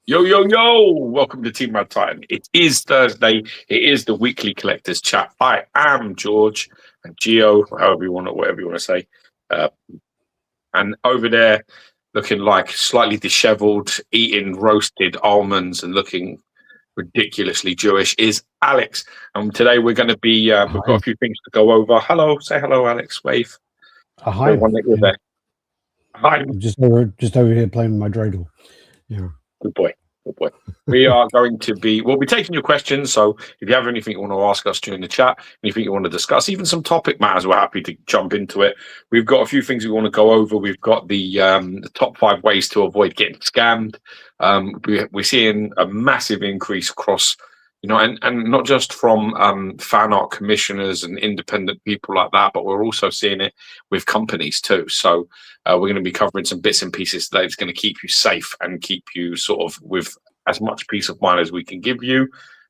Yo, yo, yo! Welcome to Team RaddTitan. It is Thursday. It is the weekly collectors chat. I am George and Geo, whatever you want to say. Uh, and over there, looking like slightly dishevelled, eating roasted almonds and looking ridiculously Jewish, is Alex. And today we're going to be. We've got Hi. a few things to go over. Hello, say hello, Alex. Wave. Hi. Everyone that you're Yeah. there. Hi. Just over here playing with my dreidel. Yeah. Good boy. Good boy. We'll be taking your questions. So if you have anything you want to ask us during the chat, anything you want to discuss, even some topic matters, we're happy to jump into it. We've got a few things we want to go over. We've got the top 5 ways to avoid getting scammed. We're seeing a massive increase across, and not just from fan art commissioners and independent people like that, but we're also seeing it with companies too. So we're going to be covering some bits and pieces today that's going to keep you safe and keep you sort of with as much peace of mind as we can give you.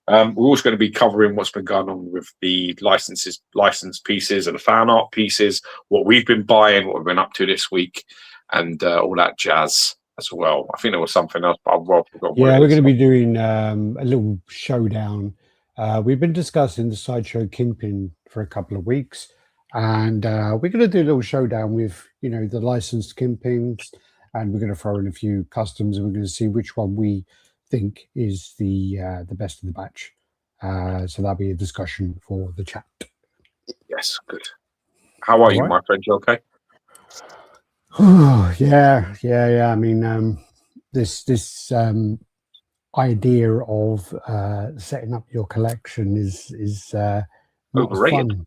We're also going to be covering what's been going on with the licensed pieces and fan art pieces, what we've been buying, what we've been up to this week, and all that jazz as well. I think there was something else, but I've forgotten what Yeah, it we're is. going to be doing a little showdown. We've been discussing the Sideshow Kingpin for a couple of weeks, and we're going to do a little showdown with, the licensed Kingpins, and we're going to throw in a few customs, and we're going to see which one we think is the best of the batch. So that'll be a discussion for the chat. Yes, good. How are you, All right. my friend? You okay? Yeah. I mean, this idea of setting up your collection is not as Overrated. fun.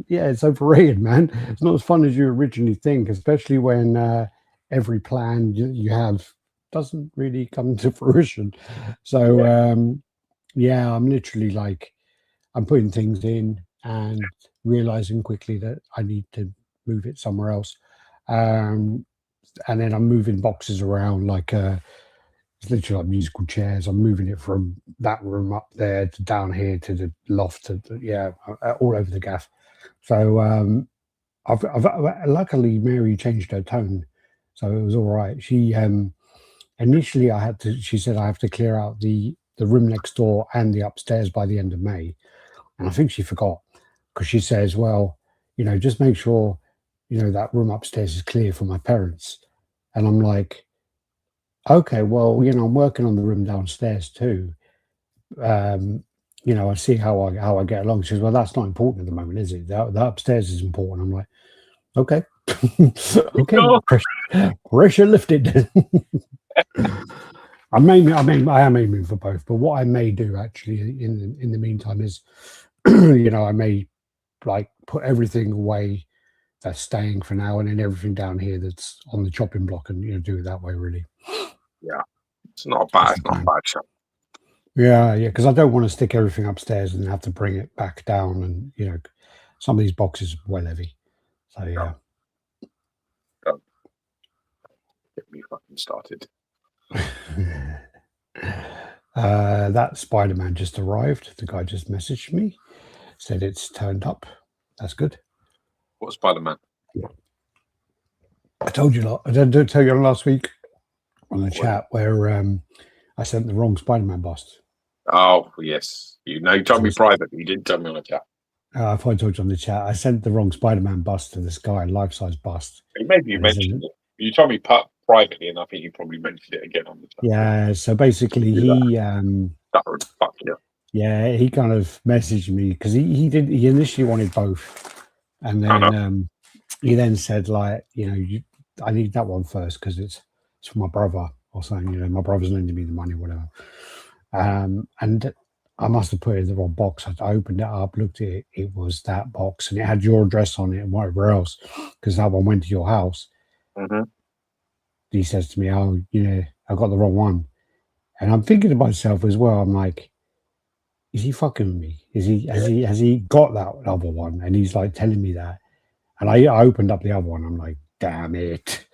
Yeah, it's overrated, man. It's not as fun as you originally think, especially when every plan you have doesn't really come to fruition. So yeah, I'm literally like I'm putting things in and realizing quickly that I need to move it somewhere else. Um, and then I'm moving boxes around like it's literally like musical chairs. I'm moving it from that room up there to down here to the loft all over the gaff. So I've luckily Mary changed her tone, so it was all right. She initially she said I have to clear out the room next door and the upstairs by the end of May, and I think she forgot because she says, well, just make sure that room upstairs is clear for my parents, and I'm like, okay, well, I'm working on the room downstairs too. I see how I get along. She says, well, that's not important at the moment, is it? The upstairs is important. I'm like, okay, okay, pressure lifted. I am aiming for both, but what I may do actually in the meantime is, I may like put everything away that's staying for now, and then everything down here that's on the chopping block, and do it that way. Really, Yeah, it's not a bad show. Yeah, because I don't want to stick everything upstairs and have to bring it back down, and some of these boxes are well heavy. So yeah. Don't get me fucking started. That Spider-Man just arrived. The guy just messaged me, said it's turned up. That's good. What Spider-Man? I told you, I didn't tell you last week on the chat where I sent the wrong Spider-Man bust. Oh yes, you told me privately. You didn't tell me on the chat. I thought I told you on the chat. I sent the wrong Spider-Man bust to this guy, life-size bust. Maybe you mentioned it. You told me privately, and I think you probably mentioned it again on the chat. Yeah. So basically, he he kind of messaged me because he initially wanted both, and then he then said like, I need that one first because it's for my brother or something. My brother's lending me the money, whatever. And I must have put it in the wrong box. I opened it up, looked at it. It was that box, and it had your address on it and whatever else, because that one went to your house. Mm-hmm. He says to me, "Oh, I got the wrong one," and I'm thinking to myself as well. I'm like, "Is he fucking with me? Has he got that other one?" And he's like telling me that, and I opened up the other one. I'm like, "Damn it!"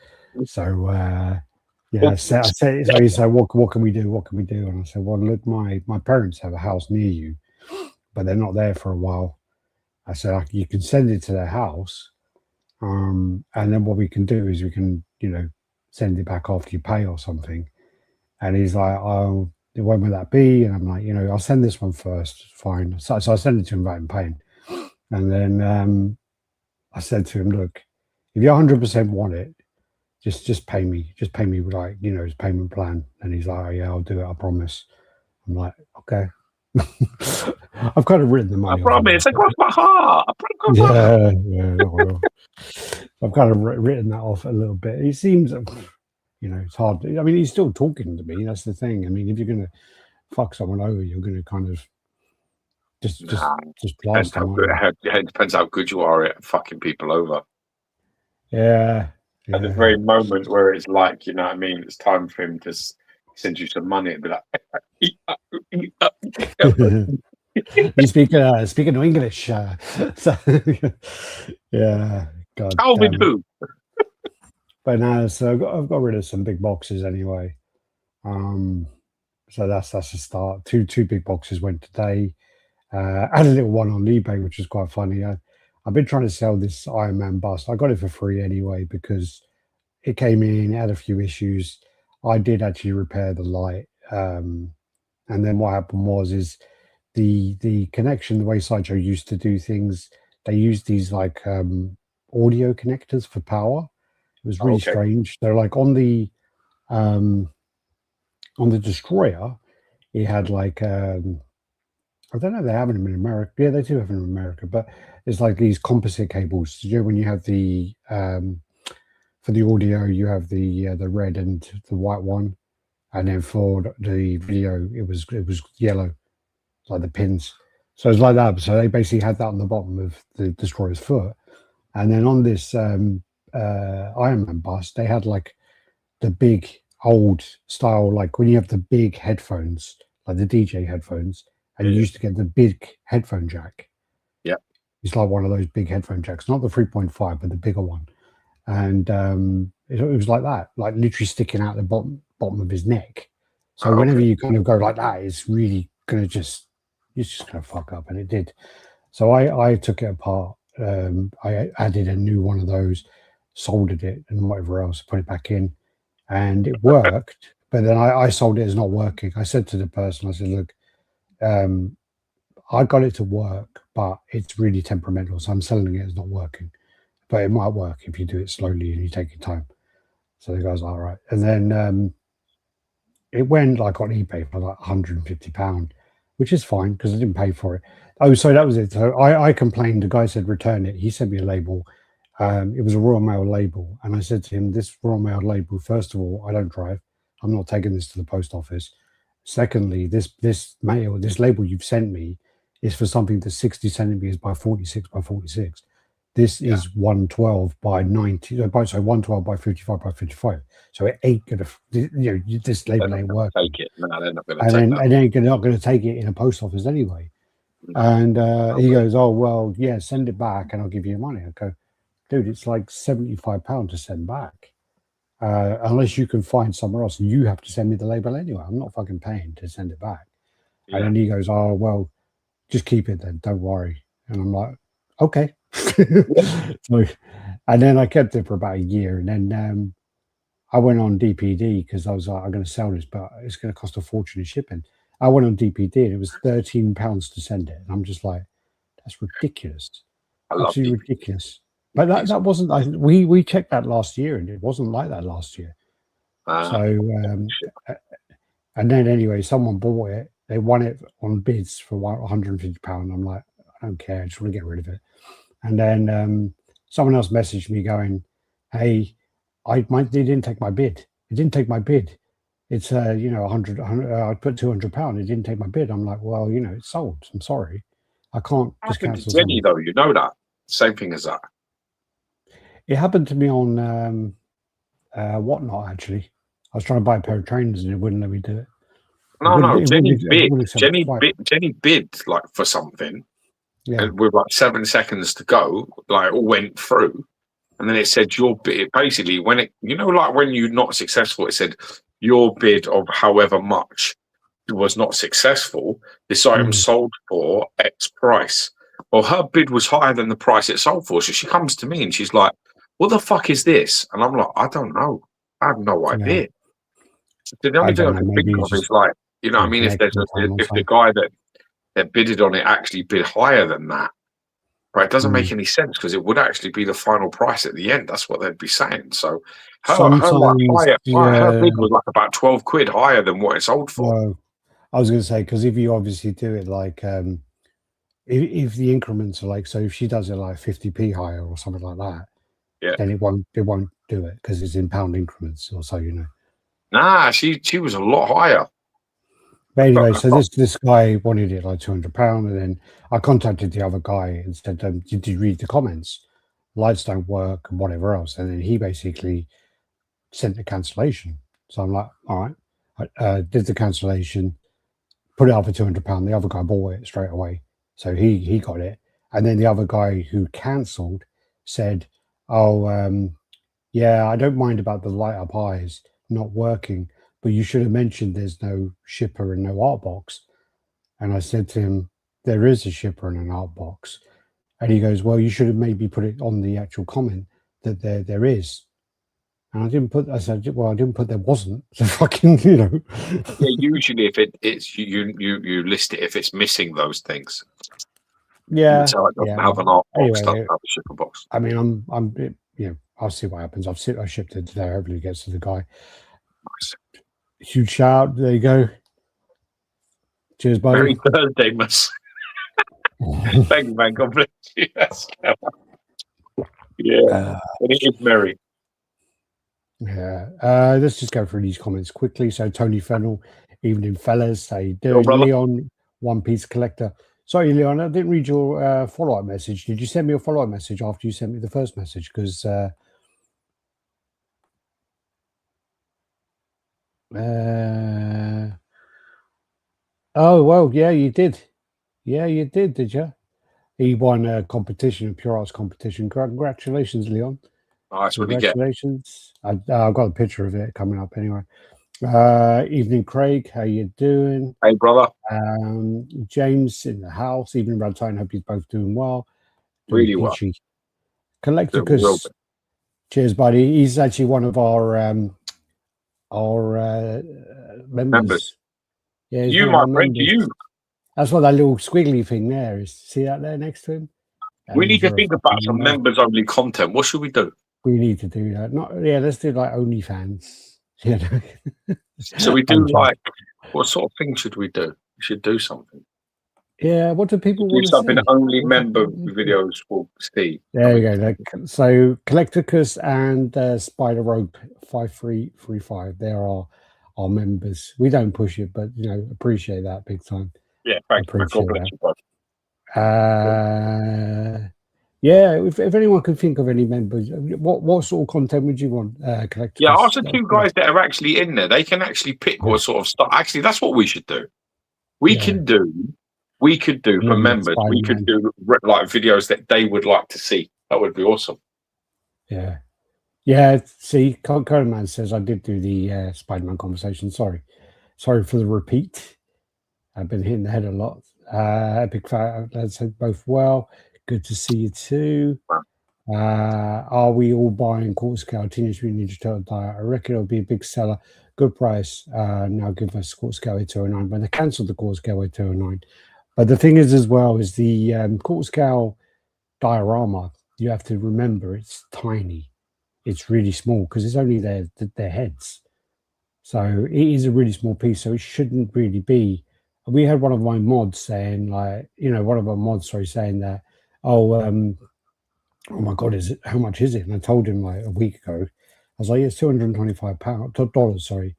So I said, so he said, what can we do? What can we do? And I said, well, look, my parents have a house near you, but they're not there for a while. I said, you can send it to their house. And then what we can do is we can, send it back after you pay or something. And he's like, "Oh, when would that be?" And I'm like, I'll send this one first. Fine. So I send it to him without paying. And then I said to him, "Look, if you 100% want it, just pay me. Just pay me like his payment plan." And he's like, "Oh, yeah, I'll do it. I promise." I'm like, "Okay." I've kind of written the money. I promise. Across my heart. Yeah. Well, I've kind of written that off a little bit. He seems, it's hard. I mean, he's still talking to me. That's the thing. I mean, if you're going to fuck someone over, you're going to kind of just blast them over. It depends how good you are at fucking people over. Yeah. At the very moment where it's like, you know what I mean, it's time for him to send you some money and be like, you speak no English. So, yeah, God. Calvin who? But now, so I've got rid of some big boxes anyway. So that's a start. Two big boxes went today. I had a little one on eBay, which was quite funny. I've been trying to sell this Iron Man bust. I got it for free anyway because it came in, it had a few issues. I did actually repair the light. And then what happened is the connection, the way Sideshow used to do things, they used these like audio connectors for power. It was really strange. They're like on the Destroyer, it had like I don't know if they have them in America. Yeah, they do have them in America, but it's like these composite cables. When you have the for the audio, you have the red and the white one, and then for the video, it was yellow, like the pins. So it's like that. So they basically had that on the bottom of the Destroyer's foot, and then on this Iron Man bust, they had like the big old style, like when you have the big headphones, like the DJ headphones, and you used to get the big headphone jack. Yeah, it's like one of those big headphone jacks, not the 3.5, but the bigger one. And it was like that, like literally sticking out the bottom of his neck. So whenever you kind of go like that, it's really gonna it's just gonna fuck up, and it did. So I took it apart. I added a new one of those, soldered it, and whatever else, put it back in, and it worked. But then I sold it as not working. I said to the person, I said, "Look, I got it to work, but it's really temperamental, so I'm selling it as not working. But it might work if you do it slowly and you take your time." So the guy's like, "All right." And then it went like on eBay for like £150, which is fine because I didn't pay for it. Oh, so that was it. So I complained. The guy said return it. He sent me a label. It was a Royal Mail label, and I said to him, "This Royal Mail label, first of all, I don't drive. I'm not taking this to the post office. Secondly, this label you've sent me is for something that's 60 centimeters by 46 by 46. This is 112 by 90. Sorry, 112 by 55 by 55. So it ain't gonna, this label ain't working. Take it. No, they're not gonna take that. And they're not gonna take it in a post office anyway." And he goes, "Oh well, yeah, send it back, and I'll give you your money." I go, "Dude, it's like £75 to send back. Unless you can find somewhere else, and you have to send me the label anyway. I'm not fucking paying to send it back." Yeah. And then he goes, "Oh well, just keep it then. Don't worry." And I'm like, "Okay." So, and then I kept it for about a year, and then I went on DPD because I was like, "I'm going to sell this, but it's going to cost a fortune in shipping." I went on DPD, and it was £13 to send it, and I'm just like, "That's ridiculous, absolutely ridiculous." But that wasn't. We checked that last year, and it wasn't like that last year. And then anyway, someone bought it. They won it on bids for £150. I'm like, "I don't care. I just want to get rid of it." And then someone else messaged me going, "Hey, they didn't take my bid. It didn't take my bid. It's 100. I put £200. It didn't take my bid." I'm like, "Well, it's sold. I'm sorry. I can't just cancel." Jenny, though, you know that. Same thing as that. It happened to me on Whatnot, actually. I was trying to buy a pair of trainers and it wouldn't let me do it. No, Jenny bid like for something, and with like 7 seconds to go, like all went through, and then it said your bid. Basically, when it, like when you're not successful, it said your bid of however much was not successful. This item sold for X price. Well, her bid was higher than the price it sold for, so she comes to me and she's like, "What the fuck is this?" And I'm like, "I don't know. I have no idea." The only I thing don't I know. can think Maybe of it's is just like, you know what I mean? If there's collecting time or if the something. guy that bidded on it actually bid higher than that, right? It doesn't make any sense because it would actually be the final price at the end. That's what they'd be saying. So her like Sometimes, her yeah. bid was like about 12 quid higher than what it sold for. Well, I was going to say, because if you obviously do it like, if the increments are like, so if she does it like 50p higher or something like that, Yeah. then it won't do it because it's in pound increments or so, you know. Nah, she was a lot higher. But anyway, so this guy wanted it like £200, and then I contacted the other guy and said, "Did you read the comments? Lights don't work and whatever else." And then he basically sent the cancellation. So I'm like, "All right," I did the cancellation, put it up for £200. The other guy bought it straight away, so he got it. And then the other guy who cancelled said, "Oh, yeah, I don't mind about the light up eyes not working, but you should have mentioned there's no shipper and no art box." And I said to him, "There is a shipper and an art box." And he goes, "Well, you should have maybe put it on the actual comment that there is." And I didn't put. I said, "Well, I didn't put there wasn't." So fucking, you know. Yeah, usually if it's you list it if it's missing those things. You would Yeah, say like yeah. have an art box, doesn't Anyway, have a shipper box. I mean, you know, I'll see what happens. I shipped it today. Hopefully, it gets to the guy. Nice. Huge shout. There you go. Cheers, buddy. Merry Thursday, miss. Thank you, man. God bless you. That's clever. Yeah, and it is merry. Yeah. Let's just go through these comments quickly. So Tony Fennell, evening fellas. How you doing? brother. Leon, One Piece Collector. Sorry, Leon, I didn't read your follow-up message. Did you send me a follow-up message after you sent me the first message? Because oh well, yeah, you did. Yeah, you did you? He won a competition, a pure arts competition. Congratulations, Leon. Nice. What did you get? Congratulations. I've got a picture of it coming up anyway. Evening, Craig. How you doing? Hey, brother. James in the house. Evening, RaddTitan. Hope you're both doing well. Really well. Peachy. Collecticus. Cheers, buddy. He's actually one of our members. Yeah, you, my friend, you. That's what that little squiggly thing there is. See that there next to him? We need to think about some members-only content. What should we do? We need to do that. Let's do like OnlyFans. You know? So we do like, what sort of thing should we do? We should do something. Yeah, what do people want to something see? Only member videos will see. There we go. So Collecticus and Spider Rope 5335. There are our members. We don't push it, but you know, appreciate that big time. Yeah, thank you. God bless you, bud. Yeah, if anyone can think of any members, what sort of content would you want? Collecticus? Yeah, ask the two guys that are actually in there. They can actually pick what sort of stuff. Actually, that's what we should do. We could do for members. We could do like videos that they would like to see. That would be awesome. Yeah. Yeah, see, Conan Man says I did do the Spider-Man conversation. Sorry for the repeat. I've been hitting the head a lot. Epic fan, let's hope both well. Good to see you too. Are we all buying quarter scale Teenage Mutant Ninja Turtle die? I reckon it'll be a big seller. Good price. Now give us quarter scale 209. But they cancelled the quarter scale 209. But the thing is, as well, is the quarter scale diorama. You have to remember it's tiny. It's really small because it's only their heads. So it is a really small piece. So it shouldn't really be. We had one of my mods saying, like, you know, one of our mods, saying that, oh my God, how much is it? And I told him like a week ago, I was like, it's $225, sorry,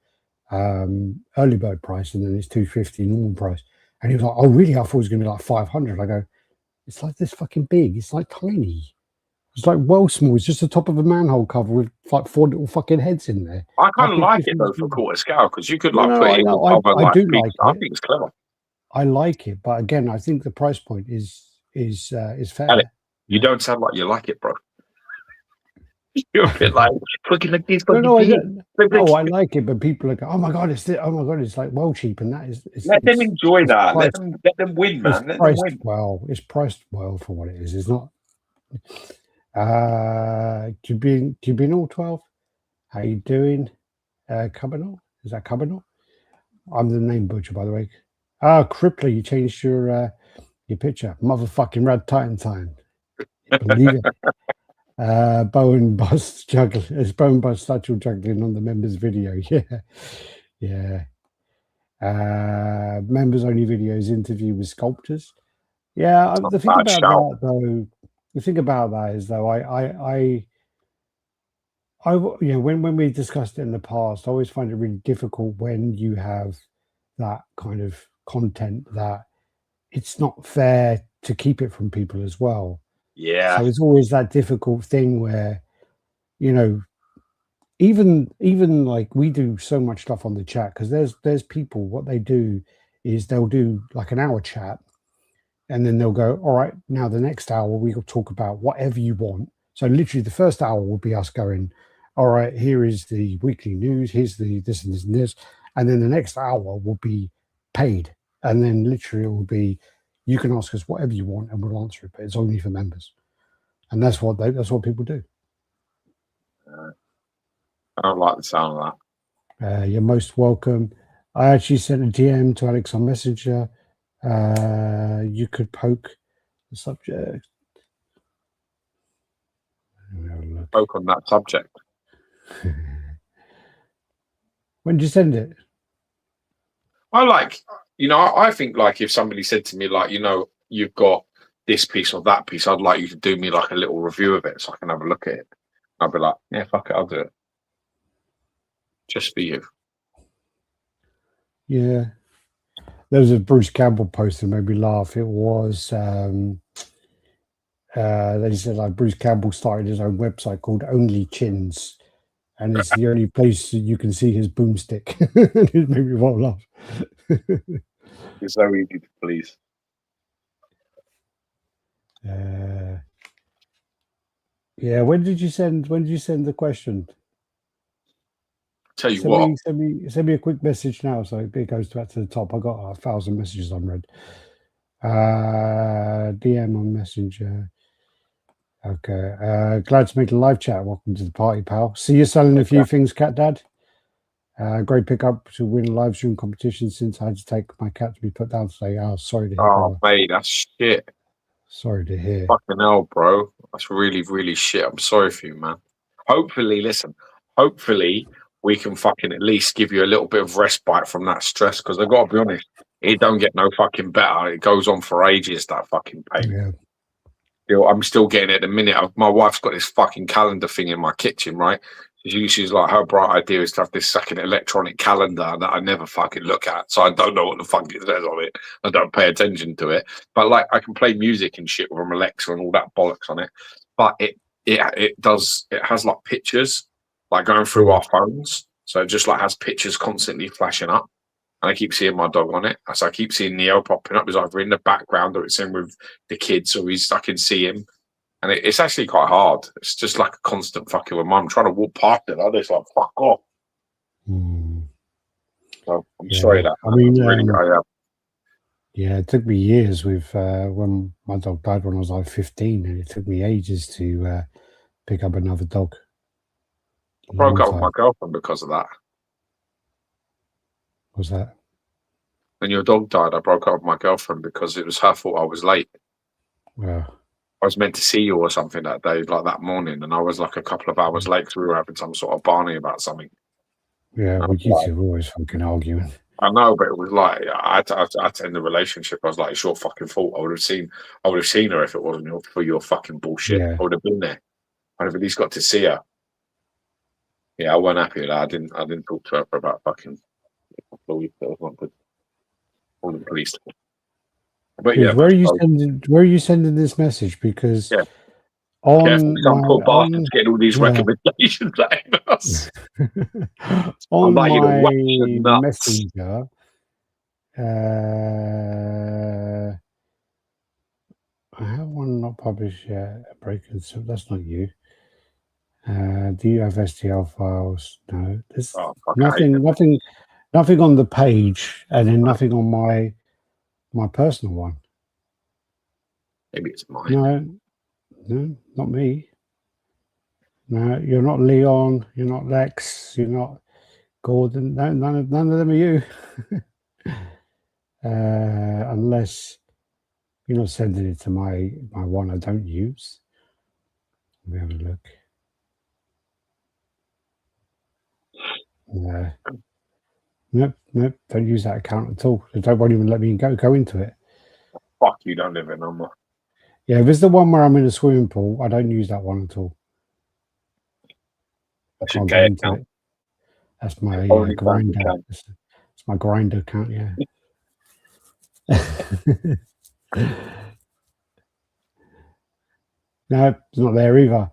early bird price, and then it's $250 normal price. And he was like, oh really? I thought it was going to be like 500. I go, it's like this fucking big. It's like tiny. It's like well small. It's just the top of a manhole cover with like 4 little fucking heads in there. I kind of like it though for quarter scale because you could like put it in I do like it. I think it's clever. I like it, but again, I think the price point is fair. Alex, you don't sound like you like it, bro. You're a bit like fucking like this. No, I like it, but people are going, oh my God, it's like well cheap, and that is. Let them enjoy that. Let them win, man. Let them win. Well, it's priced well for what it is. It's not. Kibin all 12. How you doing, Cabinal? Is that Cabinot? I'm the name butcher, by the way. Oh, Crippler, you changed your picture. Motherfucking RaddTitan time. Believe it. Bow and Bust juggling. It's Bow and Bust statue juggling on the members video. Yeah. Members only videos interview with sculptors. Yeah, the thing about that though, the thing about that is though, when we discussed it in the past, I always find it really difficult when you have that kind of content that it's not fair to keep it from people as well. Yeah. So it's always that difficult thing where, you know, even like we do so much stuff on the chat because there's people, what they do is they'll do like an hour chat and then they'll go, all right, now the next hour we'll talk about whatever you want. So literally the first hour will be us going, all right, here is the weekly news, here's the this and this and this. And then the next hour will be paid. And then literally it will be, you can ask us whatever you want and we'll answer it, but it's only for members. And that's what people do. I don't like the sound of that. You're most welcome. I actually sent a DM to Alex on Messenger. You could poke the subject. Poke on that subject. When did you send it? I think like if somebody said to me like, you've got this piece or that piece, I'd like you to do me like a little review of it so I can have a look at it. I'd be like, yeah, fuck it, I'll do it. Just for you. Yeah. There was a Bruce Campbell post that made me laugh. It was they said like Bruce Campbell started his own website called Only Chins, and it's the only place that you can see his boomstick. It made me well laugh. It's so easy to please. Yeah, when did you send the question? Tell you what. Send me a quick message now so it goes back to the top. I got 1,000 messages unread. DM on Messenger. Okay. Glad to make a live chat. Welcome to the party, pal. See you selling a few things, Cat Dad. Great pickup to win a live stream competition since I had to take my cat to be put down today. Oh, sorry to hear. Oh, mate, that's shit. Sorry to hear. Fucking hell, bro. That's really, really shit. I'm sorry for you, man. Hopefully we can fucking at least give you a little bit of respite from that stress, because I've got to be honest, it don't get no fucking better. It goes on for ages, that fucking pain. Yeah. I'm still getting it at the minute. My wife's got this fucking calendar thing in my kitchen, right? She's like, her bright idea is to have this second electronic calendar that I never fucking look at. So I don't know what the fuck it says on it. I don't pay attention to it. But like, I can play music and shit with Alexa and all that bollocks on it. But it has like pictures like going through our phones. So it just like has pictures constantly flashing up. And I keep seeing my dog on it. So I keep seeing Neo popping up. He's either in the background or it's in with the kids, or I can see him. And it's actually quite hard. It's just like a constant fucking with mum trying to walk past it. I'm just like, fuck off. So I'm sorry that. I mean, yeah, it took me years with when my dog died when I was like 15, and it took me ages to pick up another dog. I broke up with my girlfriend because of that. What's that? When your dog died, I broke up with my girlfriend because it was her fault I was late. Yeah. I was meant to see you or something that day, like that morning, and I was like a couple of hours late because we were having some sort of Barney about something. Yeah, we used to always fucking arguing. I know, but it was like I had to end the relationship. I was like, it's your fucking fault. I would have seen her if it wasn't for your fucking bullshit. Yeah. I would have been there. I'd have at least got to see her. Yeah, I wasn't happy with that. I didn't talk to her for about fucking a couple of weeks. I wanted all the police. But yeah, where are you sending this message? Because on some poor bastards getting all these recommendations at us. On my messenger, I have one not published yet. So that's not you. Do you have STL files? No. There's nothing on the page, and then nothing on my personal one. Maybe it's mine. No, not me. No, you're not Leon. You're not Lex. You're not Gordon, no, none of them are you. Unless you're not sending it to my one I don't use. Let me have a look. No. Nope, don't use that account at all. They won't even let me go into it. Fuck, you don't live in number. Yeah, if it's the one where I'm in a swimming pool, I don't use that one at all. I can't get into it. That's my grinder. It's my grinder account, yeah. No, it's not there either.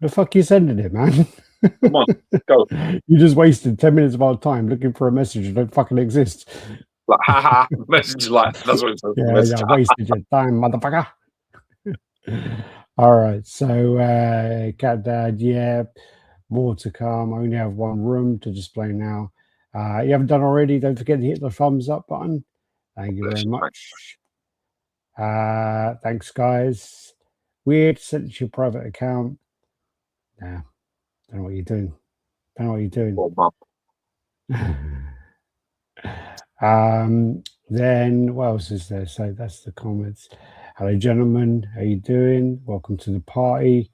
The fuck you sending it, man? Come on, go. You just wasted 10 minutes of our time looking for a message that don't fucking exist. Like, haha, message like, that's what it says. Yeah, wasted your time, motherfucker. All right, so Cat Dad, yeah, more to come. I only have one room to display now. You haven't done already, don't forget to hit the thumbs up button. Thank you very much. Thanks, guys. Weird, send it to your private account. Nah, don't know what you're doing. Don't know what you're doing. Then what else is there? So that's the comments. Hello, gentlemen. How you doing? Welcome to the party.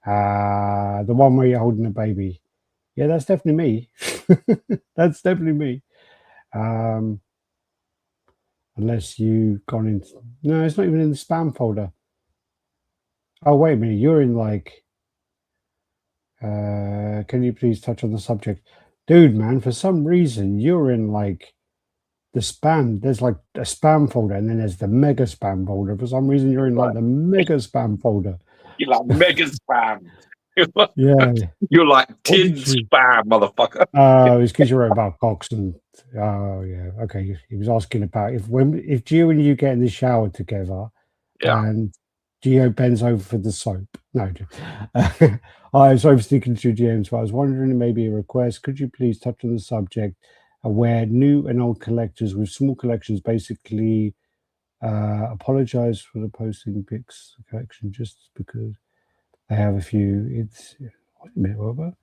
The one where you're holding a baby. Yeah, that's definitely me. That's definitely me. Unless you've gone into... No, it's not even in the spam folder. Oh, wait a minute. You're in like... can you please touch on the subject? Dude, man, for some reason, you're in like the spam. There's like a spam folder and then there's the mega spam folder. For some reason, you're in like the mega spam folder. You're like mega spam. Yeah. You're like tin spam, motherfucker. Oh, it's because you wrote about Cox and... Oh, yeah. Okay. He was asking about if Geo and you get in the shower together and Geo bends over for the soap. No. I was over sticking to GMs, but I was wondering, maybe a request. Could you please touch on the subject where new and old collectors with small collections basically apologize for the posting pics collection just because they have a few? It's... Wait a minute, what about?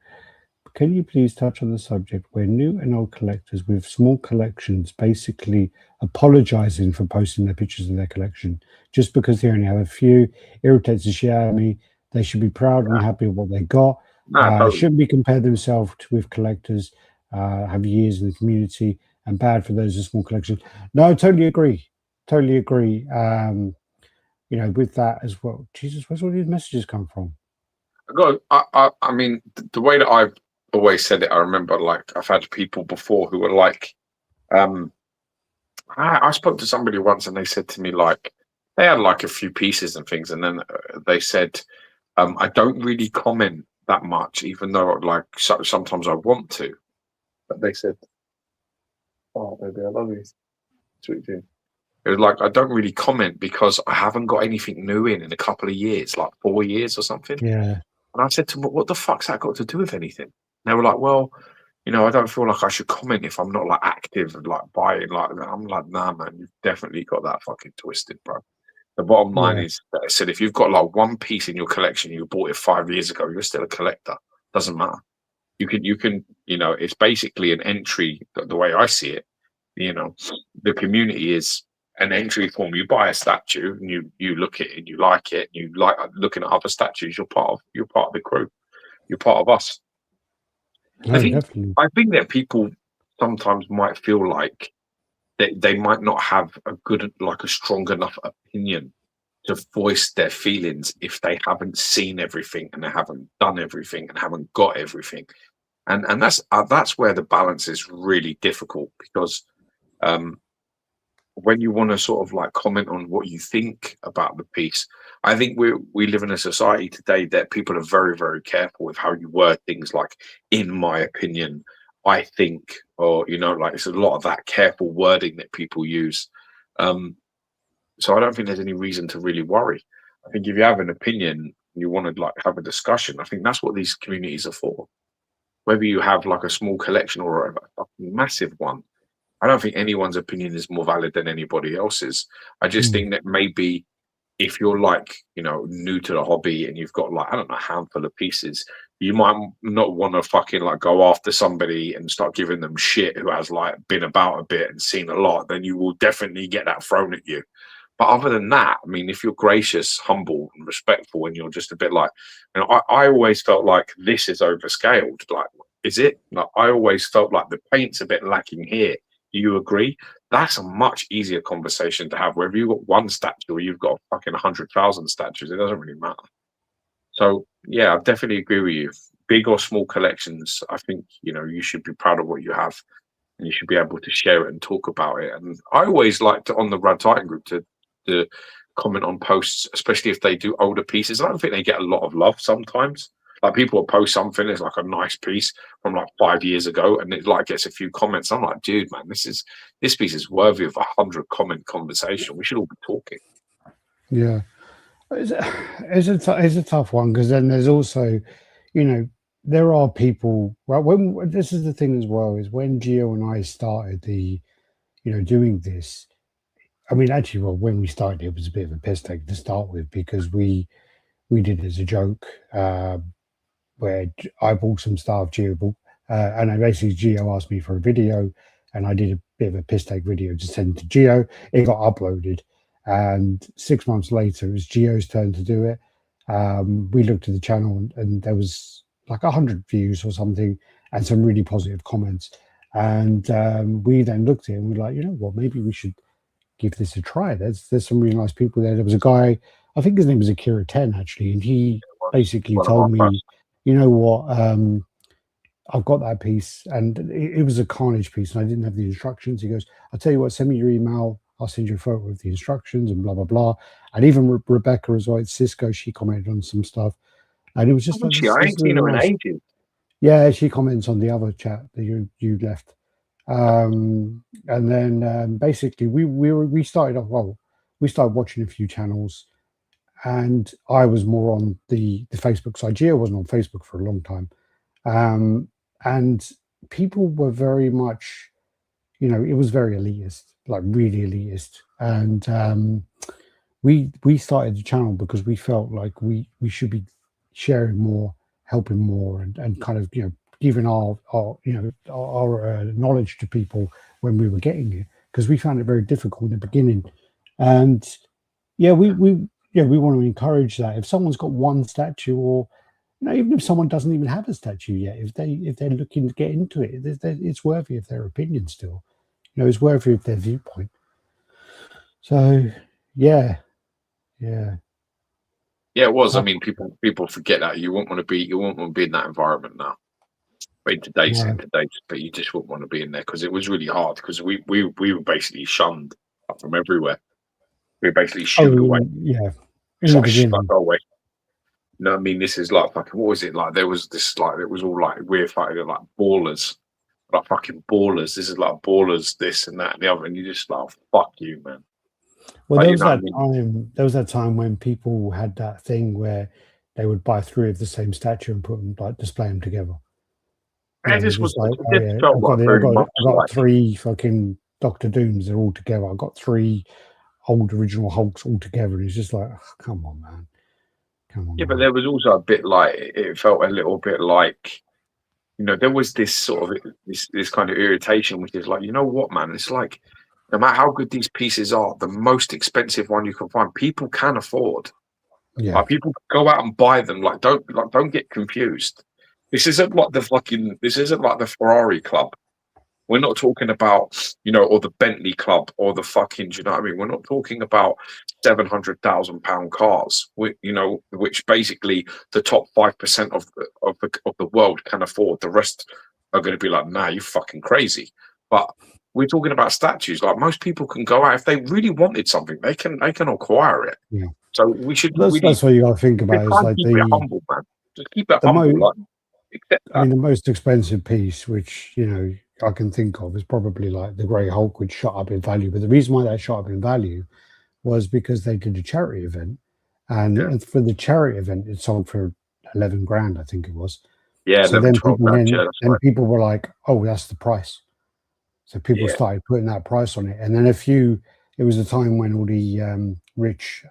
Can you please touch on the subject where new and old collectors with small collections basically apologizing for posting their pictures of their collection just because they only have a few? Irritates the shit out of me. They should be proud and happy with what they got. Shouldn't be compared themselves with collectors, have years in the community, and bad for those with small collections. No, I totally agree. Totally agree. You know, with that as well. Jesus, where's all these messages come from? I mean, the way that I've always said it, I remember, like, I've had people before who were like, I spoke to somebody once and they said to me, like, they had like a few pieces and things, and then they said, I don't really comment that much, even though like sometimes I want to. But they said, "Oh, baby, I love you, sweet thing." It was like, I don't really comment because I haven't got anything new in a couple of years, like 4 years or something. Yeah. And I said to them, "What the fuck's that got to do with anything?" And they were like, "Well, you know, I don't feel like I should comment if I'm not like active and like buying like that." I'm like, "Nah, man, you've definitely got that fucking twisted, bro." The bottom line is that I said, if you've got like one piece in your collection, you bought it 5 years ago, you're still a collector. Doesn't matter. You can, you know, it's basically an entry. The way I see it, you know, the community is an entry form. You buy a statue and you look at it and you like it. And you like looking at other statues. You're part of the crew. You're part of us. No, definitely. I think that people sometimes might feel like they might not have a strong enough opinion to voice their feelings if they haven't seen everything and they haven't done everything and haven't got everything, and that's where the balance is really difficult, because when you want to sort of like comment on what you think about the piece, I think we live in a society today that people are very, very careful with how you word things like, in my opinion, I think, or, you know, like, it's a lot of that careful wording that people use. So I don't think there's any reason to really worry. I think if you have an opinion, you want to like have a discussion, I think that's what these communities are for. Whether you have like a small collection or a massive one, I don't think anyone's opinion is more valid than anybody else's. I just think that maybe if you're like, you know, new to the hobby and you've got like, I don't know, a handful of pieces, you might not want to fucking like go after somebody and start giving them shit who has like been about a bit and seen a lot. Then you will definitely get that thrown at you. But other than that, I mean, if you're gracious, humble, and respectful, and you're just a bit like, you know, I always felt like this is overscaled. Like, is it? Like, I always felt like the paint's a bit lacking here. Do you agree? That's a much easier conversation to have. Whether you've got one statue or you've got fucking 100,000 statues, it doesn't really matter. So yeah, I definitely agree with you. Big or small collections, I think you should be proud of what you have, and you should be able to share it and talk about it. And I always like to on the RaddTitan group to comment on posts, especially if they do older pieces. I don't think they get a lot of love sometimes. Like people will post something, it's like a nice piece from like 5 years ago, and it like gets a few comments. I'm like, dude, man, this piece is worthy of 100 comment conversation. We should all be talking. Yeah. It's a tough one, because then there's also, there are people. Well, when this is the thing as well, is when Geo and I started doing this. I mean, actually, well, when we started, it was a bit of a piss take to start with, because we did it as a joke, where I bought some stuff, Geo bought, and I basically Geo asked me for a video, and I did a bit of a piss take video to send to Geo. It got uploaded. And 6 months later, it was Geo's turn to do it. We looked at the channel, and there was like 100 views or something, and some really positive comments. And we then looked at it and we're like, you know what, maybe we should give this a try. There's some really nice people there. There was a guy, I think his name was Akira 10 actually, and he basically told me, you know what, I've got that piece, and it was a Carnage piece, and I didn't have the instructions. He goes, I'll tell you what, send me your email. I'll send you a photo of the instructions and blah, blah, blah. And even Rebecca as well, Cisco, she commented on some stuff. And it was just like, I ain't seen her in ages. Yeah, she comments on the other chat that you left. And then basically we started off, well, we started watching a few channels, and I was more on the Facebook side. Geo wasn't on Facebook for a long time. And people were very much, it was very elitist, like really elitist. And we started the channel because we felt like we should be sharing more, helping more, and kind of giving our knowledge to people when we were getting it, because we found it very difficult in the beginning. And yeah, we want to encourage that. If someone's got one statue, or even if someone doesn't even have a statue yet, if they're looking to get into it, it's worthy of their opinion still. It's worthy of their viewpoint. So yeah, it was. I mean, people forget that you won't want to be in that environment now. But in today's, but you just wouldn't want to be in there, because it was really hard, because we were basically shunned from everywhere. We were basically shooed away. Yeah, in the beginning. Away. No, I mean, this is like fucking. What was it like? There was this like it was all like we're fighting like ballers, like fucking ballers. This is like ballers, this and that and the other, and you just like, fuck you, man. Well, there was that time when people had that thing where they would buy 3 of the same statue and put them, like, display them together. And this was like, I've got 3 fucking Doctor Dooms. They're all together. I've got 3 old original Hulks all together. And it's just like, oh, come on, man. Come on. Yeah, man. But there was also a bit like, it felt a little bit like, there was this sort of this kind of irritation, which is like, you know what, man? It's like, no matter how good these pieces are, the most expensive one you can find, people can afford. Yeah, like, people go out and buy them. Like, don't get confused. This isn't like the Ferrari club. We're not talking about, or the Bentley club, or the fucking, do you know what I mean? We're not talking about £700,000 cars, which basically the top 5% of the world can afford. The rest are going to be like, nah, you fucking crazy. But we're talking about statues. Like, most people can go out, if they really wanted something, they can acquire it. Yeah. So we should. That's what you got to think about. Is like keep it humble, man. Just keep it humble. I mean, the most expensive piece, which I can think of, is probably like the Grey Hulk, which shot up in value. But the reason why that shot up in value was because they did a charity event, and for the charity event, it sold for 11 grand, I think it was. Yeah. So then people were like, "Oh, that's the price." So people started putting that price on it, and then it was a time when all the rich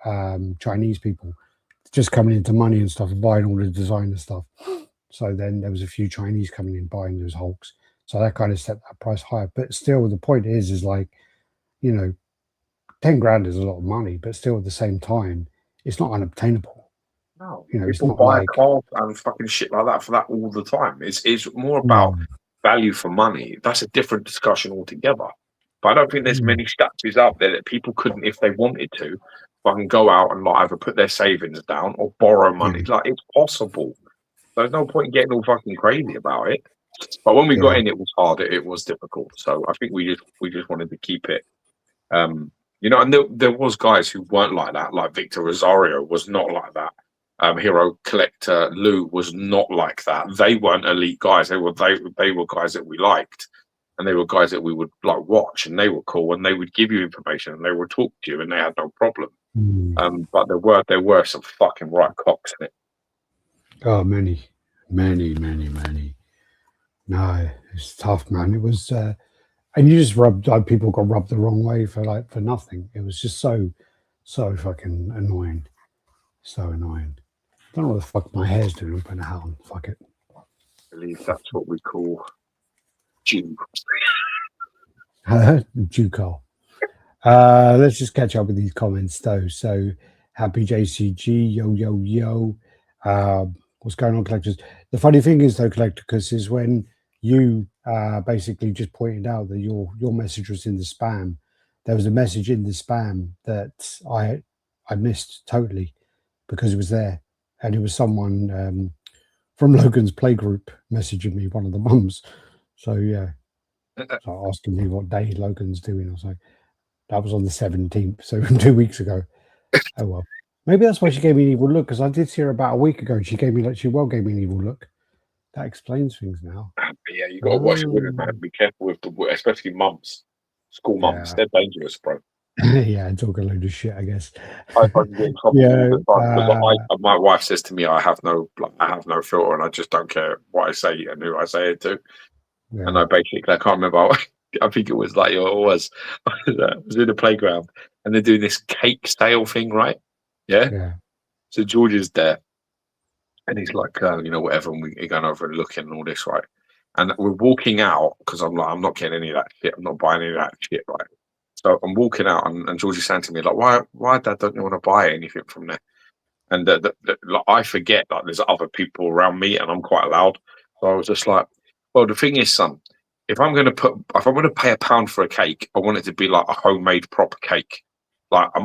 Chinese people just coming into money and stuff, buying all the designer stuff. So then there was a few Chinese coming in buying those Hulks. So that kind of set that price higher. But still, the point is like, 10 grand is a lot of money, but still at the same time, it's not unobtainable. No, It's people not buy like cars and fucking shit like that for that all the time. It's more about mm, value for money. That's a different discussion altogether. But I don't think there's mm, many statues out there that people couldn't, if they wanted to, fucking go out and like either put their savings down or borrow money. yeah, Like it's possible. There's no point in getting all fucking crazy about it. But when we got yeah, in, it was hard. It was difficult. So I think we just wanted to keep it. And there was guys who weren't like that. Like Victor Rosario was not like that. Hero Collector Lou was not like that. They weren't elite guys. They were guys that we liked, and they were guys that we would like watch, and they were cool, and they would give you information, and they would talk to you, and they had no problem. mm. But there were some fucking right cocks in it. Oh, many, many, many, many. No, it's tough, man. It was, and you just people got rubbed the wrong way for nothing. It was just so fucking annoying. So annoying. I don't know what the fuck my hair's doing. I'm putting a hat on. Fuck it. I believe that's what we call Jew. Juco. Let's just catch up with these comments though. So happy JCG, yo yo yo. What's going on, collectors? The funny thing is though, collectors, is when you basically just pointed out that your message was in the spam. There was a message in the spam that I missed totally because it was there, and it was someone from Logan's playgroup messaging me, one of the mums. So yeah, so asking me what day Logan's doing. I was like, that was on the 17th, so 2 weeks ago. Oh well, maybe that's why she gave me an evil look, because I did see her about a week ago, and she gave me an evil look. That explains things now. But yeah, you got to watch it with it, man. Be careful with especially mums, school mums. Yeah. They're dangerous, bro. Yeah, and talk a load of shit, I guess. I can get in trouble all the time because my wife says to me, I have no filter, and I just don't care what I say and who I say it to. Yeah. And I can't remember. I think it was like it was. I was in the playground, and they're doing this cake sale thing, right? Yeah. So George is there, and he's like, whatever, and we're going over and looking and all this, right? And we're walking out because I'm like, I'm not getting any of that shit. I'm not buying any of that shit, right? So I'm walking out, and George is saying to me, like, why, Dad, don't you want to buy anything from there? And like, I forget, like, there's other people around me, and I'm quite loud. So I was just like, well, the thing is, son, if I'm going to pay £1 for a cake, I want it to be like a homemade proper cake. Like I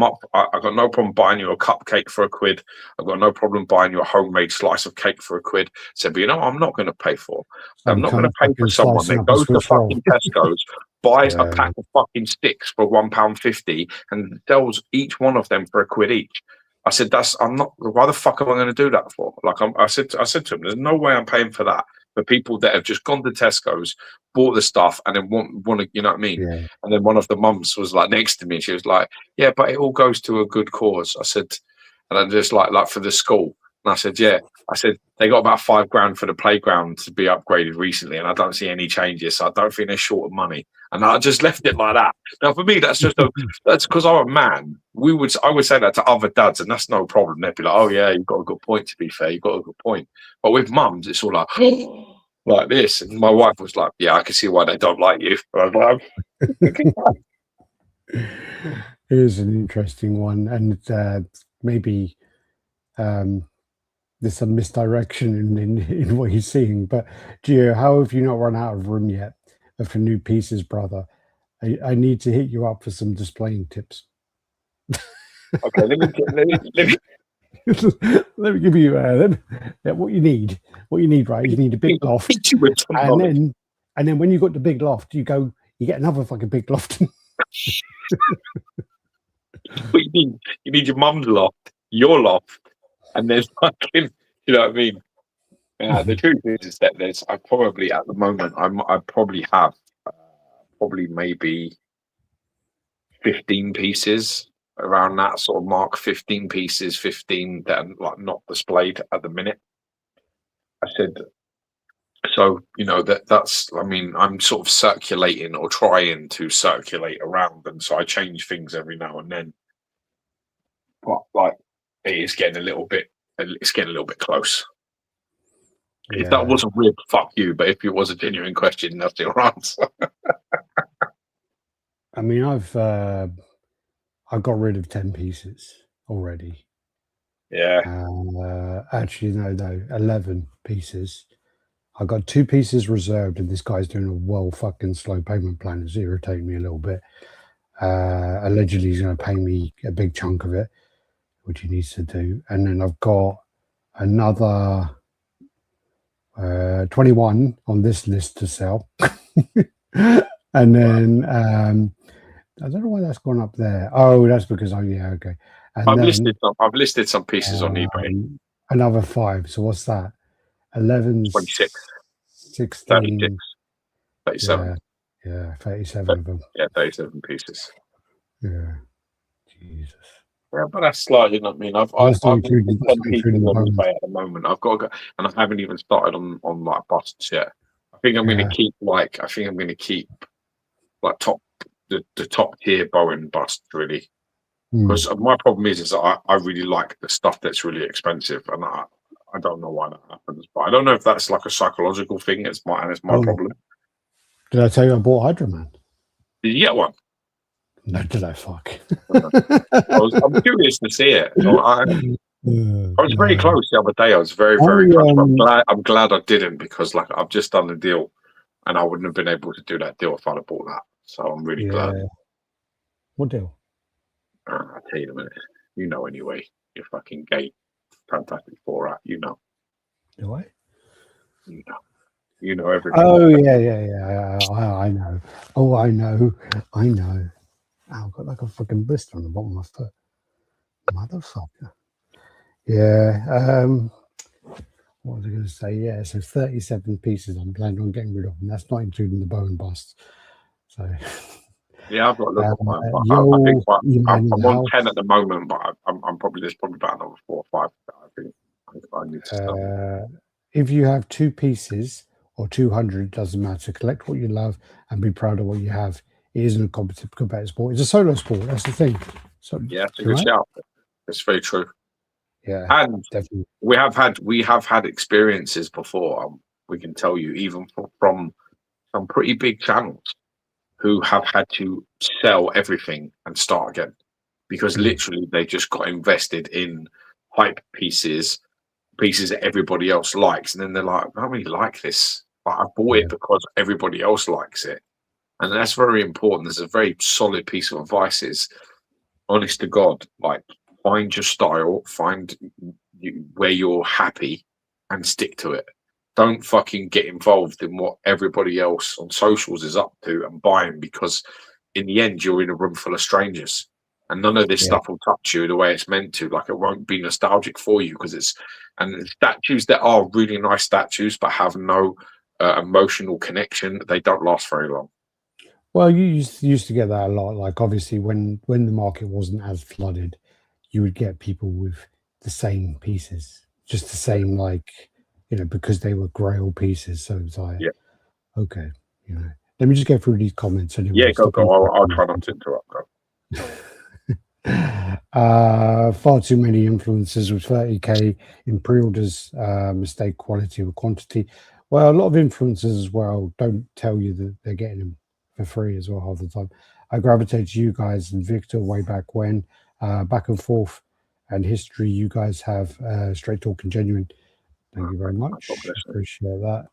got no problem buying you a cupcake for £1. I've got no problem buying you a homemade slice of cake for £1. So, but I'm not going to pay for. I'm not going to pay for someone that goes to fucking Tesco's, buys a pack of fucking sticks for £1.50 and sells each one of them for £1 each. I said, I'm not. Why the fuck am I going to do that for? Like I said to him, there's no way I'm paying for that. For people that have just gone to Tesco's, bought the stuff, and then want to, you know what I mean? Yeah. And then one of the mums was like next to me, and she was like, "Yeah, but it all goes to a good cause." I said, and I'm just like for the school. And I said, "Yeah." I said they got about £5,000 for the playground to be upgraded recently, and I don't see any changes. So I don't think they're short of money. And I just left it like that. Now for me, that's because I'm a man. I would say that to other dads, and that's no problem. They'd be like, "Oh yeah, you've got a good point. To be fair, you've got a good point." But with mums, it's all like like this. And my wife was like, "Yeah, I can see why they don't like you." I was like, Here's an interesting one, and maybe there's some misdirection in what you're seeing. But Gio, how have you not run out of room yet for new pieces, brother? I need to hit you up for some displaying tips. Okay, let me let me give you what you need. What you need, right? You need a big loft, and then when you got the big loft, you get another fucking big loft. What you need? You need your mum's loft, your loft, and there's fucking, you know what I mean? The truth is that I probably at the moment I probably have probably maybe 15 pieces around that sort of mark. 15 pieces, 15 that are like not displayed at the minute. I said, so that's. I mean, I'm sort of circulating or trying to circulate around, and so I change things every now and then. But like, it is getting a little bit. It's getting a little bit close. If that was a rib, fuck you. But if it was a genuine question, that's your answer. I mean, I've got rid of 10 pieces already. Yeah. Actually, no, 11 pieces. I got 2 pieces reserved, and this guy's doing a well fucking slow payment plan. It's irritating me a little bit. Allegedly, he's going to pay me a big chunk of it, which he needs to do. And then I've got another 21 on this list to sell. And then I don't know why that's gone up there. Oh, that's because okay. And I've listed some pieces on eBay. Another 5. So what's that? 11, 26, 16, 36, 37. Yeah, 37 of them. Yeah, 37 pieces. Yeah, Jesus. Yeah, but that's slightly, you know what I mean? I've 10 pieces on eBay at the moment. I've got to go, and I haven't even started on like busts yet. I think I'm going to keep like the top tier Bowen busts really, because my problem is that I really like the stuff that's really expensive, and I don't know why that happens, but I don't know if that's like a psychological thing. It's my problem. Did I tell you I bought Hydra Man? Did you get one? No, did I? Fuck. I'm curious to see it. I was very close the other day. I was very close. I'm glad I didn't, because like I've just done the deal, and I wouldn't have been able to do that deal if I'd have bought that. So I'm really glad. What deal? I'll tell you in a minute. You know anyway. Your fucking gate. Fantastic Four out. You know. Do I? You know. You know everything. Oh yeah. I know. Oh, I know. I've got like a fucking blister on the bottom of my foot. Motherfucker. Yeah. What was I going to say? Yeah, so 37 pieces I'm planning on getting rid of, and that's not including the Bowen bust. So. Yeah, I've got a look at mine. I think I'm on 10 at the moment, but I'm probably there's probably about another 4 or 5 that I think I need to sell. If you have 2 pieces or 200, doesn't matter. Collect what you love and be proud of what you have. It isn't a competitive sport. It's a solo sport. That's the thing. So yeah, it's a good shout. It's very true. Yeah, and definitely. we have had experiences before. We can tell you, even from some pretty big channels, who have had to sell everything and start again, because literally they just got invested in hype pieces that everybody else likes, and then they're like, I don't really like this, but I bought it because everybody else likes it. And that's very important. There's a very solid piece of advice is, honest to God, like, find your style, find where you're happy, and stick to it. Don't fucking get involved in what everybody else on socials is up to and buying, because in the end, you're in a room full of strangers, and none of this stuff will touch you the way it's meant to. Like, it won't be nostalgic for you, because and statues that are really nice statues but have no emotional connection, they don't last very long. Well, you used to get that a lot. Like, obviously, when the market wasn't as flooded, you would get people with the same pieces, just the same, like, because they were grail pieces. So it's like, okay, let me just go through these comments. Anyway. Yeah, go. I'll try not to interrupt. Far too many influencers with 30k in pre-orders, mistake quality or quantity. Well, a lot of influencers as well don't tell you that they're getting them for free as well half the time. I gravitate to you guys and Victor way back when, back and forth and history. You guys have straight talk and genuine. Thank you very much. Appreciate that.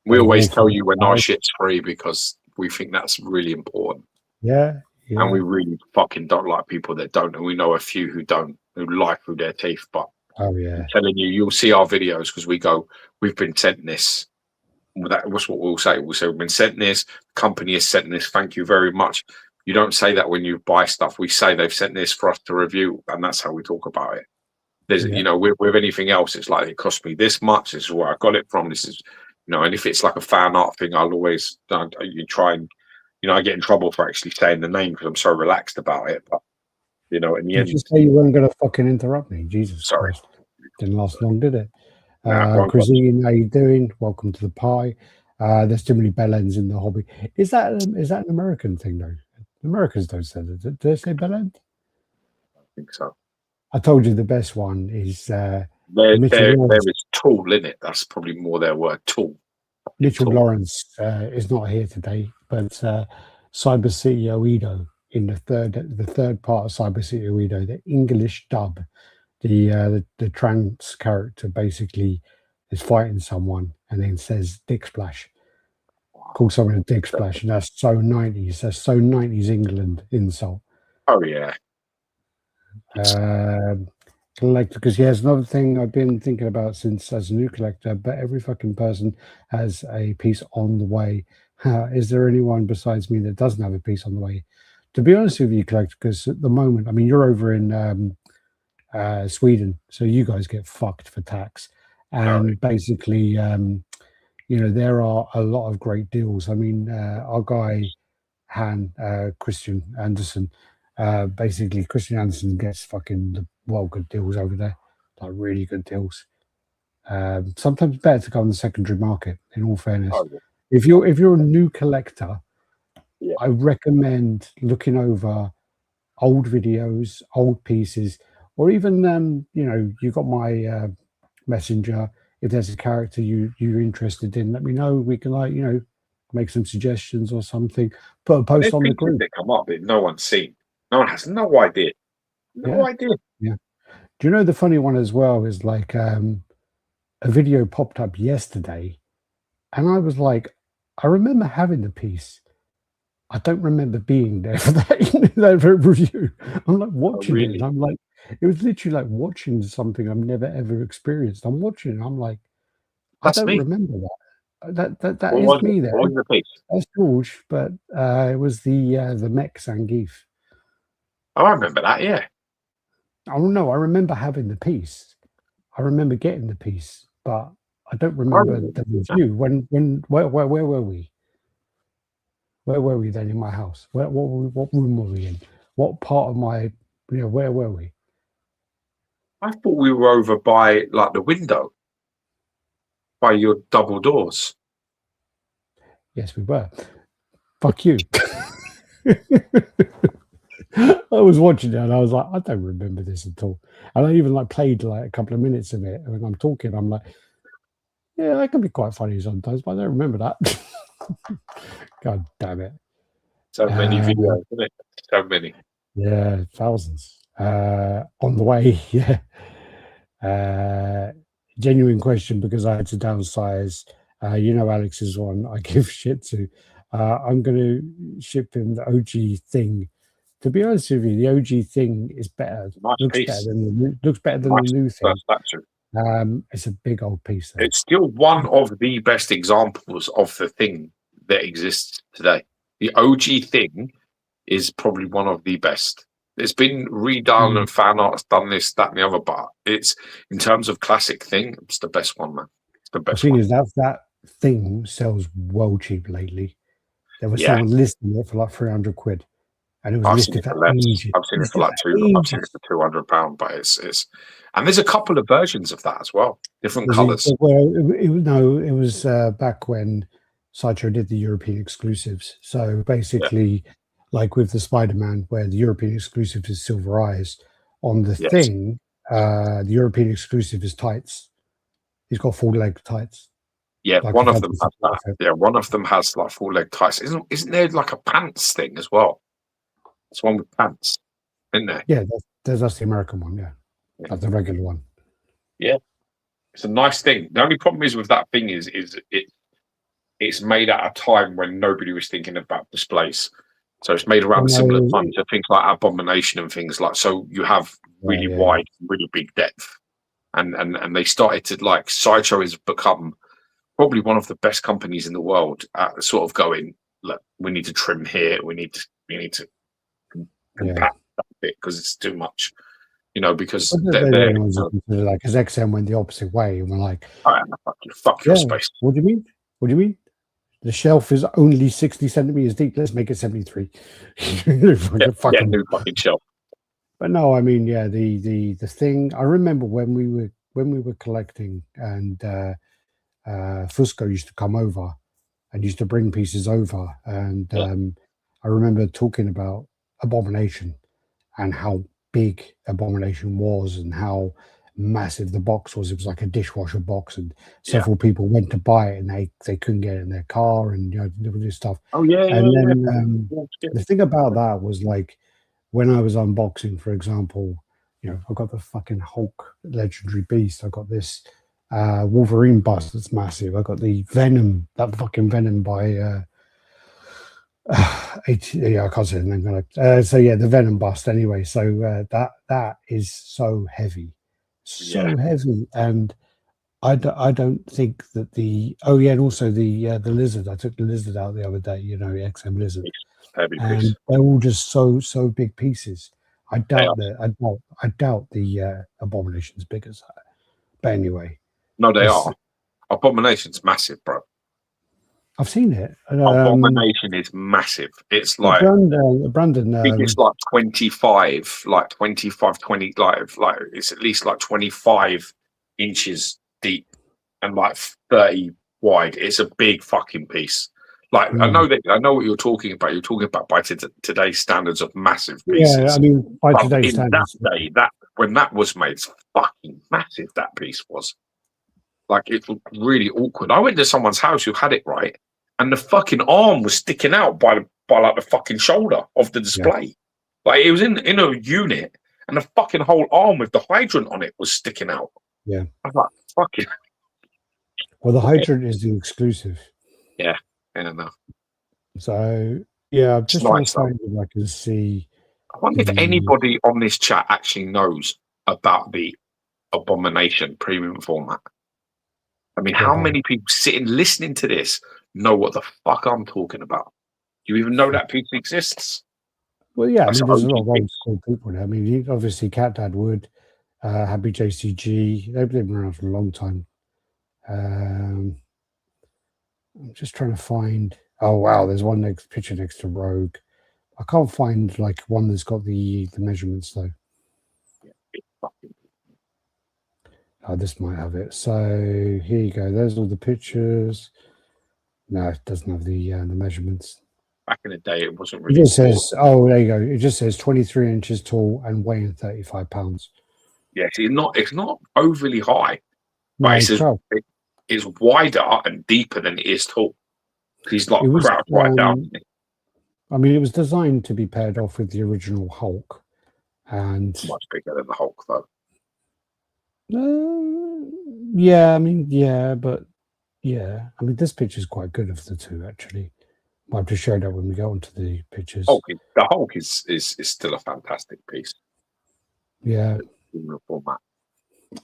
We always tell you when our shit's free, because we think that's really important. Yeah. And we really fucking don't like people that don't. And we know a few who don't, who lie through their teeth. But I'm telling you, you'll see our videos, because we go, we've been sent this. That's what we'll say. We'll say, we've been sent this. The company has sent this. Thank you very much. You don't say that when you buy stuff. We say they've sent this for us to review. And that's how we talk about it. There's, with anything else, it's like, it cost me this much. This is where I got it from. This is, and if it's like a fan art thing, I'll always, you try and, I get in trouble for actually saying the name because I'm so relaxed about it. But, in the end. Did you say you weren't going to fucking interrupt me? Jesus Christ. Didn't last long, did it? Christine, how you doing? Welcome to the pie. There's too many bellends in the hobby. Is that an American thing, though? Americans don't say that. Do they say bellend? I think so. I told you the best one is Mitchell there is tool in it. That's probably more their word. Tool. Mitchell Lawrence is not here today, but Cyber City Oedo in the third part of Cyber City Oedo, the English dub, the trans character basically is fighting someone and then says "dick splash," calls someone a dick splash, and that's so 90s. That's so 90s England insult. Oh yeah. Collector, because yeah, it's another thing I've been thinking about since as a new collector, but every fucking person has a piece on the way. Is there anyone besides me that doesn't have a piece on the way? To be honest with you, collector, because at the moment, I mean, you're over in Sweden, so you guys get fucked for tax, and basically, there are a lot of great deals. I mean, our guy Christian Anderson. Basically, Christian Anderson gets fucking good deals over there, like really good deals. Sometimes better to go on the secondary market. In all fairness, if you're a new collector, I recommend looking over old videos, old pieces, or even you got my messenger. If there's a character you're interested in, let me know. We can make some suggestions or something. Put a post on the group. That come up that no one's seen. No one has no idea. No idea. Yeah. Do you know the funny one as well is like a video popped up yesterday, and I was like, I remember having the piece. I don't remember being there for that review. I'm like watching it, and I'm like, it was literally like watching something I've never ever experienced. I'm watching it, I'm like, That's I don't me. remember that. That is me there. What was the piece? That's George, but it was the Mech Zangief. Oh, I remember that. Yeah. Oh no, I remember having the piece. I remember getting the piece, but I don't remember the review. Where were we? Where were we then in my house? What room were we in? What part of my where were we? I thought we were over by like the window, by your double doors. Yes, we were. Fuck you. I was watching it and I was like, I don't remember this at all. And I even played a couple of minutes of it. And when I'm talking, I'm like, yeah, that can be quite funny sometimes, but I don't remember that. God damn it. So many videos, isn't it? So many. Yeah, thousands. On the way, yeah. Genuine question because I had to downsize. Alex's one I give shit to. I'm going to ship him the OG thing. To be honest with you, the OG thing is better. Looks better than the new thing. It's a big old piece. Though. It's still one of the best examples of the thing that exists today. The OG thing is probably one of the best. It's been redone and fan art's done this, that, and the other, but it's in terms of classic thing, it's the best one, man. It's the best. The thing is that thing sells well cheap lately. There was someone listing it for like 300 quid. And it was listed for ages. I've seen it for like £200, but it's and there's a couple of versions of that as well, different colours. Well, it was back when Sideshow did the European exclusives. So basically, like with the Spider-Man, where the European exclusive is Silver Eyes, on the thing, the European exclusive is tights. He's got full leg tights. Yeah, one of them has that. Yeah, one of them has like full leg tights. Isn't there like a pants thing as well? It's one with pants, isn't there? Yeah, that's the American one. Yeah, that's the regular one. Yeah, it's a nice thing. The only problem is with that thing is it's made at a time when nobody was thinking about displays. So it's made around a similar time to things like Abomination and things like. So you have really wide, really big depth, and they started to Sideshow has become probably one of the best companies in the world at sort of going. Look, we need to trim here. We need to compact that bit because it's too much, because they're because XM went the opposite way and we're like, fuck your space. What do you mean? The shelf is only 60 centimeters deep. Let's make it 73. New fucking shelf. But no, I mean, the thing. I remember when we were collecting, and Fusco used to come over and used to bring pieces over, and I remember talking about Abomination and how big Abomination was and how massive the box was. It was like a dishwasher box, and several people went to buy it, and they couldn't get it in their car, and all this stuff. Oh yeah, And then yeah. the thing about that was like when I was unboxing, for example, I got the fucking Hulk Legendary Beast. I got this Wolverine bust that's massive. I got the Venom, that fucking Venom by I can't say the name. So yeah, the Venom bust anyway. So that is so heavy, heavy, and I don't think that and also the lizard. I took the lizard out the other day. XM lizard, Heavy and piece. they're all just so big pieces. I doubt the Abomination's big as that. But anyway, No, they are. Abomination's massive, bro. I've seen it. Abomination is massive. It's like Brandon. I think it's like 25, 20. Like it's at least like 25 inches deep and like 30 wide. It's a big fucking piece. Like I know what you're talking about. You're talking about by today's standards of massive pieces. Yeah, I mean by today's standards. That day, when that was made, it's fucking massive. That piece was. Like it was really awkward. I went to someone's house who had it right, and the fucking arm was sticking out by like the fucking shoulder of the display. Yeah. Like it was in a unit, and the fucking whole arm with the hydrant on it was sticking out. Yeah, I was like, fucking. Well, the hydrant is the exclusive. Yeah, I don't know. So yeah, I'm just trying to find if I can see. I wonder if anybody on this chat actually knows about the Abomination premium format. I mean, how many people sitting listening to this know what the fuck I'm talking about? Do you even know that piece exists? Well, yeah, I mean, there's a lot of old school people now. I mean, obviously, Cat Dad would, Happy JCG. They've been around for a long time. I'm just trying to find. Oh wow, there's one picture next to Rogue. I can't find like one that's got the measurements though. Oh, this might have it. So here you go. There's all the pictures. No, it doesn't have the measurements. Back in the day, it wasn't really. It just says, oh, there you go. It just says 23 inches tall and weighing 35 pounds. Yeah, it's not overly high, but it's wider and deeper than it is tall. He's like crouched right down. I mean, it was designed to be paired off with the original Hulk, and much bigger than the Hulk, though. Yeah, I mean, yeah, but yeah, I mean, this picture is quite good of the two, actually. I'll have to show that when we go onto the pictures. The Hulk is still a fantastic piece. Yeah. In the format.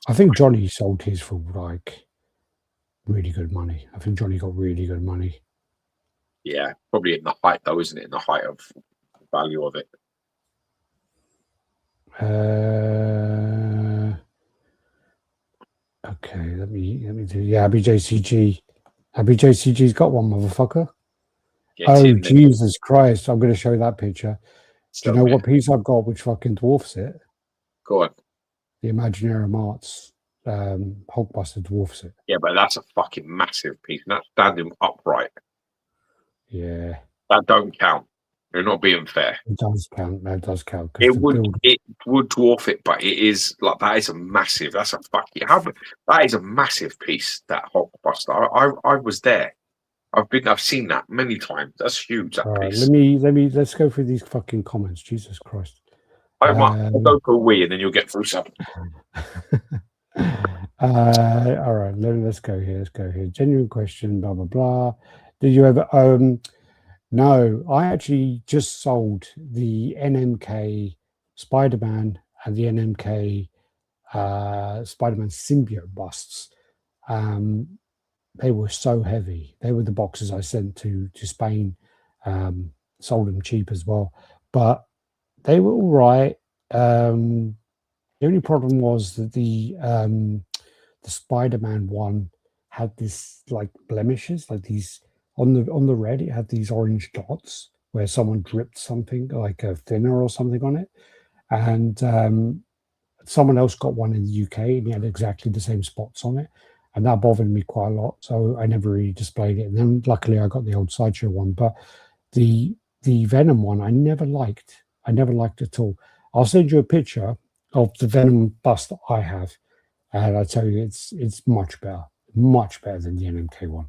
I think Johnny sold his for like really good money. I think Johnny got really good money. Yeah, probably in the height though, isn't it? In the height of the value of it. Okay, let me do. Yeah, Happy JCG. Happy JCG's got one, motherfucker. Jesus Christ! I'm going to show that picture. Do you know what piece I've got which fucking dwarfs it? Go on. The Imaginarium Arts Hulkbuster dwarfs it. Yeah, but that's a fucking massive piece. And that's standing upright. Yeah. That don't count. You're not being fair. It does count. That does count. It would dwarf it, but it is like that is a massive. That's a fucking. That is a massive piece. That Hulkbuster. I was there. I've seen that many times. That's huge. That piece. Let's go through these fucking comments. Jesus Christ. I'll go for a wee, and then you'll get through something. All right. Let's go here. Genuine question. Blah blah blah. Did you ever? No, I actually just sold the NMK Spider-Man and the NMK Spider-Man symbiote busts. They were so heavy. They were the boxes I sent to Spain. Sold them cheap as well, but they were all right. The only problem was that the Spider-Man one had this like blemishes, like these on the red. It had these orange dots where someone dripped something like a thinner or something on it, and someone else got one in the UK and he had exactly the same spots on it. And that bothered me quite a lot, so I never really displayed it. And then luckily I got the old Sideshow one, but the Venom one I never liked. I never liked it at all. I'll send you a picture of the Venom bust that I have, And I tell you, it's much better than the NMK one.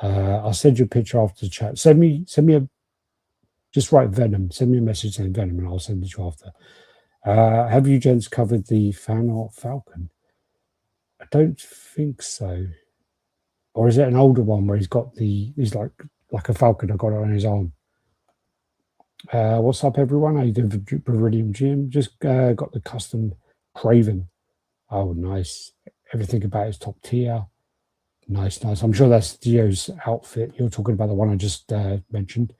I'll send you a picture after the chat. Send me just write Venom. Send me a message saying Venom, and I'll send it to you after. Have you gents covered the fan art Falcon? I don't think so. Or is it an older one where he's like a falcon? I got it on his arm. What's up, everyone? How you doing, Viridium Jim? Just got the custom Craven. Oh, nice. Everything about it's top tier. Nice. I'm sure that's Geo's outfit. You're talking about the one I just mentioned.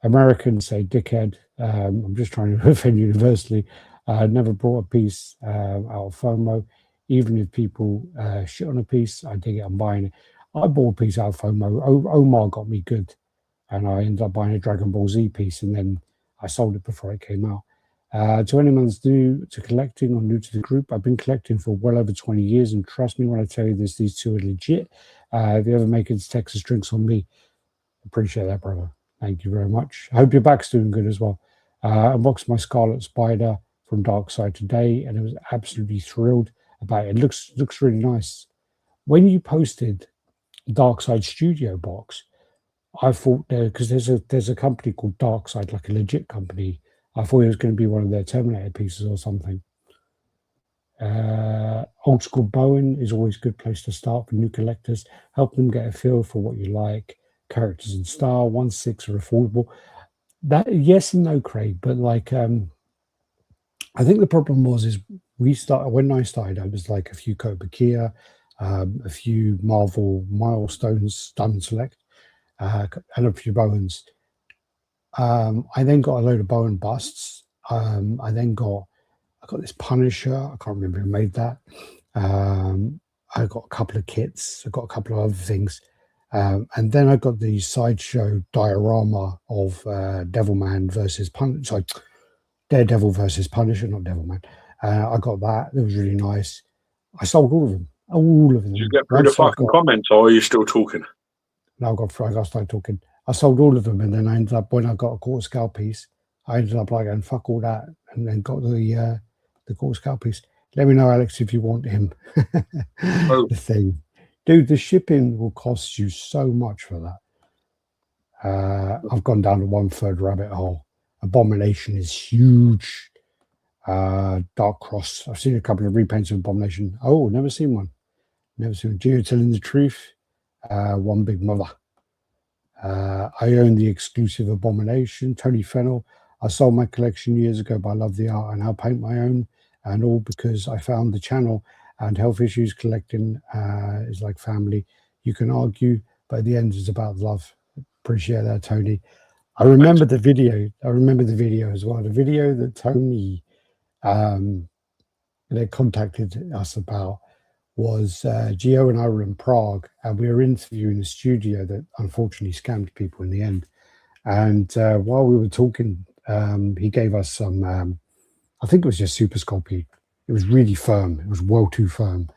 Americans say dickhead. I'm just trying to offend universally. I never brought a piece out of FOMO. Even if people shit on a piece, I dig it, I'm buying it. I bought a piece out of FOMO. Omar got me good, and I ended up buying a Dragon Ball Z piece, and then I sold it before it came out. To anyone that's new to collecting or new to the group, I've been collecting for well over 20 years, and trust me when I tell you this, these two are legit. If you ever make it to Texas, drinks on me. Appreciate that, brother. Thank you very much. I hope your back's doing good as well. Unboxed my Scarlet Spider from Dark Side today, and I was absolutely thrilled about it. It looks really nice. When you posted Dark Side Studio box, I thought because there's a company called Dark Side, like a legit company. I thought it was going to be one of their Terminator pieces or something. Old School Bowen is always a good place to start for new collectors. Help them get a feel for what you like. Characters in style, 1/6 are affordable. That yes and no, Craig, but like I think the problem was when I started, I was like a few Kobakia, a few Marvel milestones done select, and a few Bowens. I then got a load of Bowen busts. I got this Punisher. I can't remember who made that. I got a couple of kits. I got a couple of other things. And then I got the Sideshow diorama of Devilman versus Punisher. Sorry, Daredevil versus Punisher, not Devilman. I got that. It was really nice. I sold all of them. All of them. Did you get through the fucking comments, or are you still talking? No, I got started talking. I sold all of them, and then I ended up, when I got a quarter scale piece, I ended up like going, fuck all that, and then got the quarter scale piece. Let me know, Alex, if you want him. Oh. The thing. Dude, the shipping will cost you so much for that. I've gone down to 1/3 rabbit hole. Abomination is huge. Dark Cross. I've seen a couple of repaints of Abomination. Oh, never seen one. Never seen one. Geo telling the truth. One big mother. I own the exclusive Abomination. Tony Fennell. I sold my collection years ago, but I love the art and I'll paint my own, and all because I found the channel and health issues. Collecting is like family. You can argue, but at the end it's about love. Appreciate that, Tony. I remember the video. I remember the video as well. The video that Tony they contacted us about was Geo and I were in Prague, and we were interviewing a studio that unfortunately scammed people in the end. And while we were talking, he gave us some, I think it was just Super Sculpey. It was really firm. It was well too firm.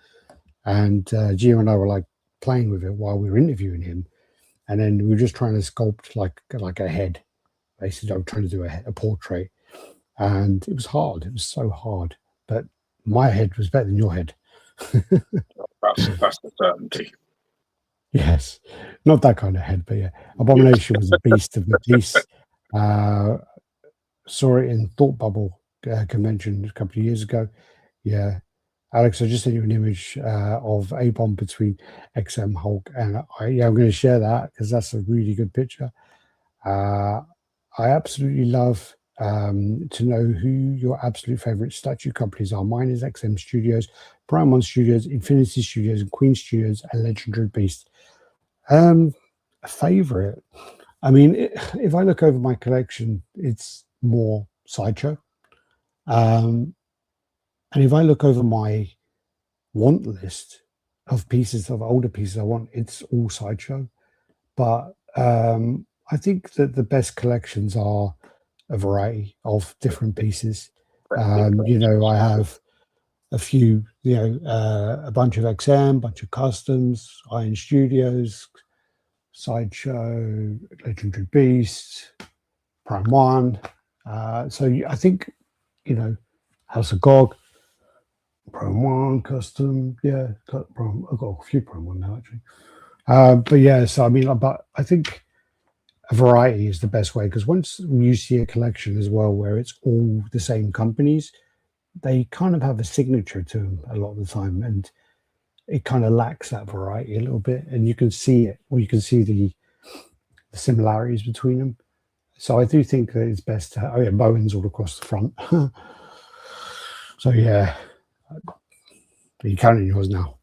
And Gio and I were like playing with it while we were interviewing him. And then we were just trying to sculpt like a head. Basically, I was trying to do a portrait. And it was hard. It was so hard. But my head was better than your head. That's the certainty. Yes. Not that kind of head, but yeah. Abomination was a beast of the beast. Saw it in Thought Bubble convention a couple of years ago. Yeah. Alex, I just sent you an image of A-Bomb between XM Hulk, and I'm going to share that because that's a really good picture. I absolutely love to know who your absolute favorite statue companies are. Mine is XM Studios, Prime One Studios, Infinity Studios, and Queen Studios, and Legendary Beast. A favorite. I mean, if I look over my collection, it's more Sideshow. And if I look over my want list of pieces, of older pieces I want, it's all Sideshow. But I think that the best collections are a variety of different pieces. You know, I have a few, you know, a bunch of XM, a bunch of customs, Iron Studios, Sideshow, Legendary Beast, Prime One. So I think, you know, House of GOG, Prime 1, custom, yeah. I've got a few Prime 1 now, actually. But yeah, so I mean, but I think a variety is the best way, because once you see a collection as well where it's all the same companies, they kind of have a signature to them a lot of the time, and it kind of lacks that variety a little bit, and you can see it, or you can see the similarities between them. So I do think that it's best to, oh yeah, Bowen's all across the front. So yeah, are you counting yours now?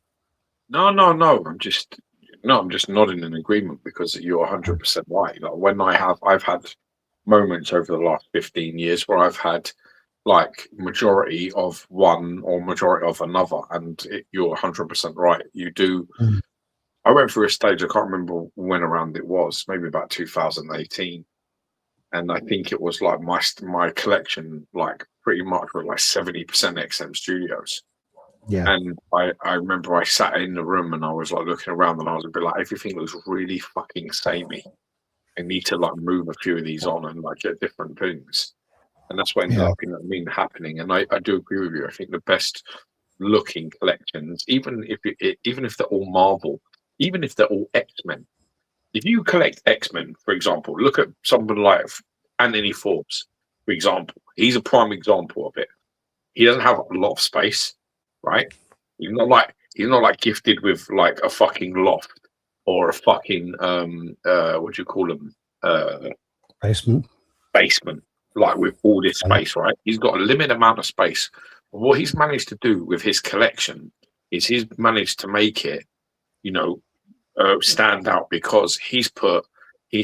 No. I'm just nodding in agreement because you're 100% right. Like when I've had moments over the last 15 years where I've had like majority of one or majority of another, and you're 100% right. You do. Mm. I went through a stage. I can't remember when around it was. Maybe about 2018, and I think it was like my collection, like pretty much was like 70% XM Studios. Yeah. And I remember I sat in the room and I was like looking around and I was a bit like, everything looks really fucking samey. I need to like move a few of these on and like get different things. And that's what ended Yeah. up, happening. And I do agree with you. I think the best looking collections, even if they're all Marvel, even if they're all X-Men, if you collect X-Men, for example, look at someone like Anthony Forbes, for example. He's a prime example of it. He doesn't have a lot of space, right? He's not like gifted with like a fucking loft or a fucking what do you call them? Basement, like with all this space, right? He's got a limited amount of space. But what he's managed to do with his collection is he's managed to make it, stand out because he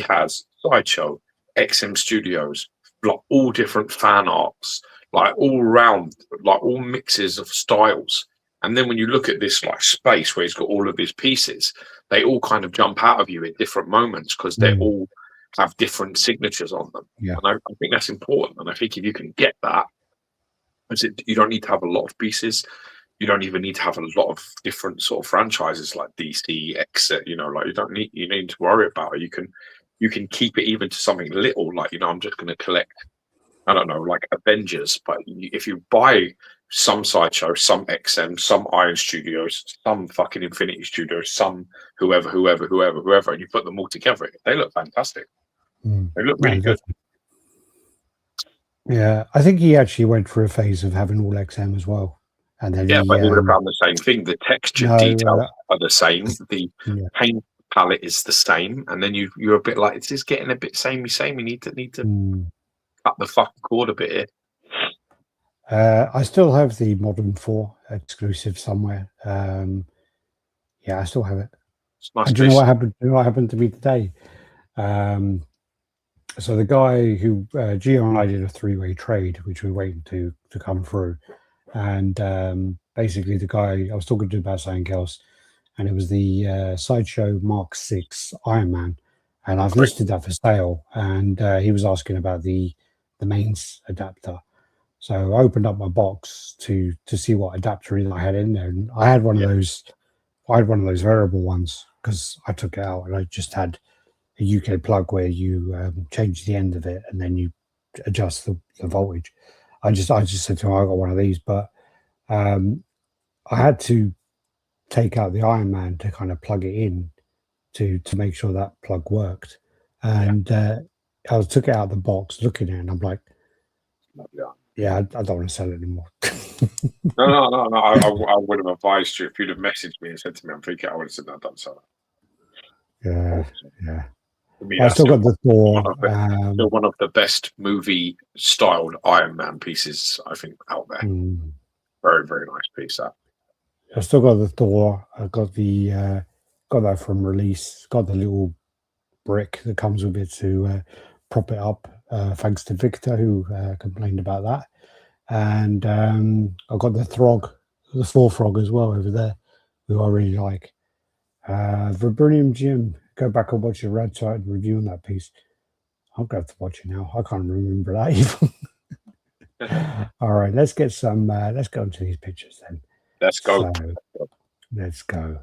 has Sideshow, XM Studios, like all different fan arts, like all round, like all mixes of styles. And then when you look at this like space where he's got all of his pieces, they all kind of jump out of you at different moments because they all have different signatures on them. Yeah. And I think that's important. And I think if you can get that, you don't need to have a lot of pieces. You don't even need to have a lot of different sort of franchises like DC, X. You don't need to worry about it. You can keep it even to something little, like I'm just going to collect, I don't know, like Avengers. But if you buy some Sideshow, some XM, some Iron Studios, some fucking Infinity Studios, some whoever, and you put them all together, they look fantastic. They look really good. Yeah, I think he actually went through a phase of having all XM as well. And then but he would have found the same thing. The texture details are the same. The paint palette is the same, and then you're a bit like, it's just getting a bit samey. You need to cut the fucking cord a bit here. I still have the Modern 4 exclusive somewhere. Yeah, I still have it. Nice. Do you know what happened? Do you know what happened to me today? So the guy who Geo and I did a 3-way trade, which we were waiting to come through, and basically the guy I was talking to about something else, and it was the Sideshow Mark 6 Iron Man, and I've listed that for sale, and he was asking about the mains adapter. So I opened up my box to see what adapter I had in there, and I had one of those. I had one of those variable ones because I took it out and I just had a UK plug where you change the end of it and then you adjust the voltage. I just said to him, I got one of these, but I had to take out the Iron Man to kind of plug it in to make sure that plug worked. And I took it out of the box, looking at it, and I'm like, yeah, I don't want to sell it anymore. No. I would have advised you if you'd have messaged me and said to me, I'm thinking, I would have said, no, don't sell it. Yeah. Me, I still got the Thor. Still one of the best movie styled Iron Man pieces, I think, out there. Very, very nice piece. That I still got the Thor. I got the got that from release. Got the little brick that comes with it to prop it up. Thanks to Victor, who complained about that. And I got the Thor Frog as well over there, who I really like. Vibranium Jim, go back and watch your RaddTitan review on that piece. I'll go have to watch it now. I can't remember that even. All right, let's get some. Let's go into these pictures then. Let's go. So, let's go.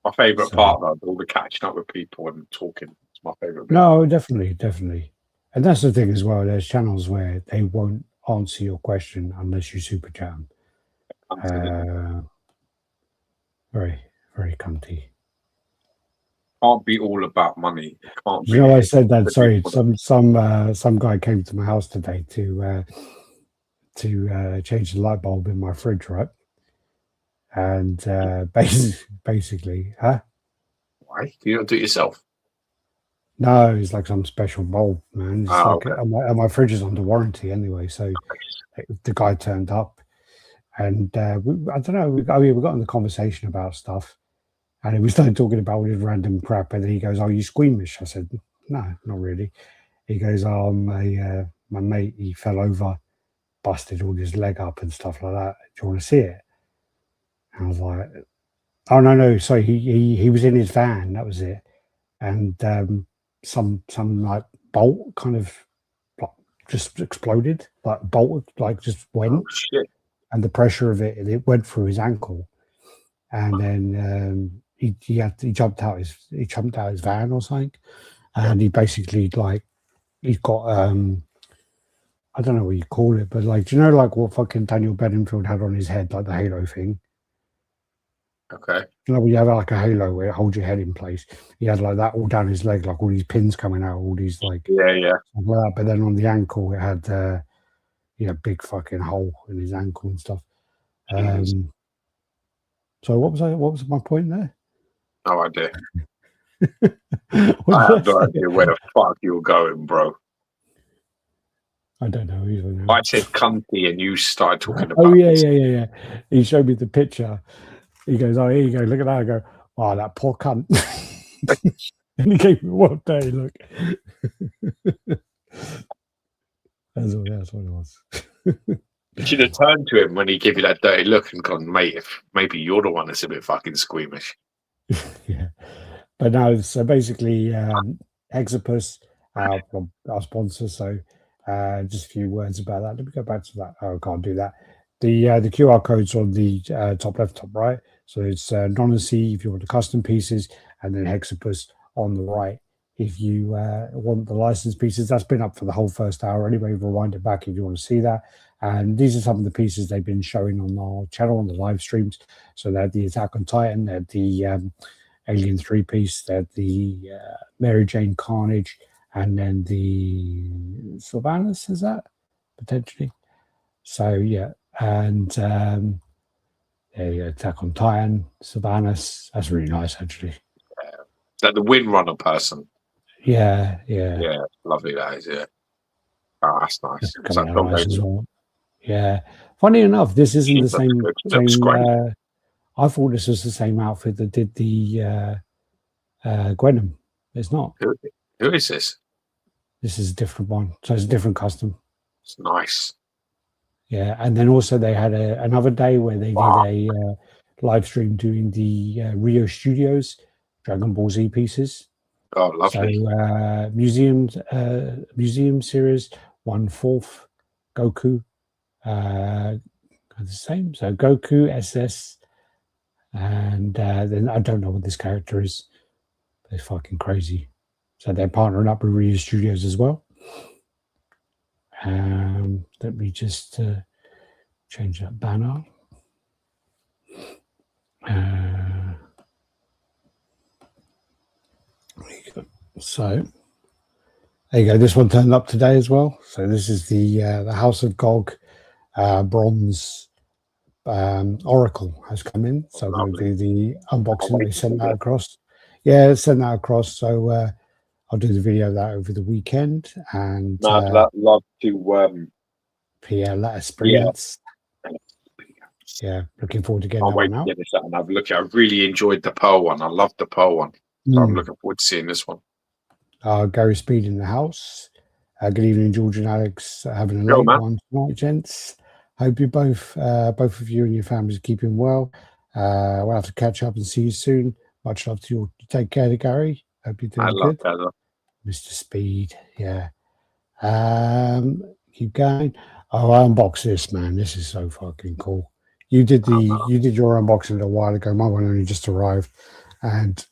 My favourite part, though, all the catching up with people and talking. It's my favourite bit. No, definitely. And that's the thing as well. There's channels where they won't answer your question unless you super chat them. Very, very cunty. Can't be all about money. Can't You know, be. I said that. Sorry, some guy came to my house today to change the light bulb in my fridge, right? And basically, huh? Why? Do you not do it yourself? No, it's like some special bulb, man. It's like Okay. and my fridge is under warranty anyway, so the guy turned up, and I don't know. We got in the conversation about stuff, and we started talking about all this random crap, and then he goes, "Are you squeamish?" I said, "No, not really." He goes, "Oh, my mate, he fell over, busted all his leg up and stuff like that. Do you want to see it?" And I was like, "Oh no, sorry, he was in his van, that was it." And some like bolt kind of like just exploded, like bolt like just went, Oh shit! and the pressure of it went through his ankle, and then he jumped out his van or something, and he basically like he's got I don't know what you call it, but like, do you know like what fucking Daniel Bedingfield had on his head, like the halo thing? Okay. You know, when you have like a halo where it holds your head in place, he had like that all down his leg, like all these pins coming out, all these like, Yeah. stuff like that. But then on the ankle, it had big fucking hole in his ankle and stuff. So what was my point there? No idea. What I did have no say? idea where the fuck you're going, bro. I don't know either now. I said cunty, and you started talking about. Oh yeah. He showed me the picture. He goes, "Oh, here you go. Look at that." I go, "Oh, that poor cunt." And he gave me one day. Look, that's what it was. You should have turned to him when he gave you that dirty look and gone, mate, if maybe you're the one that's a bit fucking squeamish. Yeah, but no. So basically, Hexapus, our sponsor. So just a few words about that. Let me go back to that. Oh, I can't do that. The QR code's on the top left, top right. So it's non-C if you want the custom pieces, and then Hexapus on the right if you want the licensed pieces. That's been up for the whole first hour anyway. Rewind it back if you want to see that. And these are some of the pieces they've been showing on our channel on the live streams. So they're the Attack on Titan, they're the Alien 3-piece, they're the Mary Jane Carnage, and then the Sylvanus, is that potentially? So yeah, and there you go, Attack on Titan, Sylvanus. That's really nice, actually. That the Windrunner person. Yeah. Lovely that is. Yeah. Oh, that's nice. That's Is coming that out nice as well. Yeah. Funny enough, this isn't the same. I thought this was the same outfit that did the Gwenham. It's not. Who is this? This is a different one. So it's a different custom. It's nice. Yeah, and then also they had another day where they did a live stream doing the Rio Studios Dragon Ball Z pieces. Oh, lovely. So museum series 1/4 Goku, the same. So Goku SS, and then I don't know what this character is. They're fucking crazy. So they're partnering up with Rio Studios as well. Let me just change that banner. So there you go. This one turned up today as well. So this is the House of Gog bronze Oracle has come in. So I'm going to do the unboxing. They sent that across. Yeah, send that across. So I'll do the video of that over the weekend. And I'd love to. That experience. Yeah, looking forward to getting that one out. Get this out and have a look at. I really enjoyed the Pearl one. I loved the Pearl one. So I'm looking forward to seeing this one. Gary Speed in the house. Good evening, George and Alex. Having a late one tonight, gents. Hope you both of you and your families are keeping well. We'll have to catch up and see you soon. Much love to you. Take care, Gary. Hope you're doing good. That. Mr. Speed, yeah. Keep going. Oh, I unboxed this, man. This is so fucking cool. You did your unboxing a little while ago. My one only just arrived, and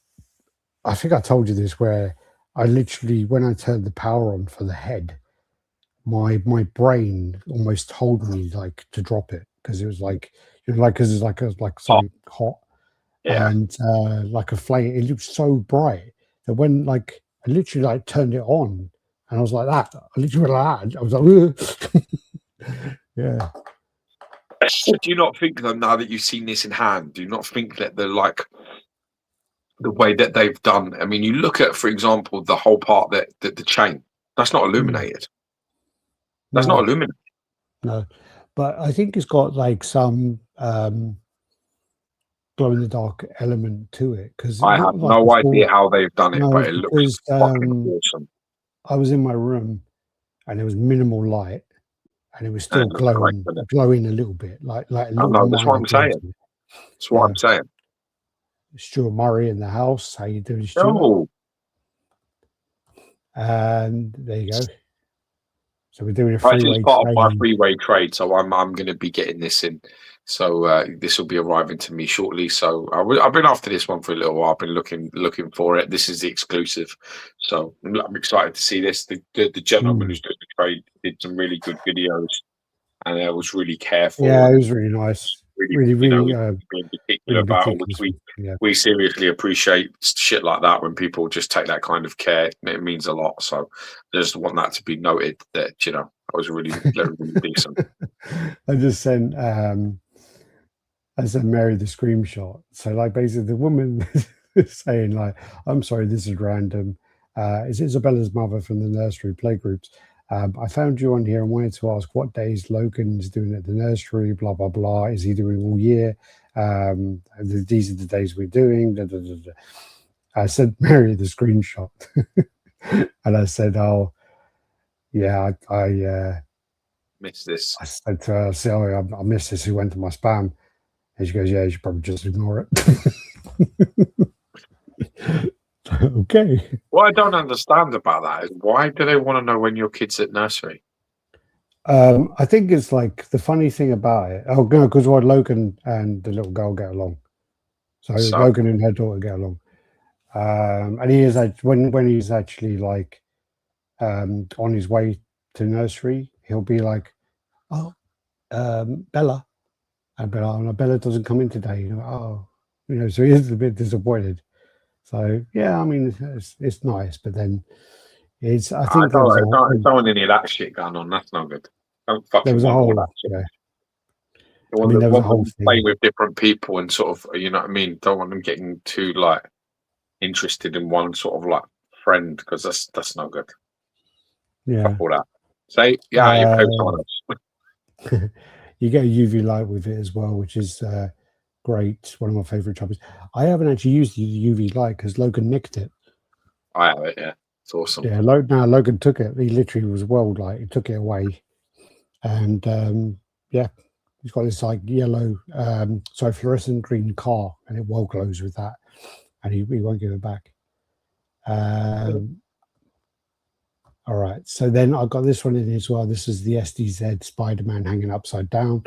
I think I told you this, where I literally, when I turned the power on for the head, my brain almost told me like to drop it. because it was like, because it's like something hot, and like a flame. It looked so bright that when like I literally like turned it on, and I was like that. I literally went like that. I was like, yeah. Do you not think though, now that you've seen this in hand, do you not think that the way that they've done? I mean, you look at, for example, the whole part that the chain that's not illuminated. That's not illuminated. No, but I think it's got like some glow in the dark element to it, because I have no idea how they've done it, but it looks fucking awesome. I was in my room and there was minimal light, and it was still And it looks glowing a little bit, like a I little. know, that's what I'm saying. That's what I'm saying. Stuart Murray in the house. How you doing, Stuart? Oh. And there you go. So we're doing a This freeway is part trade. of my freeway trade, so I'm going to be getting this in. So this will be arriving to me shortly. So I've been after this one for a little while. I've been looking for it. This is the exclusive, so I'm excited to see this. The gentleman who's doing the trade did some really good videos, and it was really careful. Yeah, it was really nice. Really particular about it, which we seriously appreciate shit like that when people just take that kind of care. It means a lot. So I just want that to be noted that I was really decent. I just sent Mary the screenshot. So like basically the woman is saying like, I'm sorry, this is random. It's Isabella's mother from the nursery playgroups. I found you on here and wanted to ask what days Logan's doing at the nursery, blah, blah, blah. Is he doing all year? These are the days we're doing. Da, da, da, da. I sent Mary the screenshot. And I said, oh, yeah, I missed this. I said to her, sorry, I missed this. Who went to my spam? And she goes, yeah, you should probably just ignore it. Okay. What I don't understand about that is why do they want to know when your kid's at nursery? I think it's like the funny thing about it. Oh, no, because Logan and the little girl get along. So Logan and her daughter get along. And he is when he's actually like on his way to nursery, he'll be like, oh, Bella. And Bella, oh, no, Bella doesn't come in today. So he is a bit disappointed. So yeah, I mean, it's nice, but then I think don't want any of that shit going on. That's not good. Don't fucking there was a whole. That shit. Yeah. I mean, there was a whole play with different people and sort of, you know what I mean. Don't want them getting too like interested in one sort of like friend, because that's not good. Yeah. Fuck all that. Say yeah, you pay someone else. You get a UV light with it as well, which is great. One of my favorite choppers. I haven't actually used the UV light because Logan nicked it. I have it. Yeah, it's awesome. Yeah, Logan took it. He literally was world light. He took it away, and yeah, he's got this like yellow, fluorescent green car, and it well glows with that, and he won't give it back. All right, so then I got this one in as well. This is the SDZ Spider-Man hanging upside down.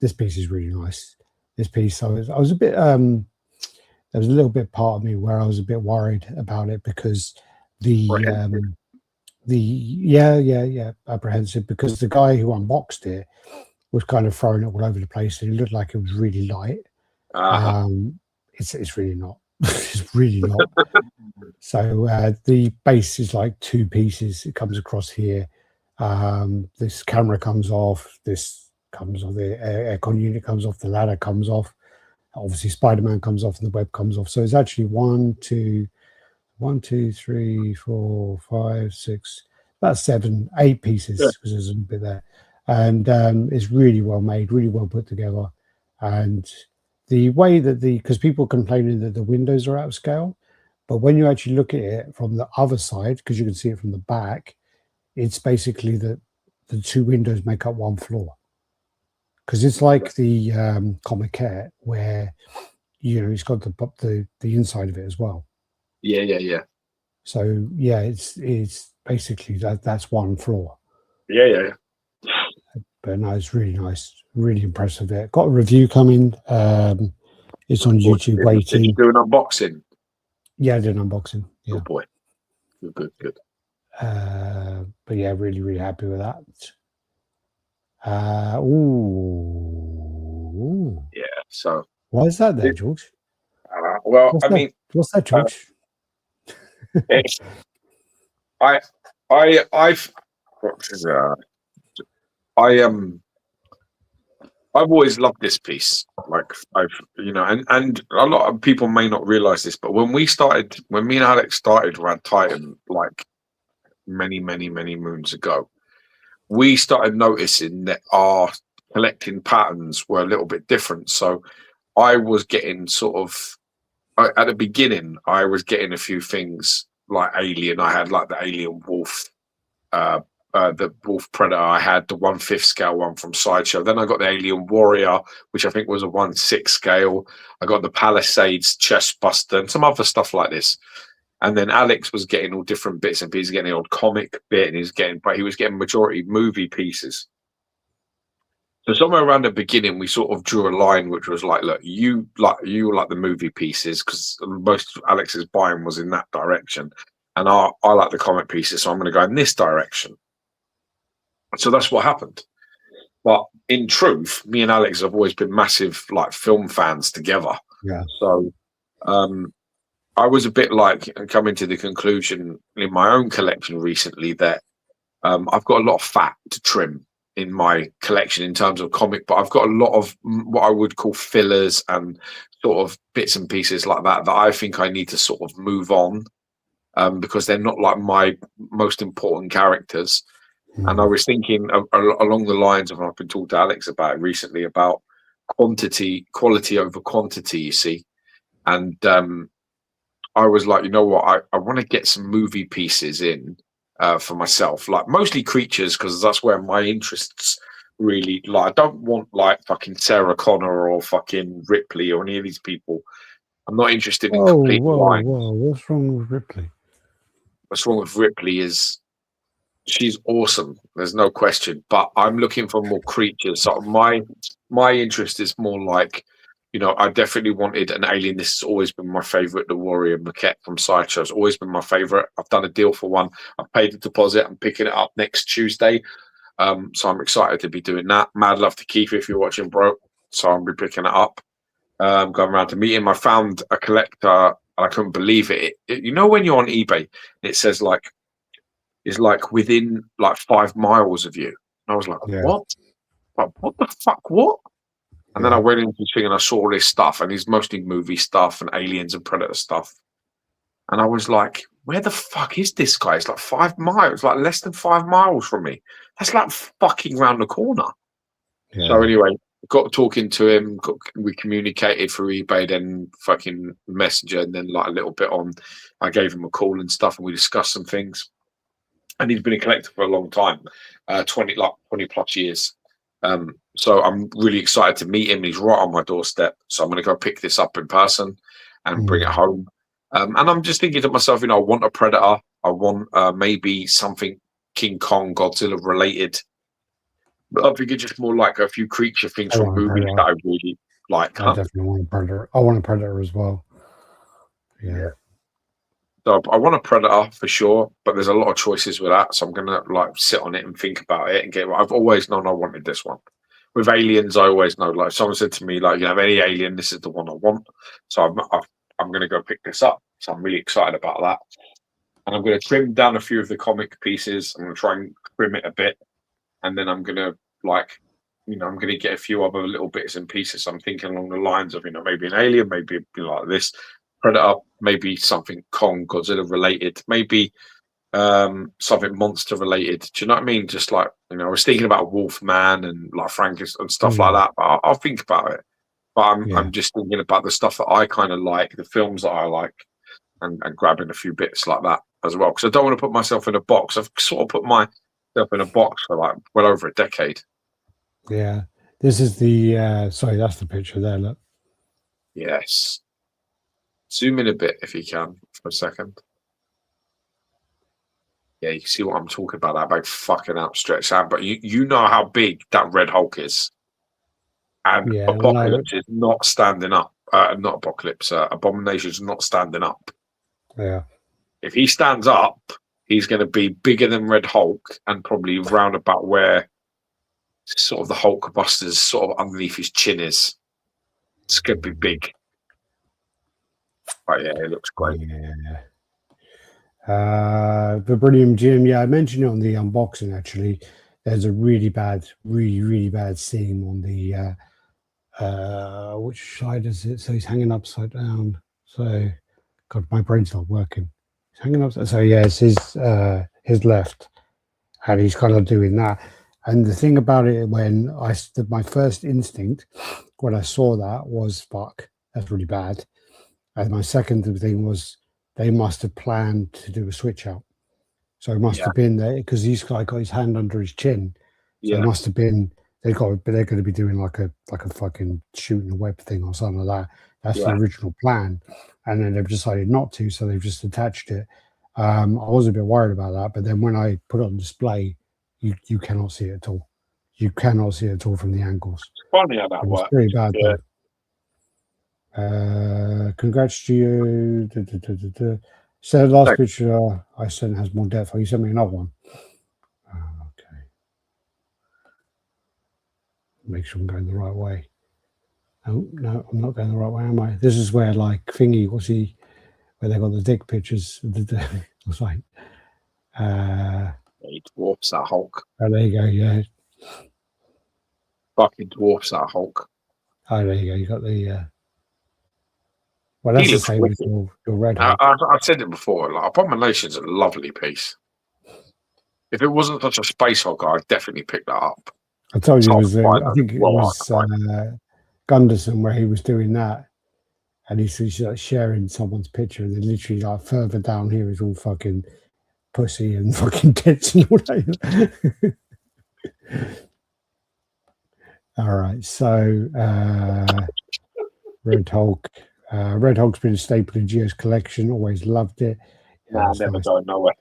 This piece is really nice. This piece, I was a bit, there was a little bit part of me where I was a bit worried about it because apprehensive, because the guy who unboxed it was kind of throwing it all over the place, and it looked like it was really light. It's really not. It's really not. So the base is like two pieces. It comes across here. This camera comes off. This comes off. The aircon unit comes off. The ladder comes off. Obviously, Spider-Man comes off, and the web comes off. So it's actually 1, 2, 3, 4, 5, 6, about 7, 8 pieces, because there's a bit there, and it's really well made, really well put together. And the way that because people complaining that the windows are out of scale, but when you actually look at it from the other side, because you can see it from the back, it's basically that the two windows make up one floor. Because it's like the Comiquette, where it's got the inside of it as well. Yeah. So yeah, it's basically that's one floor. Yeah. But no, it's really nice, really impressive. It got a review coming. It's on YouTube waiting. Did you do an unboxing? Yeah, I did an unboxing. Yeah. Good boy. Good. But yeah, really, really happy with that. So why is that there, George? well, What's I that? mean, What's that, George? it's, I've I I've always loved this piece. Like and a lot of people may not realize this, but when me and Alex started RaddTitan, like many moons ago, we started noticing that our collecting patterns were a little bit different. So I was getting at the beginning, I was getting a few things like Alien. I had like the Alien Wolf, the Wolf Predator. I had the 1/5 scale one from Sideshow. Then I got the Alien Warrior, which I think was a 1/6 scale. I got the Palisades Chest Buster and some other stuff like this. And then Alex was getting all different bits and pieces, getting the old comic bit, and he was getting majority movie pieces. So somewhere around the beginning, we sort of drew a line, which was like, look, you like the movie pieces because most of Alex's buying was in that direction, and I like the comic pieces, so I'm going to go in this direction. So that's what happened. But in truth, me and Alex have always been massive like film fans together. Yeah. So I was a bit like coming to the conclusion in my own collection recently that I've got a lot of fat to trim in my collection in terms of comic, but I've got a lot of what I would call fillers and sort of bits and pieces like that I think I need to sort of move on because they're not like my most important characters. And I was thinking along the lines of, I've been talking to Alex about it recently, about quality over quantity, you see. And I was like, you know what, I want to get some movie pieces in for myself, like mostly creatures, because that's where my interests really lie. I don't want like fucking Sarah Connor or fucking Ripley or any of these people. I'm not interested in complete lines. Whoa! What's wrong with Ripley? What's wrong with Ripley is she's awesome. There's no question. But I'm looking for more creatures. So my interest is more like, I definitely wanted an alien. This has always been my favorite. The Warrior Maquette from Sideshow has always been my favorite. I've done a deal for one. I've paid the deposit. I'm picking it up next Tuesday. So I'm excited to be doing that. Mad love to Keith if you're watching, bro. So I'll be picking it up. Going around to meet him. I found a collector and I couldn't believe it. When you're on eBay, it says like, is like within like 5 miles of you. And I was like, what? Like, what the fuck? What? And then I went into this thing and I saw all this stuff, and it's mostly movie stuff and aliens and predator stuff. And I was like, where the fuck is this guy? It's like 5 miles, like less than 5 miles from me. That's like fucking round the corner. Yeah. So anyway, got talking to him. We communicated through eBay, then fucking Messenger, and then like a little bit on. I gave him a call and stuff, and we discussed some things. And he's been a collector for a long time, 20 plus years. So I'm really excited to meet him. He's right on my doorstep. So I'm going to go pick this up in person and bring it home. And I'm just thinking to myself, I want a Predator. I want maybe something King Kong, Godzilla related. But I think it's just more like a few creature things from movies that I really like. I definitely want a Predator. I want a Predator as well. Yeah. So I want a Predator for sure, but there's a lot of choices with that. So I'm going to like sit on it and think about it and get. I've always known I wanted this one. With aliens, I always know. Like someone said to me, like any alien, this is the one I want. So I'm going to go pick this up. So I'm really excited about that. And I'm going to trim down a few of the comic pieces. I'm going to try and trim it a bit, and then I'm going to I'm going to get a few other little bits and pieces. So I'm thinking along the lines of maybe an alien, maybe like this. Predator, maybe something Kong, Godzilla related, maybe something monster related. Do you know what I mean? Just like, I was thinking about Wolfman and like Frankenstein and stuff like that, but I'll think about it. But I'm just thinking about the stuff that I kind of like, the films that I like, and grabbing a few bits like that as well. Because I don't want to put myself in a box. I've sort of put myself in a box for like well over a decade. Yeah. This is the, sorry, that's the picture there, look. Yes. Zoom in a bit if you can for a second. Yeah, you can see what I'm talking about. That big fucking outstretched hand. But you know how big that Red Hulk is. And Apocalypse is not standing up. Not Apocalypse. Abomination is not standing up. Yeah. If he stands up, he's going to be bigger than Red Hulk and probably round about where sort of the Hulk Busters sort of underneath his chin is. It's going to be big. But yeah, it looks great. Yeah. Vibranium Gym. Yeah, I mentioned it on the unboxing. Actually, there's a really bad seam on the which side is it? So he's hanging upside down. So, God, my brain's not working. He's hanging upside. So yeah, it's his left, and he's kind of doing that. And the thing about it, when my first instinct when I saw that was, fuck, that's really bad. And my second thing was, they must have planned to do a switch out. So it must have been there because he's got his hand under his chin. So it must have been they're going to be doing like a fucking shooting a web thing or something like that. That's the original plan, and then they've decided not to, so they've just attached it. I was a bit worried about that, but then when I put it on display, you cannot see it at all. You cannot see it at all from the angles. Funny how that works. Pretty bad. Congrats to you. So the last picture I sent has more depth. Oh, you sent me another one. Okay. Make sure I'm going the right way. Oh, no, I'm not going the right way, am I? This is where, like, Thingy, where they got the dick pictures. What's like, he dwarfs that Hulk. Oh, there you go, yeah. Fucking dwarfs that Hulk. Oh, there you go. You got the. Well, that's the same with your Red Hulk. I've said it before. Like, Abomination's a lovely piece. If it wasn't such a space Hulk, I'd definitely pick that up. I told you it was. I think it was Gunderson where he was doing that, and he's like sharing someone's picture, and then literally like further down here is all fucking pussy and fucking tits and all that. All right, so Red Hulk. Red Hulk's been a staple in Geo's collection. Always loved it. Nah, never going nowhere.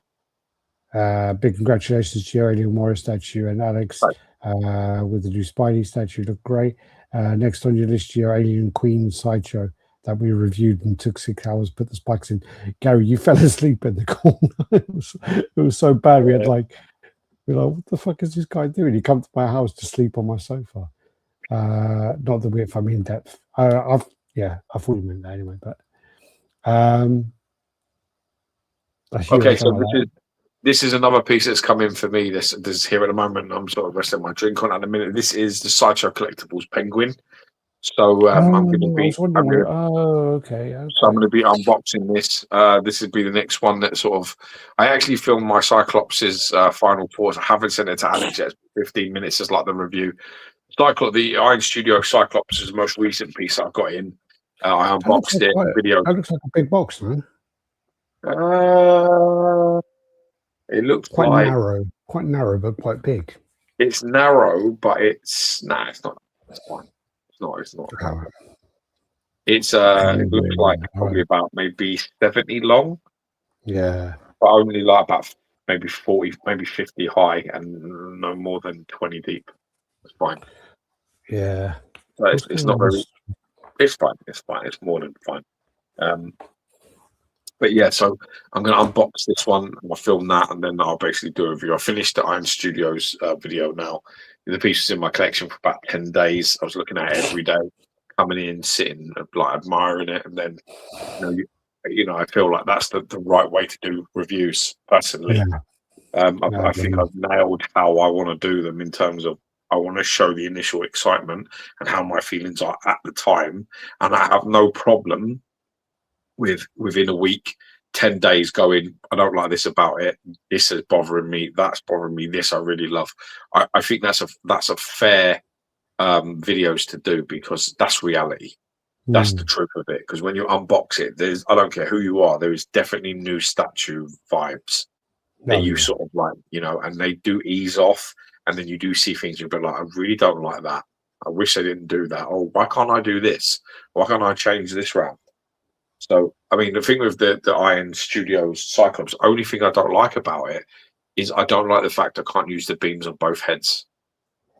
Big congratulations to your Alien Warrior statue and Alex with the new Spidey statue. Look great. Next on your list, your Alien Queen Sideshow that we reviewed and took 6 hours. Put the spikes in. Gary, you fell asleep in the corner. it was so bad. We had we're like, what the fuck is this guy doing? He come to my house to sleep on my sofa. Not that if I'm in depth. I thought you meant that anyway, but okay, so this is another piece that's come in for me. This is here at the moment. I'm sort of resting my drink on at the minute. This is the Sideshow Collectibles Penguin. So I'm going to be. So I'm going to be unboxing this. This would be the next one that sort of. I actually filmed my Cyclops' final thoughts. I haven't sent it to Alex yet. 15 minutes is like the review. The Iron Studio Cyclops is the most recent piece I've got in. I unboxed it. Video. That looks like a big box, man. It looks quite narrow, but quite big. It's narrow, but it's not. It's not. It's fine. It's not. It's it looks like probably about maybe 70 long. Yeah, but only like about maybe 40, maybe 50 high, and no more than 20 deep. It's fine. Yeah, so it's not very. It's fine. It's fine. It's more than fine. But yeah, so I'm going to unbox this one. I'll film that, and then I'll basically do a review. I finished the Iron Studios video now. The piece was in my collection for about 10 days. I was looking at it every day, coming in, sitting, like admiring it, and then I feel like that's the right way to do reviews personally. Yeah. I think I've nailed how I want to do them in terms of I want to show the initial excitement and how my feelings are at the time, and I have no problem with within a week, 10 days going, I don't like this about it. This is bothering me. That's bothering me. This I really love. I think that's a fair videos to do because that's reality. That's the truth of it. Because when you unbox it, I don't care who you are, there is definitely new statue vibes that you sort of like, and they do ease off. And then you do see things you'll be like, I really don't like that. I wish I didn't do that. Oh, why can't I do this? Why can't I change this round? So, I mean, the thing with the Iron Studios Cyclops, the only thing I don't like about it is I don't like the fact I can't use the beams on both heads.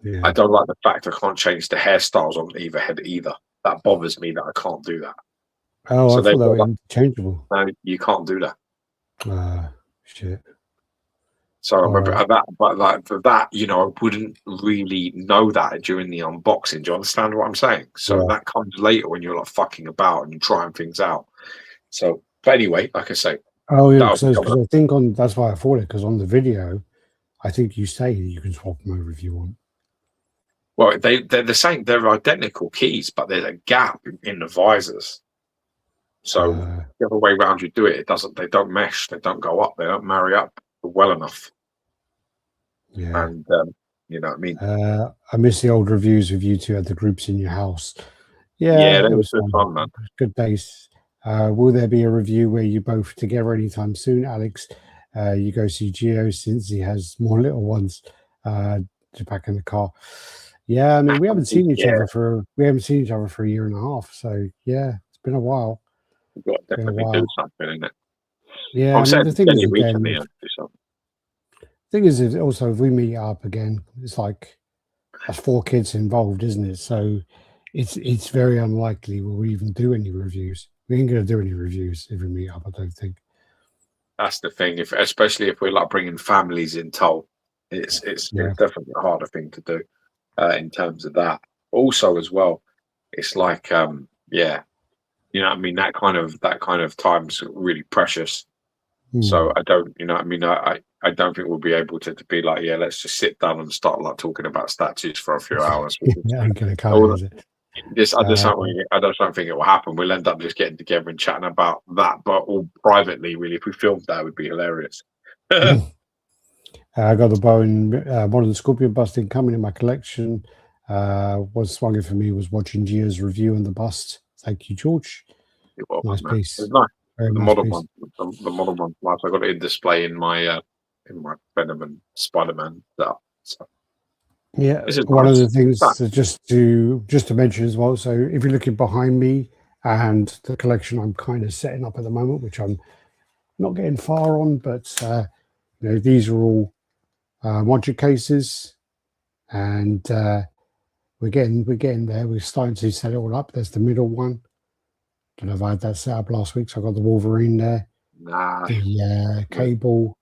Yeah. I don't like the fact I can't change the hairstyles on either head either. That bothers me that I can't do that. Oh, so I thought they were interchangeable. No, you can't do that. Shit. So I remember Right. that, but like for that, you know, I wouldn't really know that during the unboxing. Do you understand what I'm saying? So Yeah. that comes later when you're like fucking about and trying things out. So, but anyway, like I say, Oh yeah, that'll be because coming up. I think on that's why I thought it, because on the video, I think you say that you can swap them over if you want. Well, they're the same. They're identical keys, but there's a gap in the visors. So Uh, the other way around you do it, it doesn't. They don't mesh. They don't go up. They don't marry up well enough. yeah. And you know what I mean? I miss the old reviews of you two at the groups in your house. Yeah, Yeah, they it were was good fun. fun, man. It was good days. Will there be a review where you both together anytime soon, Alex? You go see Geo since he has more little ones to pack in the car. Yeah, I mean we haven't seen each Yeah, other for a year and a half. So yeah, it's been a while. we've got to Been a definitely do while. something, isn't it? Yeah, I'm I mean saying the to thing is Jenny again, recently, do something. thing is also if we meet up again, it's like that's 4 kids involved, isn't it? So it's very unlikely we'll even do any reviews. We ain't gonna do any reviews if we meet up. I don't think. That's the thing. If especially if we're like bringing families in tow, it's Yeah, definitely a harder thing to do in terms of that. Also, as well, it's like yeah, you know what I mean. That kind of time's really precious. Hmm. So I don't, you know what I mean. I don't think we'll be able to be like, yeah, let's just sit down and start like talking about statues for a few hours. Yeah, ain't gonna cut it, All is it? I just don't think it will happen. We'll end up just getting together and chatting about that, but all privately. Really, if we filmed that, it would be hilarious. I got the bone, one of the scorpion busting coming in my collection. What's swung it for me was watching Gio's review on the bust. Thank you, George. You're welcome, Nice man. piece. It's nice. Very The nice modern piece. one, the modern one. Nice. I got it in display in my Venom and Spider-Man stuff. So Yeah, this is one of nice. the things that just to mention as well. So if you're looking behind me and the collection I'm kind of setting up at the moment, which I'm not getting far on, but these are all module cases, and we're getting there. We're starting to set it all up. There's the middle one. Don't know if I had that set up last week, so I got the Wolverine there, Nah, the Cable,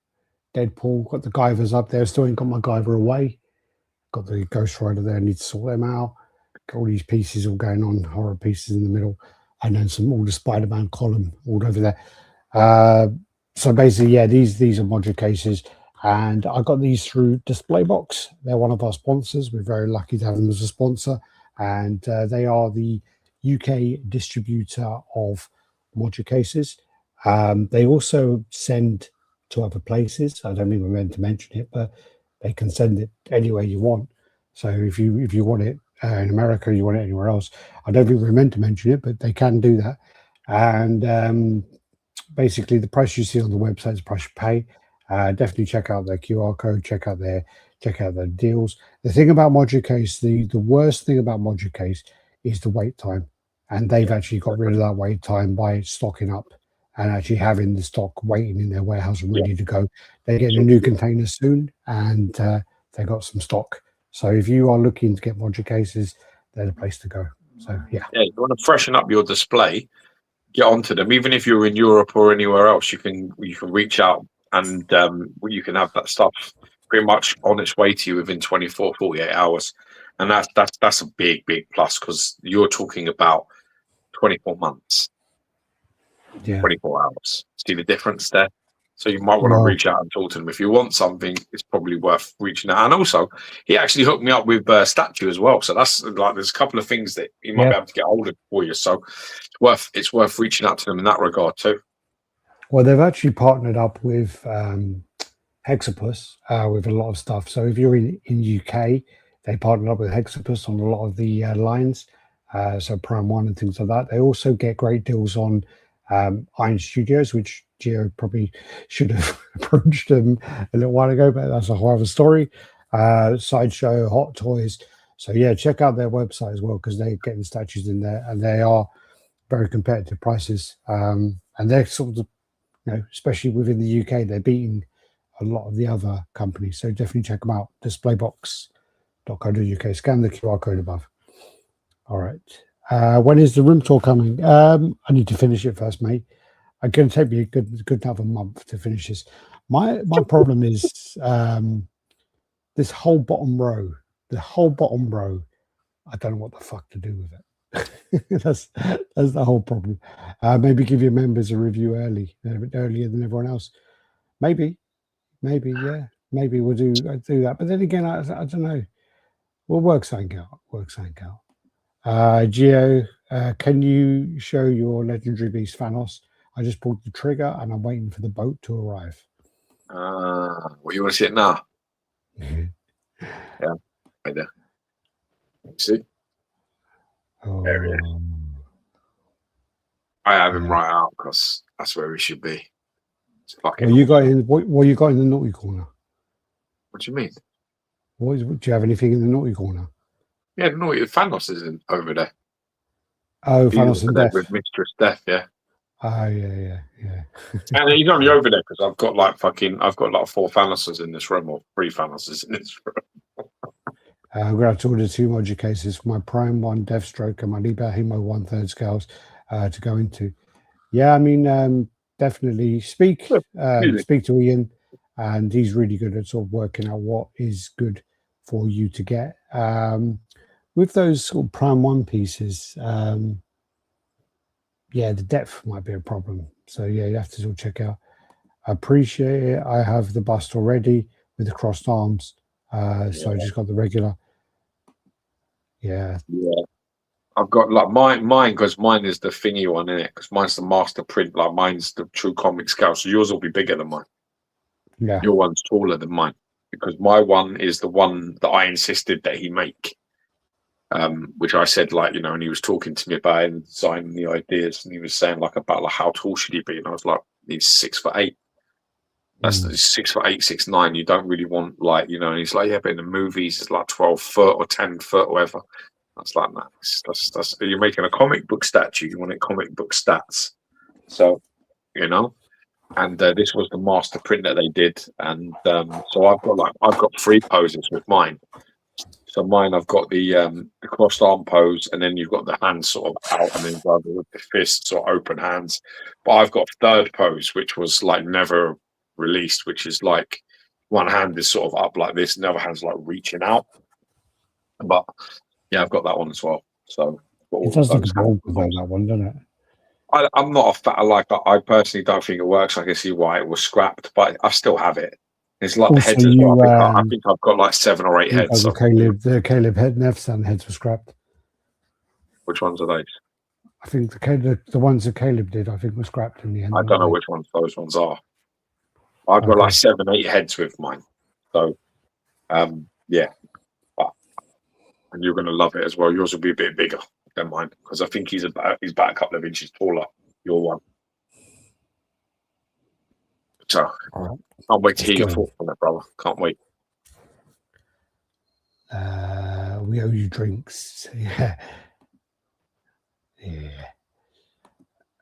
Deadpool, got the Guyvers up there. Still ain't got my Guyver away. Got the Ghost Rider there. Need to sort them out. Got all these pieces all going on, horror pieces in the middle, and then all the Spider-Man column all over there. So basically, yeah, these are module cases, and I got these through Display Box. They're one of our sponsors. We're very lucky to have them as a sponsor, and they are the UK distributor of module cases. They also send to other places. I don't think we're meant to mention it, but they can send it anywhere you want. So if you want it in America, you want it anywhere else. I don't think we're meant to mention it, but they can do that. And basically, the price you see on the website is the price you pay. Definitely check out their QR code. Check out their deals. The thing about Module Case, the worst thing about Module Case is the wait time, and they've actually got rid of that wait time by stocking up and actually having the stock waiting in their warehouse and yeah. ready to go. They're getting a new container soon, and they got some stock. So if you are looking to get Module Cases, they're the place to go. So yeah. Yeah, you want to freshen up your display, get onto them. Even if you're in Europe or anywhere else, you can reach out and you can have that stuff pretty much on its way to you within 24, 48 hours. And that's a big plus because you're talking about 24 months, Yeah. 24 hours. See the difference there? So you might want to Well, reach out and talk to them. If you want something, it's probably worth reaching out. And also, he actually hooked me up with Statue as well. So that's like there's a couple of things that he might yeah. be able to get hold of for you. So it's worth reaching out to them in that regard too. Well, they've actually partnered up with Hexapus with a lot of stuff. So if you're in UK, they partnered up with Hexapus on a lot of the lines. So Prime One and things like that. They also get great deals on Iron Studios, which Geo probably should have approached them a little while ago, but that's a whole other story. Sideshow, Hot Toys. So yeah, check out their website as well because they're getting statues in there, and they are very competitive prices. And they're sort of, especially within the UK, they're beating a lot of the other companies. So definitely check them out. Displaybox.co.uk. Scan the QR code above. All right. When is the room tour coming? I need to finish it first, mate. It's going to take me a good another month to finish this. My problem is this whole bottom row. The whole bottom row. I don't know what the fuck to do with it. that's the whole problem. Maybe give your members a review earlier than everyone else. Maybe, yeah. Maybe we'll do that. But then again, I don't know. We'll work something out. Geo, can you show your legendary beast Thanos? I just pulled the trigger and I'm waiting for the boat to arrive. What you want to see it now? Yeah, right there. See? There he is. I have him right out because that's where he should be. What you got in the naughty corner? What do you mean? Do you have anything in the naughty corner? Yeah, the naughty Thanos is over there. Oh, Thanos and Death. With Mistress Death, yeah. Oh, yeah. And he's only over there because I've got like 4 Thanoses in this room, or 3 Thanoses in this room. I'm going to have to order 2 modular cases for my Prime 1 Deathstroke and my Liber Hemo 1/3 scales to go into. Yeah, I mean, definitely speak to Ian, and he's really good at sort of working out what is good for you to get. With those sort of Prime 1 pieces, yeah, the depth might be a problem. So, yeah, you have to sort of check out. I appreciate it. I have the bust already with the crossed arms. So I just got the regular. Yeah. I've got like mine because mine is the thingy one in it, because mine's the master print, like mine's the true comic scale. So yours will be bigger than mine. Yeah. Your one's taller than mine because my one is the one that I insisted that he make. Which I said, like, you know, and he was talking to me about it and designing the ideas, and he was saying like about like how tall should he be, and I was like, he's 6'8". That's 6'8", 6'9". You don't really want, like, you know. And he's like, yeah, but in the movies it's like 12 foot or 10 foot, or whatever. I was like, no, that's you're making a comic book statue. You want it comic book stats. So, you know, and this was the master print that they did, and so I've got 3 poses with mine. So mine, I've got the crossed arm pose, and then you've got the hands sort of out, and then with the fists or open hands. But I've got 3rd pose, which was like never released, which is like one hand is sort of up like this, and the other hand's like reaching out. But yeah, I've got that one as well. So it does look bold with that one, doesn't it? I'm not a fan. I personally don't think it works. I can see why it was scrapped, but I still have it. It's like also, the heads as well. I think I've got like 7 or 8 heads. The Caleb head and heads were scrapped. Which ones are those? I think the ones that Caleb did, I think, were scrapped in the end. I don't know which ones those ones are. I've got like 7, 8 heads with mine. So, yeah. And you're going to love it as well. Yours will be a bit bigger than mine because I think he's about a couple of inches taller. Your one. So, can't wait to hear your thoughts on that, brother. Can't wait. We owe you drinks. Yeah.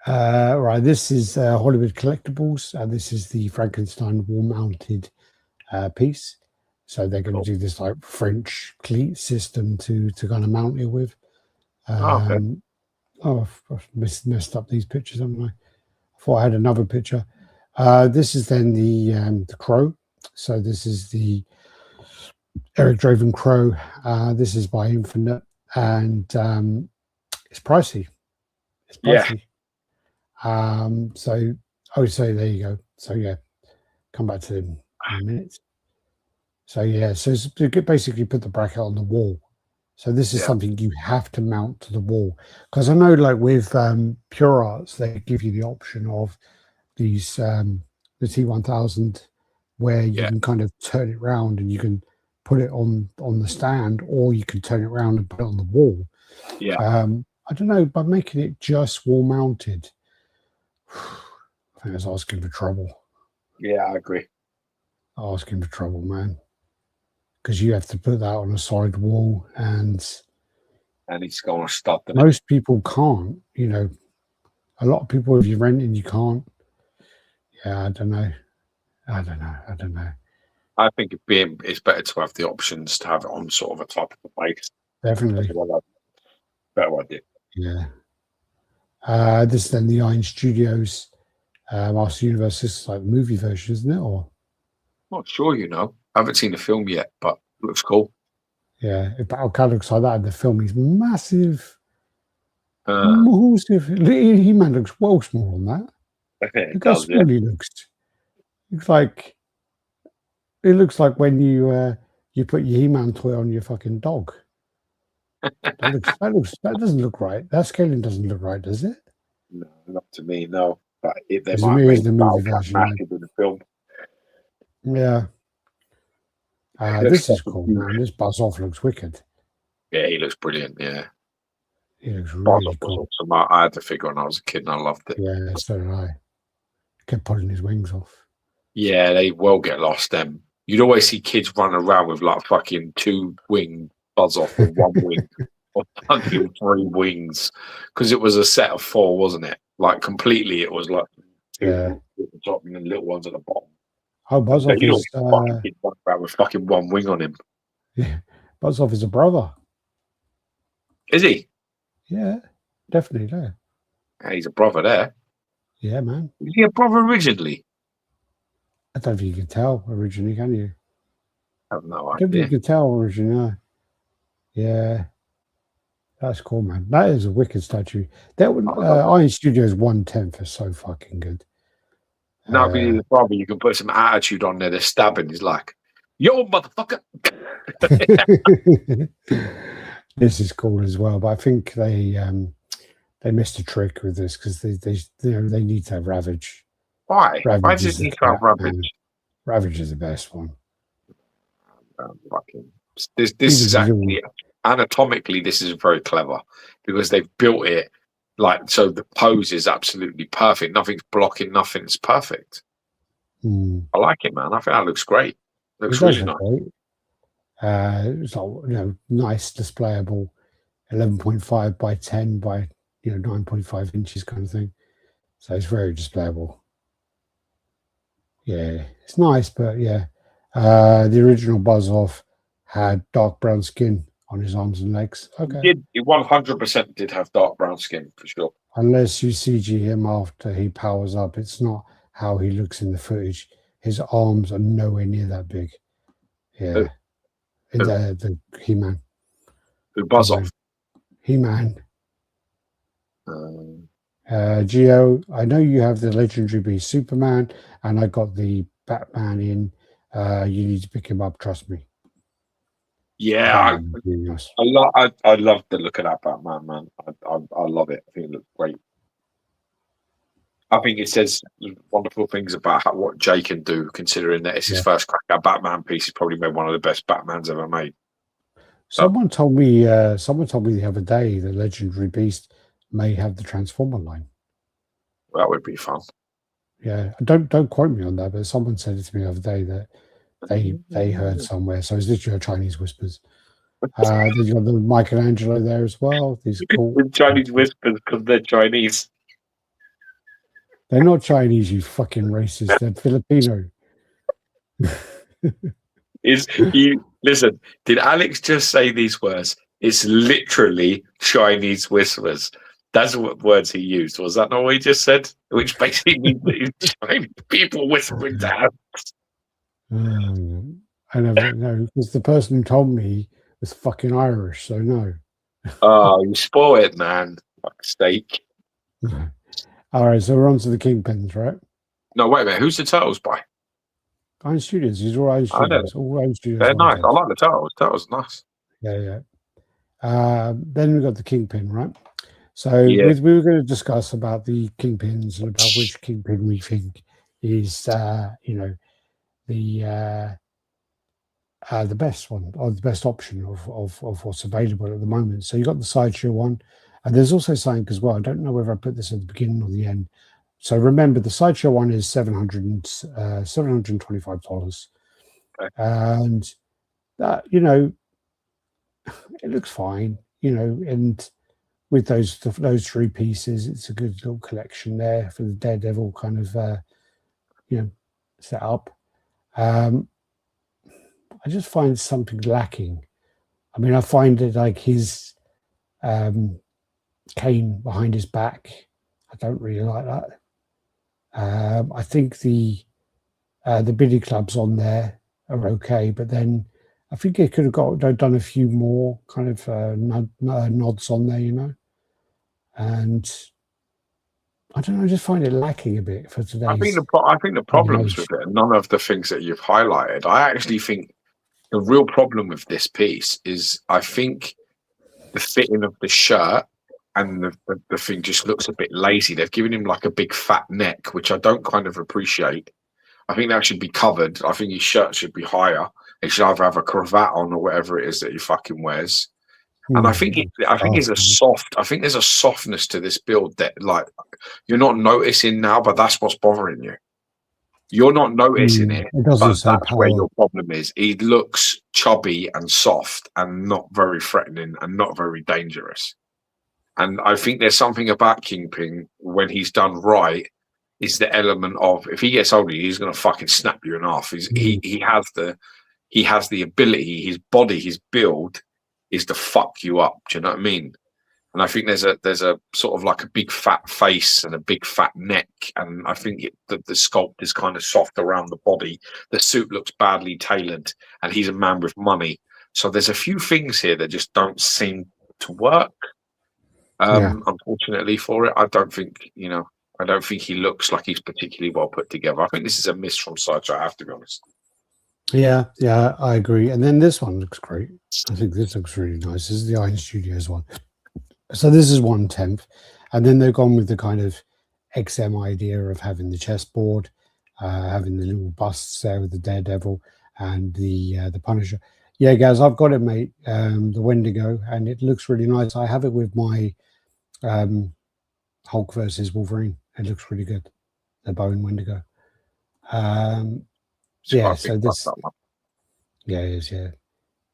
Right. This is Hollywood Collectibles. This is the Frankenstein wall-mounted piece. So they're going to do this like French cleat system to kind of mount it with. I've messed up these pictures, haven't I? I thought I had another picture. This is then the Crow. So this is the Eric Draven Crow. This is by Infinite, and it's pricey. It's pricey. Yeah. So I would say there you go. So yeah, come back to them in a minute. So yeah, so you could basically put the bracket on the wall. So this is something you have to mount to the wall, because I know like with Pure Arts they give you the option of these the T1000 where you can kind of turn it around and you can put it on the stand, or you can turn it around and put it on the wall. Yeah. I don't know, by making it just wall mounted, I think it's asking for trouble. Yeah, I agree. Asking for trouble, man. Because you have to put that on a solid wall, and it's going to stop. Most people can't. You know, a lot of people, if you're renting, you can't. Yeah, I don't know. I think it's better to have the options to have it on sort of a type of a base. Definitely. Better idea. Yeah. This is then the Iron Studios Master Universe. This is like the movie version, isn't it? Or Not sure, I haven't seen the film yet, but it looks cool. Yeah, if Battle Cat looks like that in the film, he's massive. Uh, Massive. He-Man looks well small on that. it Look how does, yeah. small he looks. It looks like when you put your He-Man toy on your fucking dog. That doesn't look right. That scaling doesn't look right, does it? No, not to me, no. But they Because might here's make the movie Battle Cat version. massive in the film. Yeah. Looks This is fucking cool, huge. man. This Buzz Off looks wicked. Yeah, he looks brilliant. Yeah, He looks Buzz really was cool. awesome. I had the figure when I was a kid, and I loved it. Yeah, so did I. Kept pulling his wings off. Yeah, they will get lost. Them you'd always see kids running around with like fucking 2-wing Buzz Off or 1 wing or fucking 3 wings because it was a set of 4, wasn't it? Like completely, it was like 2 Yeah. at the top and then little ones at the bottom. Oh, Buzz So Off you know, is fucking kid running around with fucking 1 wing on him. yeah. Buzz Off is a brother. Is he? Yeah, definitely there. Yeah, he's a brother there. Yeah, man. Is he a brother originally? I don't think you could tell originally, can you? I have no I don't think idea. you could tell originally. No. Yeah, that's cool, man. That is a wicked statue. That one, Iron Studios 1/10 is so fucking good. Now, if he's a brother, you can put some attitude on there. They're stabbing. He's like, "Yo, motherfucker!" This is cool as well, but I think they missed a trick with this because they need to have Ravage. Why? Why Ravage does is it need the to have crap, Ravage? man. Ravage is the best one. This is actually anatomically, this is very clever because they've built it like so. The pose is absolutely perfect. Nothing's blocking. Nothing's perfect. I like it, man. I think that looks great. Looks really nice. Great. It's like, nice displayable 11.5 by 10 by 9.5 inches kind of thing. So it's very displayable. Yeah, it's nice, but yeah. The original Buzz Off had dark brown skin on his arms and legs. Okay. He 100% did have dark brown skin for sure. Unless you CG him after he powers up, it's not how he looks in the footage. His arms are nowhere near that big. Yeah. The He-Man. The Buzz Off. He-Man. Geo, I know you have the Legendary Beast Superman, and I got the Batman in. You need to pick him up, trust me. Yeah, I love the look of that Batman, man. I love it. I think it looks great. I think it says wonderful things about what Jay can do, considering that it's his first crack at Batman piece. He's probably made one of the best Batmans ever made. Someone told me the other day the Legendary Beast may have the Transformer line. That would be fun. Yeah, don't quote me on that, but someone said it to me the other day that they heard somewhere. So it's literally Chinese whispers. Then you got the Michelangelo there as well. These cool Chinese whispers because they're Chinese. They're not Chinese, you fucking racist. They're Filipino. Listen, did Alex just say these words? It's literally Chinese whispers. That's what words he used. Was that not what he just said? Which basically means that he's Chinese people whispering to Alex. I never know, because the person who told me was fucking Irish, so no. Oh, you spoil it, man. Like steak. All right, so we're on to the Kingpins, right? No, wait a minute. Who's the Turtles by? Iron Studios. These are Iron Studios. All Iron Studios. They're nice. I like the Turtles. Turtles are nice. Yeah. Then we've got the Kingpin, right? So we were going to discuss about the Kingpins and about which Kingpin we think is, the best one or the best option of what's available at the moment. So you got the Sideshow one, and there's also something as well. I don't know whether I put this at the beginning or the end. So remember, the Sideshow one is $725, and that it looks fine, and with those 3 pieces, it's a good little collection there for the Daredevil kind of set up. I just find something lacking. I mean, I find it like his cane behind his back. I don't really like that. I think the The Biddy Clubs on there are okay, but then I think it could have done a few more kind of nods on there, you know. And I don't know, I just find it lacking a bit for today's. I think the problems with it, none of the things that you've highlighted. I actually think the real problem with this piece is I think the fitting of the shirt and the thing just looks a bit lazy. They've given him like a big fat neck, which I don't kind of appreciate. I think that should be covered. I think his shirt should be higher. He should either have a cravat on or whatever it is that he fucking wears. And I think there's a softness to this build that like you're not noticing now, but that's what's bothering you. You're not noticing it, but that's where your problem is. He looks chubby and soft and not very threatening and not very dangerous. And I think there's something about Kingpin when he's done right is the element of if he gets older, he's gonna fucking snap you in half. He has the ability, his body, his build is to fuck you up. Do you know what I mean? And I think there's a sort of like a big fat face and a big fat neck, and I think the sculpt is kind of soft around the body. The suit looks badly tailored, and he's a man with money. So there's a few things here that just don't seem to work. Unfortunately for it, I don't think he looks like he's particularly well put together. I think this is a miss from Sideshow, I have to be honest. Yeah, I agree. And then this one looks great. I think this looks really nice. This is the Iron Studios one. So this is 1/10, and then they've gone with the kind of XM idea of having the chessboard, having the little busts there with the Daredevil and the Punisher. Yeah, guys, I've got it, mate. The Wendigo, and it looks really nice. I have it with my Hulk versus Wolverine. It looks really good. The bow and Wendigo. Yeah, so this. Yeah, it is. Yeah.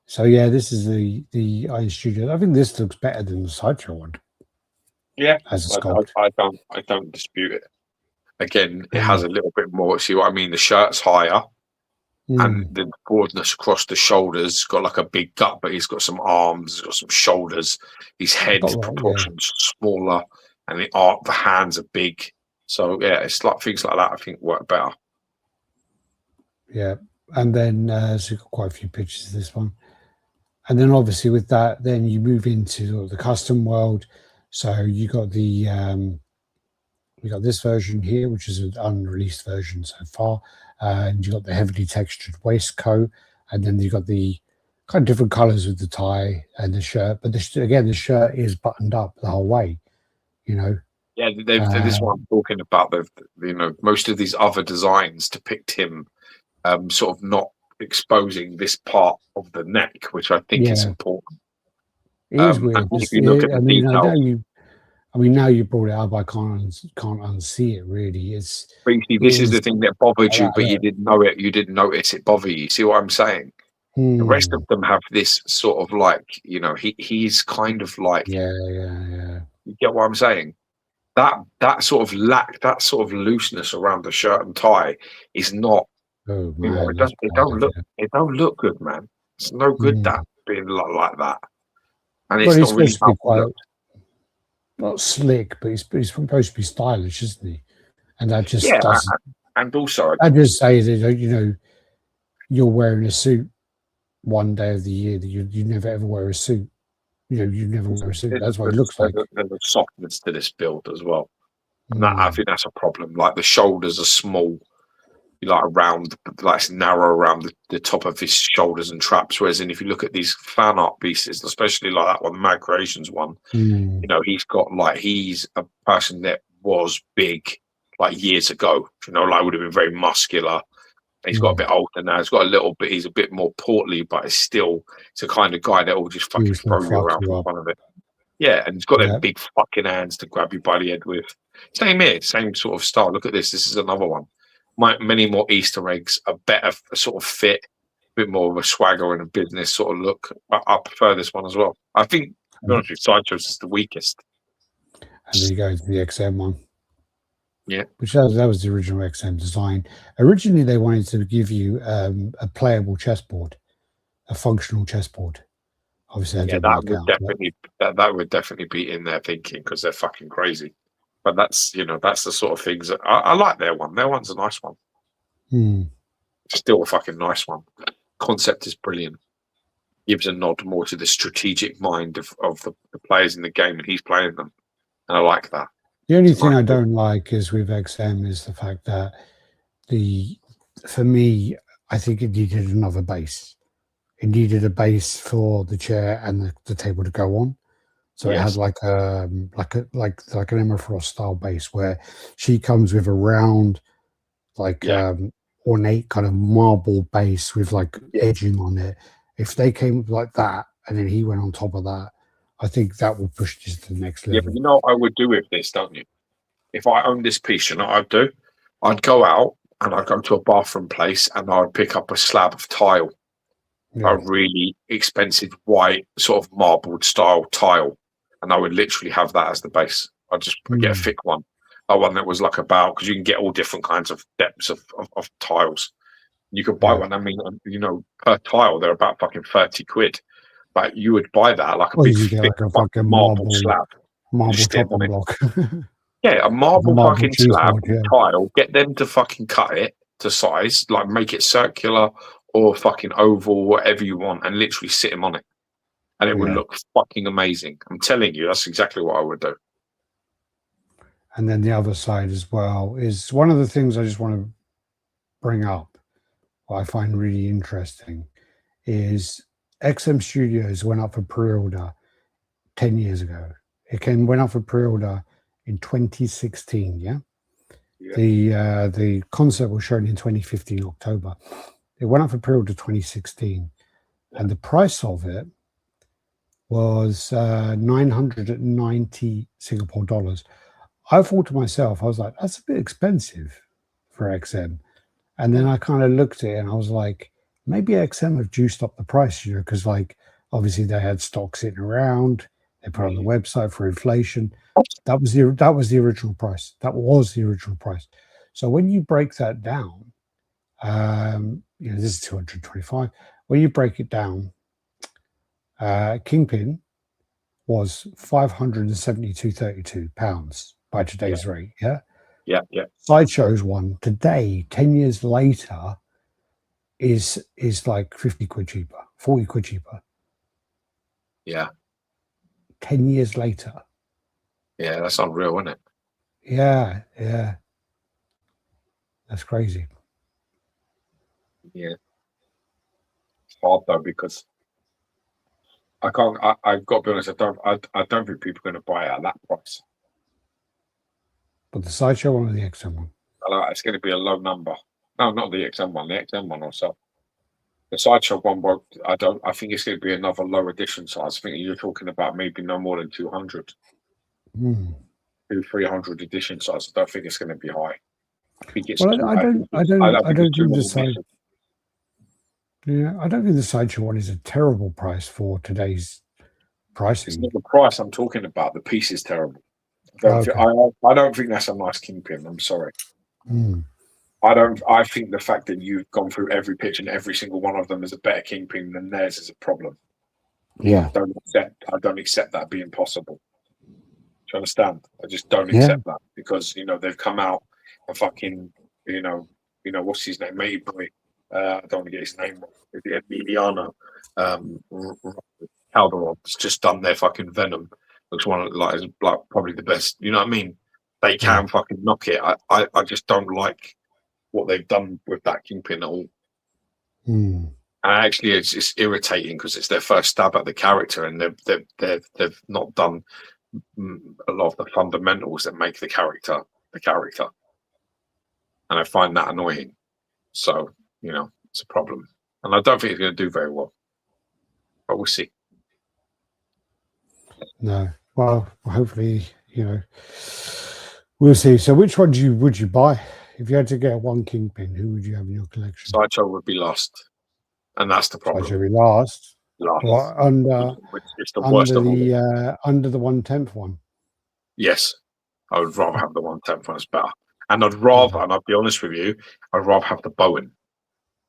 So yeah, this is the Iron Studio. I think this looks better than the Sideshow one. Yeah, as a sculpt. I don't dispute it. Again, it has a little bit more. See what I mean? The shirt's higher, and the broadness across the shoulders. Got like a big gut, but he's got some arms. He's got some shoulders. His head's proportions smaller, and the hands are big. So yeah, it's like things like that. I think work better. Yeah, and then so you've got quite a few pictures of this one. And then obviously with that, then you move into the custom world. So you got the we got this version here, which is an unreleased version so far, and you got the heavily textured waistcoat, and then you got the kind of different colors with the tie and the shirt. But again, the shirt is buttoned up the whole way, you know. Yeah, this is what I'm talking about. Most of these other designs depict him sort of not exposing this part of the neck, which I think is important. It is weird. If you look at the detail, now you brought it up. I can't unsee it really. This is the thing that bothered you, but you didn't know it. You didn't notice it bother you. See what I'm saying? The rest of them have this sort of like, he's kind of like, yeah. You get what I'm saying? That sort of looseness around the shirt and tie is not. Oh man, it don't look good, man. It's no good that being like that, and it's not really supposed to be not slick, but he's supposed to be stylish, isn't he? And that just doesn't. And also, I just say that you're wearing a suit one day of the year that you never ever wear a suit. You never wear a suit. That's what it looks like. There's a softness to this build as well, and I think that's a problem. Like the shoulders are small. It's narrow around the top of his shoulders and traps. Whereas if you look at these fan art pieces, especially like that one, the Mad Creations one, he's a person that was big like years ago. Would have been very muscular. He's got a bit older now. He's got a little bit. He's a bit more portly, but it's a kind of guy that will just fucking throw you around in front of it. Yeah, and he's got them big fucking hands to grab you by the head with. Same here, same sort of style. Look at this. This is another one. Many more Easter eggs, a better sort of fit, a bit more of a swagger and a business sort of look. I prefer this one as well. I think, to be honest with you, Sideshow's is the weakest. And then you go to the XM one. Yeah. Which that was the original XM design. Originally, they wanted to give you a playable chessboard, a functional chessboard. Obviously, that would definitely be in their thinking because they're fucking crazy. But that's the sort of things that I like their one. Their one's a nice one. Still a fucking nice one. Concept is brilliant. Gives a nod more to the strategic mind of the players in the game, and he's playing them. And I like that. The only thing I don't like is with XM is the fact that for me, I think it needed another base. It needed a base for the chair and the table to go on. So it had like an Emma Frost style base where she comes with a round, ornate kind of marble base with like edging on it. If they came like that and then he went on top of that, I think that will push this to the next level. Yeah, but you know what I would do with this, don't you? If I owned this piece, you know what I'd do? I'd go out and I'd go to a bathroom place and I'd pick up a slab of tile, a really expensive white sort of marbled style tile, and I would literally have that as the base. I'd just get a thick one, a one that was like about, because you can get all different kinds of depths of tiles. You could buy one. I mean, you know, per tile they're about fucking 30 quid. But you would buy that like a big thick fucking marble slab. Marble chopping block. Yeah, a marble fucking slab tile. Get them to fucking cut it to size, like make it circular or fucking oval, whatever you want, and literally sit him on it. And it would look fucking amazing. I'm telling you, that's exactly what I would do. And then the other side as well is one of the things I just want to bring up, what I find really interesting, is XM Studios went up for pre-order 10 years ago. It went up for pre-order in 2016, yeah? The concept was shown in 2015, October. It went up for pre-order 2016, and the price of it was 990 Singapore dollars. I thought to myself, I was like, that's a bit expensive for XM. And then I kind of looked at it and I was like, maybe XM have juiced up the price, you know, because like obviously they had stock sitting around, they put on the website for inflation. That was the original price. That was the original price. So when you break that down, you know, this is 225. When you break it down, Kingpin was £572.32 by today's rate. Yeah. Sideshow's one today, 10 years later, is like 50 quid cheaper, 40 quid cheaper. Yeah. 10 years later. Yeah, that's unreal, isn't it? Yeah. That's crazy. Yeah. It's hard though, because I've got to be honest, I don't think people are going to buy it at that price. But the Sideshow one or the XM one? It's going to be a low number. No, not the XM one. The XM one also. The Sideshow one, I think it's going to be another low edition size. I think you're talking about maybe no more than 200. 300 edition size. I don't think it's going to be high. I think it's. Well, I don't think the Sideshow. Yeah, I don't think the Sideshow one is a terrible price for today's pricing. It's not the price I'm talking about. The piece is terrible. I don't think that's a nice Kingpin. I'm sorry. I think the fact that you've gone through every pitch and every single one of them is a better Kingpin than theirs is a problem. Yeah. I don't accept that being possible. Do you understand? I just don't accept that, because you know they've come out and fucking you know what's his name, Matey Boy. I don't want to get his name wrong. Emiliano Calderon's just done their fucking Venom. Looks one of like probably the best. You know what I mean? They can fucking knock it. I just don't like what they've done with that Kingpin at all. And actually, it's irritating because it's their first stab at the character, and they've not done a lot of the fundamentals that make the character, and I find that annoying. So you know, it's a problem, and I don't think it's going to do very well. But we'll see. No, well, hopefully, you know, we'll see. So, which one would you buy if you had to get one Kingpin? Who would you have in your collection? Sideshow would be last, and that's the problem. Sideshow would be last. Well, under the 1/10 one. Yes, I would rather have the 1/10 one. It's better, and I'd rather, and I'll be honest with you, I'd rather have the Bowen.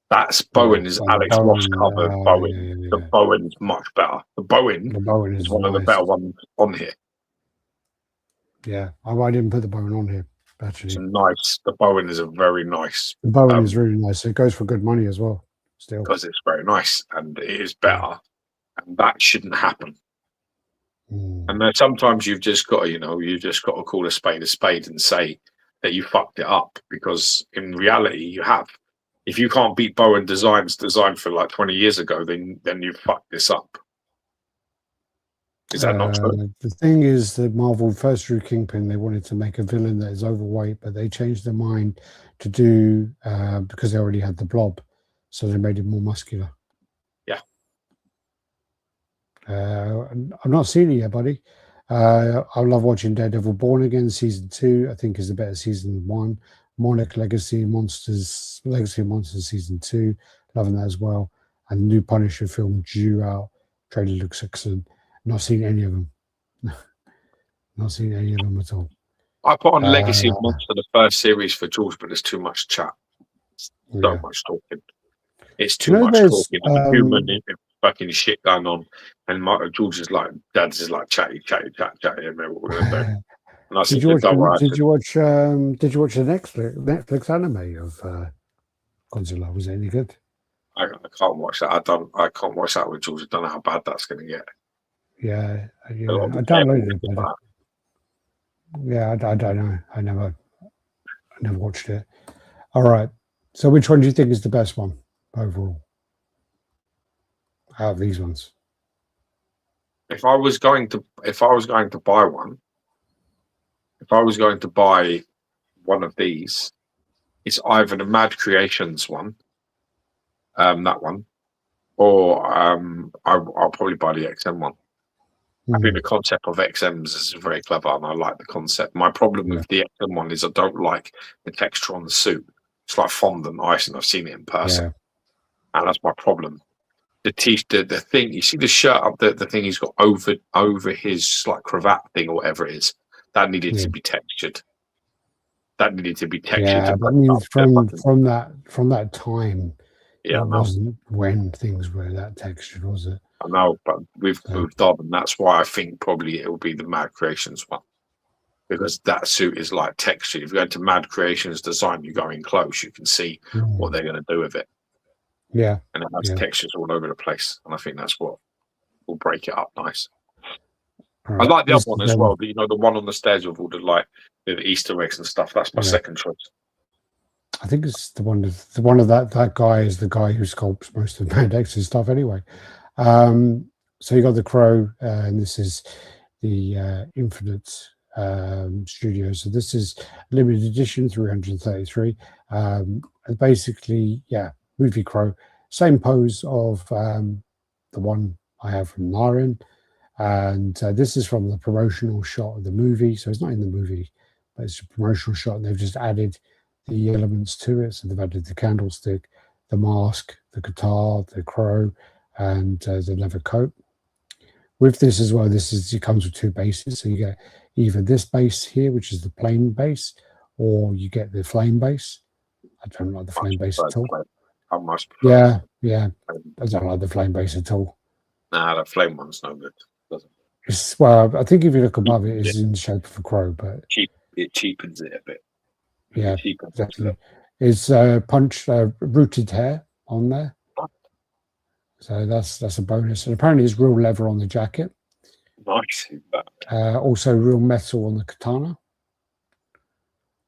That's Bowen is Alex Ross cover Bowen. The Bowen's much better. The Bowen is one of the better ones on here. Yeah, I didn't put the Bowen on here. actually. The Bowen is a very nice. The Bowen is really nice. It goes for good money as well. Still, because it's very nice and it is better, and that shouldn't happen. And then sometimes you've just got to, call a spade and say that you fucked it up, because in reality you have. If you can't beat Bowen designs designed for like 20 years ago, then you fucked this up. Is that not true? The thing is that Marvel first drew Kingpin. They wanted to make a villain that is overweight, but they changed their mind to do because they already had the Blob, so they made him more muscular. Yeah. I've not seen it yet, buddy. I love watching Daredevil Born Again season 2. I think is a better season than 1. Monarch Legacy of Monsters season 2. Loving that as well. And the new Punisher film due out. Trailer looks excellent. Not seen any of them. Not seen any of them at all. I put on Legacy of Monster, the first series for George, but there's too much chat. So much talking. It's too much talking. Human fucking shit going on, and George is like, Dad's is like chatty. And what we're gonna do. And I said, did you watch the Netflix anime of Godzilla? Was it any good? I can't watch that. I can't watch that with George. I don't know how bad that's going to get. Yeah. I downloaded it. I don't know. I never watched it. All right. So, which one do you think is the best one overall out of these ones? If I was going to buy one, if I was going to buy one of these, it's either the Mad Creations one, that one, or I'll probably buy the XM one. I think the concept of XMs is very clever, and I like the concept. My problem with the XM one is I don't like the texture on the suit. It's like fondant ice, and I've seen it in person, and that's my problem. The thing, you see the shirt up, the thing he's got over his like cravat thing or whatever it is, that needed to be textured. That needed to be textured. Yeah, I mean, from that time, it wasn't when things were that textured, was it? I know, but we've moved on, and that's why I think probably it will be the Mad Creations one, because that suit is like textured. If you go to Mad Creations design, you go in close, you can see what they're going to do with it. Yeah, and it has textures all over the place, and I think that's what will break it up nice. Right. I like the other one as well. The one on the stairs with all the Easter eggs and stuff. That's my second choice. I think it's the one of that guy is the guy who sculpts most of Mad X's stuff anyway. So you got the Crow, and this is the Infinite Studio. So this is limited edition 333. Basically, movie Crow, same pose of the one I have from Narin. And this is from the promotional shot of the movie. So it's not in the movie, but it's a promotional shot, and they've just added the elements to it. So they've added the candlestick, the mask, the guitar, the crow, and the leather coat. With this as well, it comes with two bases. So you get either this base here, which is the plain base, or you get the flame base. I don't like the flame base at all. I don't like the flame base at all. Nah, the flame one's no good. Well, I think if you look above it, it's in the shape of a crow, but it cheapens it a bit. Yeah, exactly. It's rooted hair on there, so that's a bonus. And apparently, it's real leather on the jacket. Nice. Also, real metal on the katana,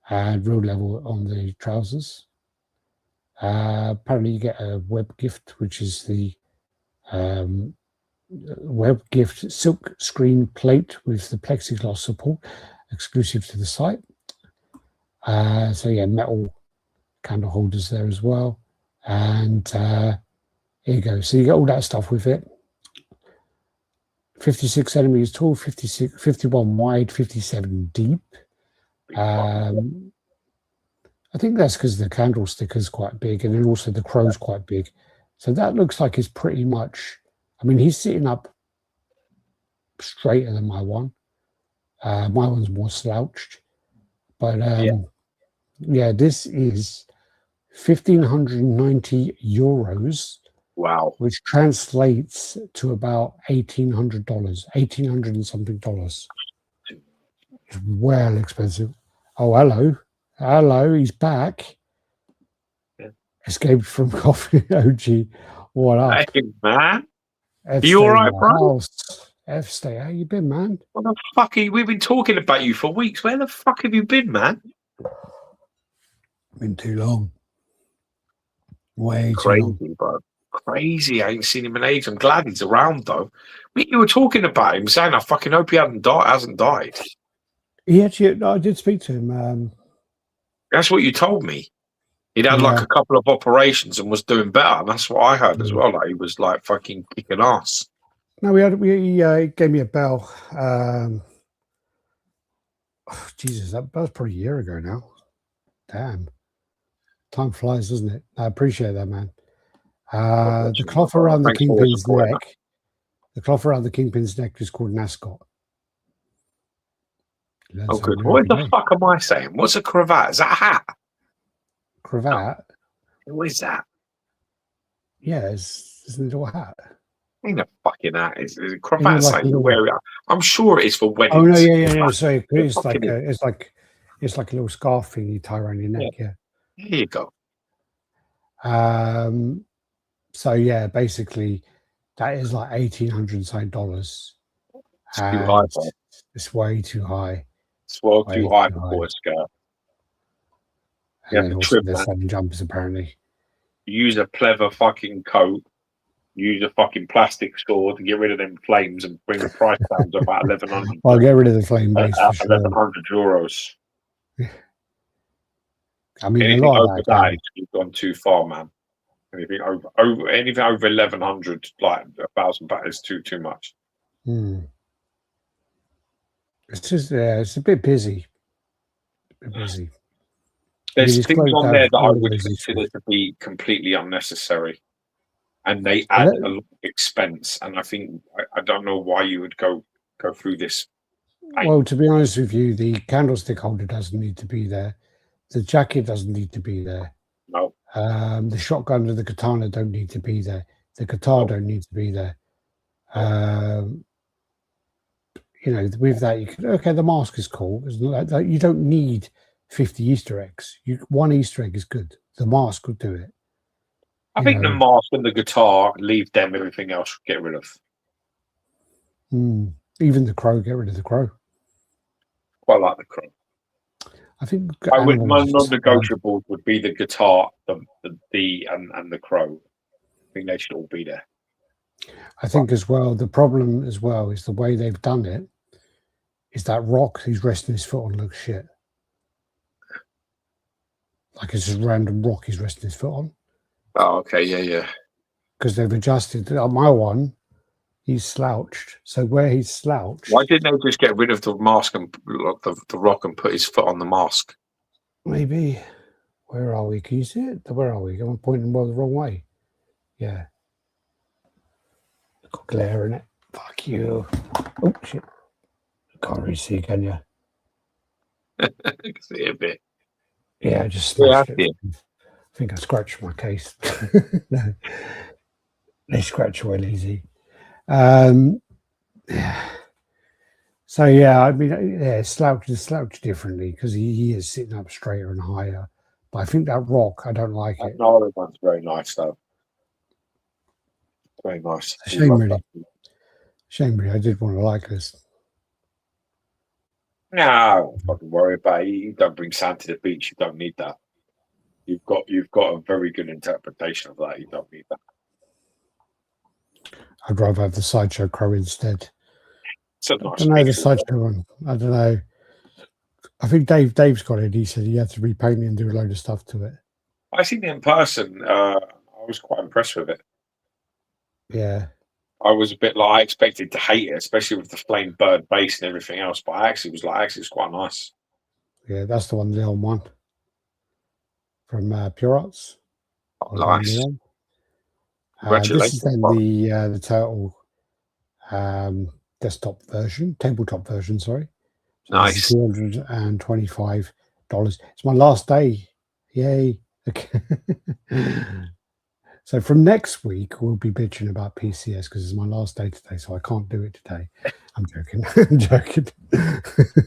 and real leather on the trousers. Apparently, you get a web gift, which is the web gift silk screen plate with the plexiglass support, exclusive to the site. Metal candle holders there as well. And here you go. So you get all that stuff with it. 56 centimeters tall, 51 wide, 57 deep. I think that's because the candlestick is quite big, and then also the crow's quite big. So that looks like it's pretty much, I mean, he's sitting up straighter than my one. My one's more slouched. But this is 1,590 euros. Wow. Which translates to about $1,800 and something dollars. It's well expensive. Oh, hello, he's back. Yeah. Escaped from coffee. OG, what up? Hey, man. F You all right, bro? F stay, how you been, man? What the fuck are you? We've been talking about you for weeks. Where the fuck have you been, man? Been too long. Way too Crazy, long. bro. Crazy. I ain't seen him in ages. I'm glad he's around, though. You were talking about him, saying, I fucking hope he hasn't died. He actually, I did speak to him. That's what you told me. He'd had like Yeah. a couple of operations and was doing better. And that's what I heard as well. Like he was like fucking kicking ass. No, he gave me a bell. Jesus, that was probably a year ago now. Damn. Time flies, doesn't it? I appreciate that, man. The cloth around the Kingpin's neck. The cloth around the Kingpin's neck is called an ascot. Oh, good. What the fuck am I saying? What's a cravat? Is that a hat? Cravat? What is that? Yeah, isn't it a hat? Ain't a fucking hat. It's a cravat. Like I'm sure it is for weddings. Oh no, yeah. So it's like a little scarf thing you tie around your neck. Yeah. There you go. So yeah, basically, that is like $1,800 dollars. It's too high. It's way too high. It's way too high for a skirt. And then also there's some jumpers apparently. Use a pleather fucking coat. Use a fucking plastic sword to get rid of them flames and bring the price down to about 1,100. I'll get rid of the flame base for sure. 1,100 euros. I mean, anything a lot over that, you've gone too far, man. Anything over 1,100, like 1,000 baht is too much. It's just it's a bit busy. There's things on there that I would consider to be completely unnecessary, and they add a lot of expense. And I think I don't know why you would go through this. Well, to be honest with you, the candlestick holder doesn't need to be there. The jacket doesn't need to be there. No. The shotgun and the katana don't need to be there. The guitar don't need to be there. You know, with that, you can, the mask is cool. You don't need 50 Easter eggs. One Easter egg is good. The mask would do it. I think the mask and the guitar, leave them. Everything else, get rid of. Even the crow, get rid of the crow. Quite like the crow. I think my non-negotiables would be the guitar, and the crow. I think they should all be there. I think as well, the problem as well is the way they've done it is that rock he's resting his foot on looks shit. Like it's just random rock he's resting his foot on. Oh, okay, yeah. Because they've adjusted. My one, he's slouched. So where he's slouched... Why didn't they just get rid of the mask and the rock and put his foot on the mask? Maybe. Where are we? Can you see it? Where are we? I'm pointing the wrong way. Yeah. Got glare in it. Fuck you. Oh, shit. Can't really see, can you? I can see a bit. Yeah, I just smashed it. I think I scratched my case. No. They scratch well easy. So yeah, I mean, slouch differently because he is sitting up straighter and higher. But I think that rock, I don't like it. No, that one's very nice though. Very nice. Shame really. I did want to like this. No, don't fucking worry about it. You don't bring sand to the beach. You don't need that. You've got a very good interpretation of that. You don't need that. I'd rather have the Sideshow crow instead. It's a nice I don't know the Sideshow one. I don't know. I think Dave's got it. He said he had to repaint it and do a load of stuff to it. I seen it in person. I was quite impressed with it. Yeah. I was a bit like, I expected to hate it, especially with the flame bird base and everything else. But I actually was it's quite nice. Yeah, that's the one, the old one from Pure Arts. Oh, nice. This is then the total desktop version, tabletop version. Sorry. So nice. $225. It's my last day. Yay! Okay. So from next week, we'll be bitching about PCS because it's my last day today, so I can't do it today. I'm joking. I'm joking.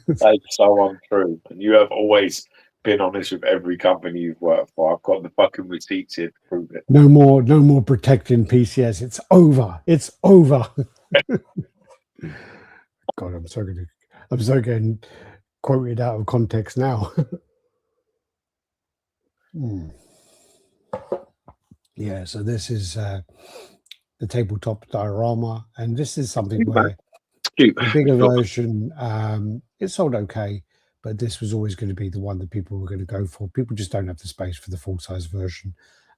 That's so untrue. And you have always been honest with every company you've worked for. I've got the fucking receipts here to prove it. No more protecting PCS. It's over. It's over. God, I'm so getting quoted out of context now. Yeah, so this is the tabletop diorama, and this is something where Cute. the bigger version, it sold okay, but this was always going to be the one that people were going to go for. People just don't have the space for the full-size version.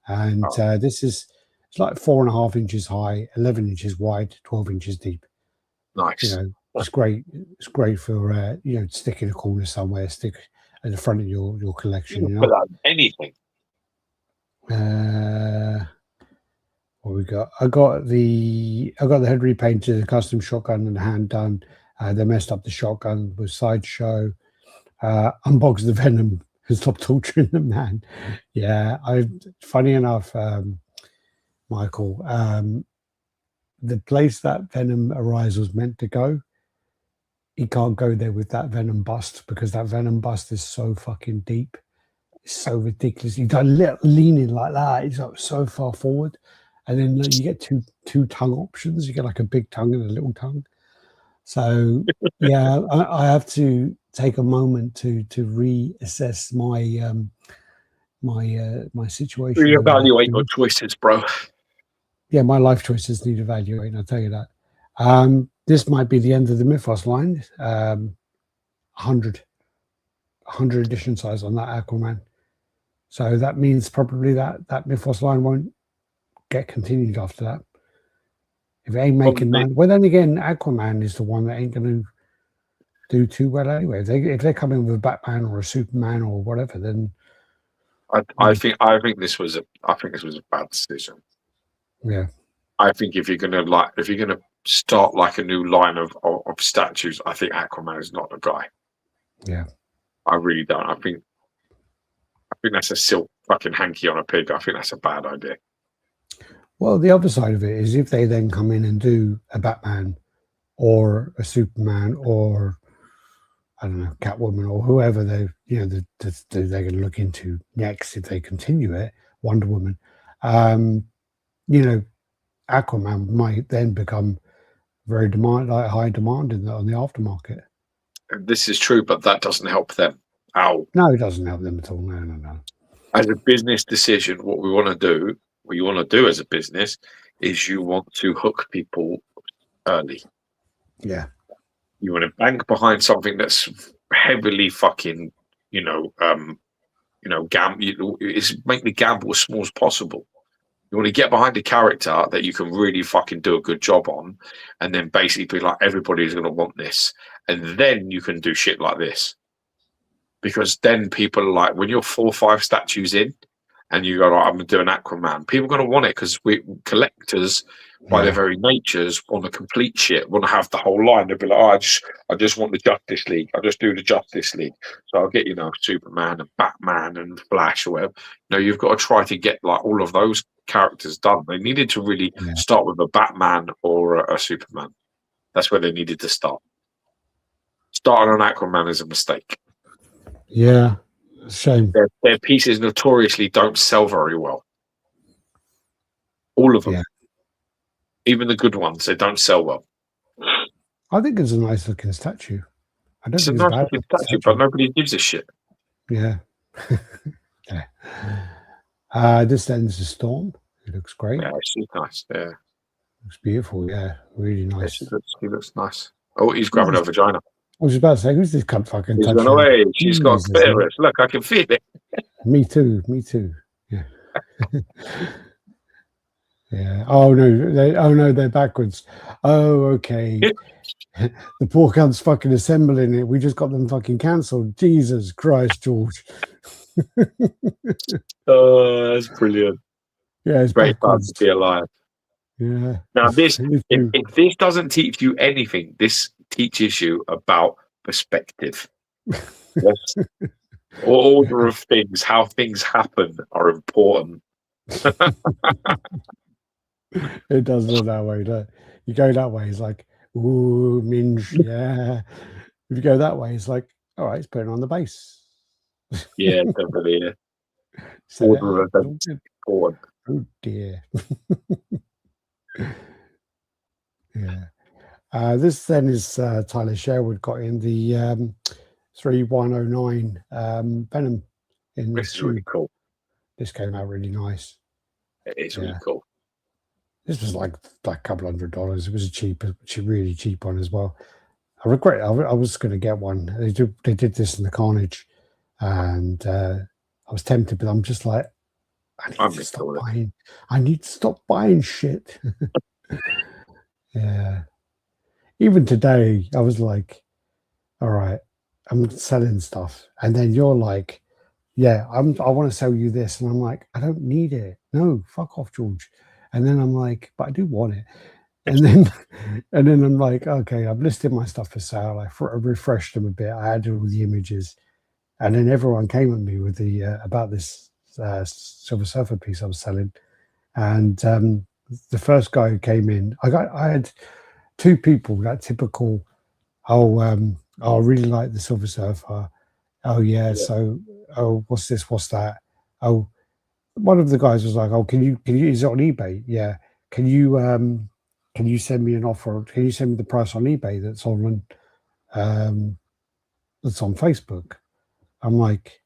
And this is, it's like 4.5 inches high, 11 inches wide, 12 inches deep. Nice. You know, it's great. It's great for, you know, stick in a corner somewhere, stick at the front of your collection. You know, put that on anything. What we got? I got the head repainted, the custom shotgun and hand done. They messed up the shotgun with Sideshow. Unboxed the Venom and stopped torturing the man. Yeah, funny enough, Michael, the place that Venom Arise was meant to go, he can't go there with that Venom bust because that Venom bust is so fucking deep. It's so ridiculous. You got leaning like that. It's like so far forward. And then you get two tongue options. You get like a big tongue and a little tongue. So yeah, I have to take a moment to reassess my my situation. Reevaluate your choices, bro. Yeah, my life choices need evaluating. I'll tell you that. This might be the end of the Mythos line. 100 edition size on that Aquaman. So that means probably that Mythos line won't get continued after that. If it ain't making money, well, then again, Aquaman is the one that ain't going to do too well anyway. If they come in with a Batman or a Superman or whatever, then I think this was a bad decision. Yeah, I think if you're gonna start like a new line of statues, I think Aquaman is not the guy. Yeah, I really don't. I think that's a silk fucking hanky on a pig. I think that's a bad idea. Well, the other side of it is if they then come in and do a Batman or a Superman or I don't know, Catwoman or whoever they're going to look into next if they continue it, Wonder Woman, Aquaman might then become very high demand on the aftermarket. This is true, but that doesn't help them. Ow. No, it doesn't help them at all. No. As a business decision, what you want to do as a business is you want to hook people early. Yeah. You want to bank behind something that's heavily fucking, make the gamble as small as possible. You want to get behind a character that you can really fucking do a good job on, and then basically be like, everybody's going to want this. And then you can do shit like this. Because then people are like, when you're 4 or 5 statues in, and you go, right, I'm going to do an Aquaman, people are going to want it because we collectors, by their very natures, want to complete shit, want to have the whole line. They'll be like, I just want the Justice League. I'll just do the Justice League. So I'll get, Superman and Batman and Flash or whatever. You've got to try to get like all of those characters done. They needed to really start with a Batman or a Superman. That's where they needed to start. Starting on Aquaman is a mistake. Yeah, shame. Their pieces notoriously don't sell very well. All of them. Yeah. Even the good ones, they don't sell well. I think it's a nice looking statue. It's a nice looking statue, but nobody gives a shit. Yeah. This ends the storm. It looks great. Yeah, she's nice. Yeah. Looks beautiful. Yeah, really nice. Yeah, she looks nice. Oh, he's grabbing her vagina. I was about to say, who's this cunt fucking touching? He's gone away. She's got clitoris. Look, I can feel it. Me too. Yeah. Yeah. Oh no, they're backwards. Oh, okay. The poor cunt's fucking assembling it. We just got them fucking cancelled. Jesus Christ, George. Oh, that's brilliant. Yeah, it's great fun to be alive. Yeah. Now, if this doesn't teach you anything, this teaches you about perspective. Yes. Order of things, how things happen are important. It does look that way, don't it? You go that way, it's like, ooh, minge, yeah. if you go that way, it's like, all right, it's putting on the base. Yeah, definitely. Yeah. Set it Order up. of events forward. Oh dear. Yeah. This then is Tyler Sherwood got in the 3109 Venom in This this is really tube. cool. This came out really nice. It is Yeah. really cool. This was like a couple $100. It was a cheap, really cheap one as well. I regret I was going to get one. They did this in the Carnage, and I was tempted, but I'm just like, I need to stop buying. I need to stop buying shit. Yeah. Even today, I was like, all right, I'm selling stuff, and then you're like, yeah, I want to sell you this, and I'm like, I don't need it. No, fuck off, George. And then I'm like, but I do want it. And then I'm like, okay, I've listed my stuff for sale. I refreshed them a bit. I added all the images, and then everyone came at me with the about this Silver Surfer piece I was selling. And the first guy who came in, I had two people, that typical, I really like the Silver Surfer. Oh yeah. So, oh, what's this? What's that? Oh, one of the guys was like, oh, can you? Is it on eBay? Yeah. Can you send me an offer? Can you send me the price on eBay that's on Facebook? I'm like,